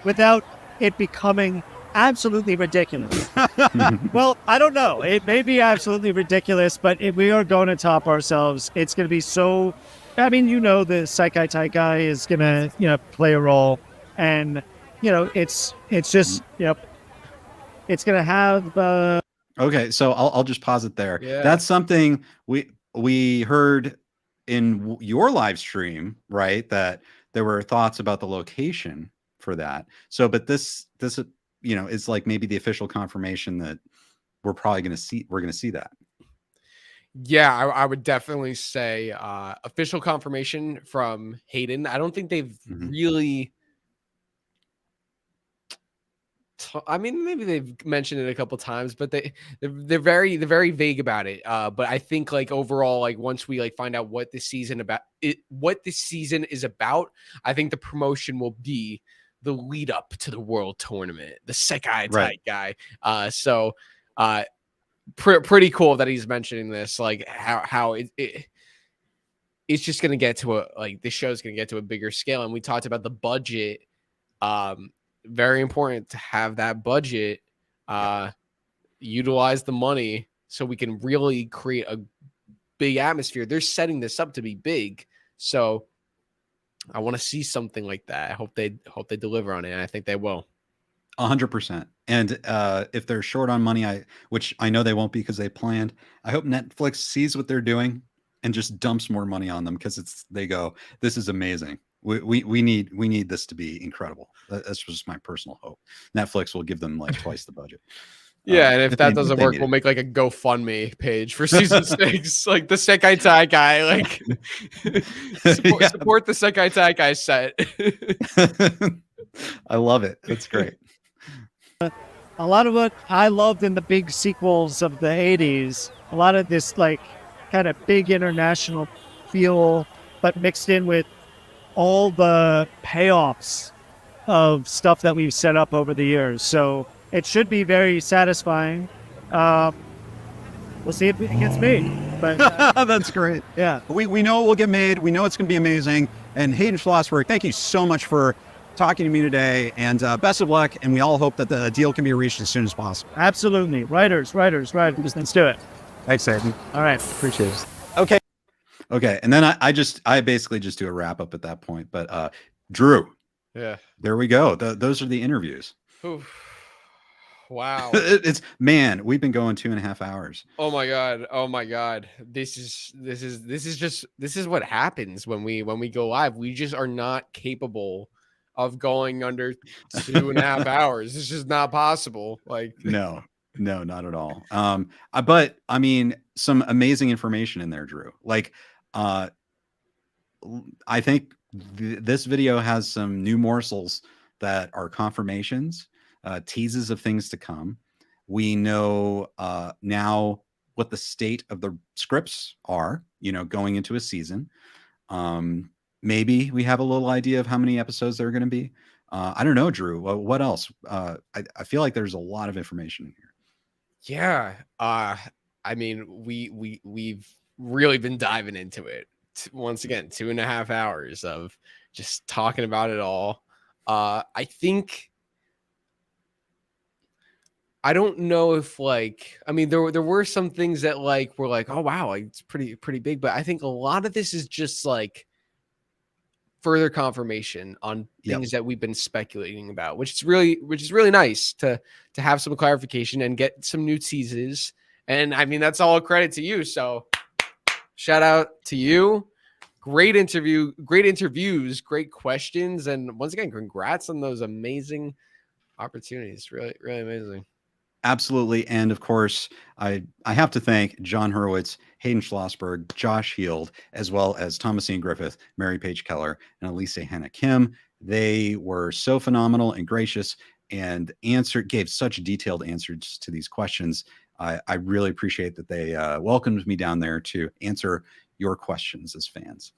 without it becoming absolutely ridiculous? Well, I don't know. It may be absolutely ridiculous, but if we are going to top ourselves, it's going to be so... I mean, the Seikai Taikai is going to, play a role. And, it's just, it's going to have... Okay, so I'll just pause it there. Yeah. That's something we heard in your live stream, right? That there were thoughts about the location for that. So, but this is like maybe the official confirmation that we're probably going to see. We're going to see that. Yeah, I would definitely say official confirmation from Hayden. I don't think they've really. I mean, maybe they've mentioned it a couple times, but they're very vague about it. But I think like overall, like once we like find out what this season is about, I think the promotion will be the lead up to the world tournament, the Sekai type guy. So pretty cool that he's mentioning this, like how it's just gonna get to this show's gonna get to a bigger scale. And we talked about the budget. Very important to have that budget, utilize the money so we can really create a big atmosphere. They're setting this up to be big, so I want to see something like that. I hope they deliver on it, and I think they will. 100%. And if they're short on money, which I know they won't be because they planned, I hope Netflix sees what they're doing and just dumps more money on them, because they go, this is amazing. We need this to be incredible. That's just my personal hope. Netflix will give them like twice the budget. Yeah, and if that doesn't work, we'll make like a GoFundMe page for season 6, like the Sekai Tai guy, like support the Sekai Tai guy set. I love it. That's great. A lot of what I loved in the big sequels of the 80s, a lot of this like kind of big international feel, but mixed in with all the payoffs of stuff that we've set up over the years. So it should be very satisfying. We'll see if it gets made. But that's great. Yeah. We know it will get made. We know it's going to be amazing. And Hayden Schlossberg, thank you so much for talking to me today. And best of luck. And we all hope that the deal can be reached as soon as possible. Absolutely. Writers. Let's do it. Thanks, Hayden. All right. Appreciate it. Okay. And then I basically just do a wrap up at that point. But Drew. Yeah. There we go. Those are the interviews. Oof. Wow. We've been going 2.5 hours. Oh my God. This is what happens when we go live. We just are not capable of going under 2.5 hours. It's just not possible. Like No, not at all. But I mean, some amazing information in there, Drew. Like, I think this video has some new morsels that are confirmations, teases of things to come. We know now what the state of the scripts are, going into a season. Maybe we have a little idea of how many episodes there are going to be. I don't know, Drew. What else? I feel like there's a lot of information in here. Yeah. I mean, we've really been diving into it. Once again, 2.5 hours of just talking about it all. I think I don't know if like, I mean, there were some things that like were like, oh wow, like, it's pretty big, but I think a lot of this is just like further confirmation on things that we've been speculating about, which is really nice to have some clarification and get some new teases. And I mean, that's all a credit to you. So shout out to you. Great interviews, great questions. And once again, congrats on those amazing opportunities. Really, really amazing. Absolutely. And of course, I have to thank Jon Hurwitz, Hayden Schlossberg, Josh Heald, as well as Thomas Ian Griffith, Mary Page Keller, and Alicia Hannah Kim. They were so phenomenal and gracious and gave such detailed answers to these questions. I really appreciate that they welcomed me down there to answer your questions as fans.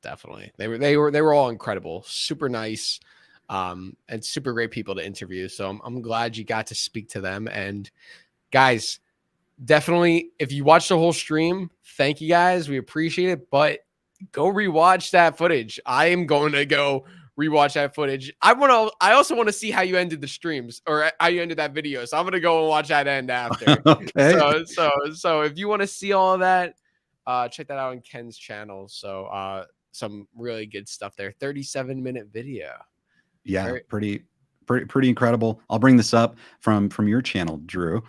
Definitely. They were all incredible, super nice. And super great people to interview. So I'm glad you got to speak to them. And guys, definitely, if you watched the whole stream, thank you guys. We appreciate it, but go rewatch that footage. I am going to go rewatch that footage. I also want to see how you ended the streams or how you ended that video. So I'm going to go and watch that end after. Okay. So if you want to see all of that, check that out on Ken's channel. So, some really good stuff there. 37-minute video. Yeah, pretty incredible. I'll bring this up from your channel, Drew.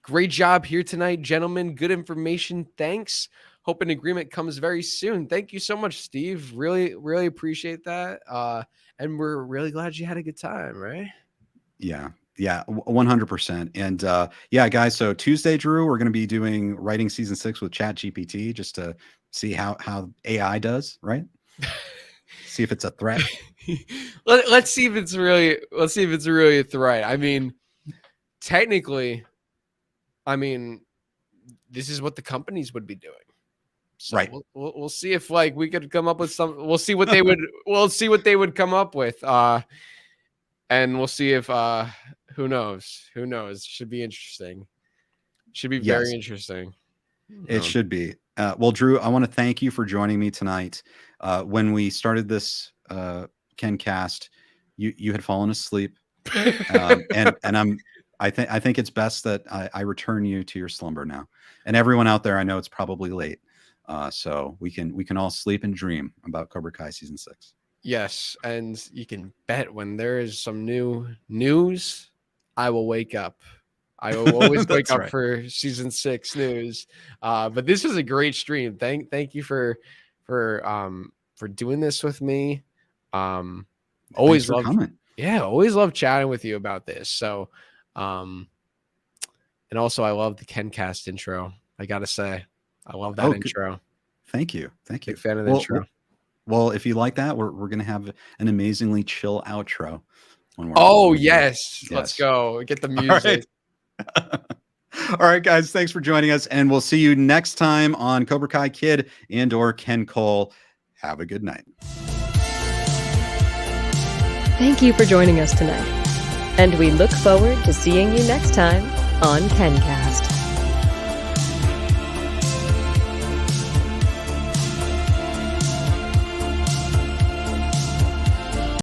Great job here tonight, gentlemen. Good information. Thanks. Hope an agreement comes very soon. Thank you so much, Steve. Really, really appreciate that. And we're really glad you had a good time, right? Yeah, 100%. And yeah, guys. So Tuesday, Drew, we're going to be doing writing season 6 with ChatGPT just to see how AI does, right? See if it's a threat. Let's see if it's really a threat. I mean, technically, this is what the companies would be doing. So right. We'll see if like we could come up with some. We'll see what they would come up with. And we'll see if who knows. Should be interesting. Should be very interesting. It should be. Well, Drew, I want to thank you for joining me tonight. When we started this Ken cast, you had fallen asleep, and I think it's best that I return you to your slumber now. And everyone out there, I know it's probably late, so we can all sleep and dream about Cobra Kai season 6. Yes, and you can bet when there is some new news, I will wake up. I will always wake up for season 6 news. But this was a great stream. Thank you for doing this with me. Always love coming. Yeah, always love chatting with you about this. So, and also I love the KenCast intro. I gotta say, I love that intro. Thank you. Big fan of the intro. Well, if you like that, we're gonna have an amazingly chill outro. When we're yes, let's go get the music. All right, guys, thanks for joining us, and we'll see you next time on Cobra Kai Kid and/or Ken Cole. Have a good night. Thank you for joining us tonight, and we look forward to seeing you next time on KenCast.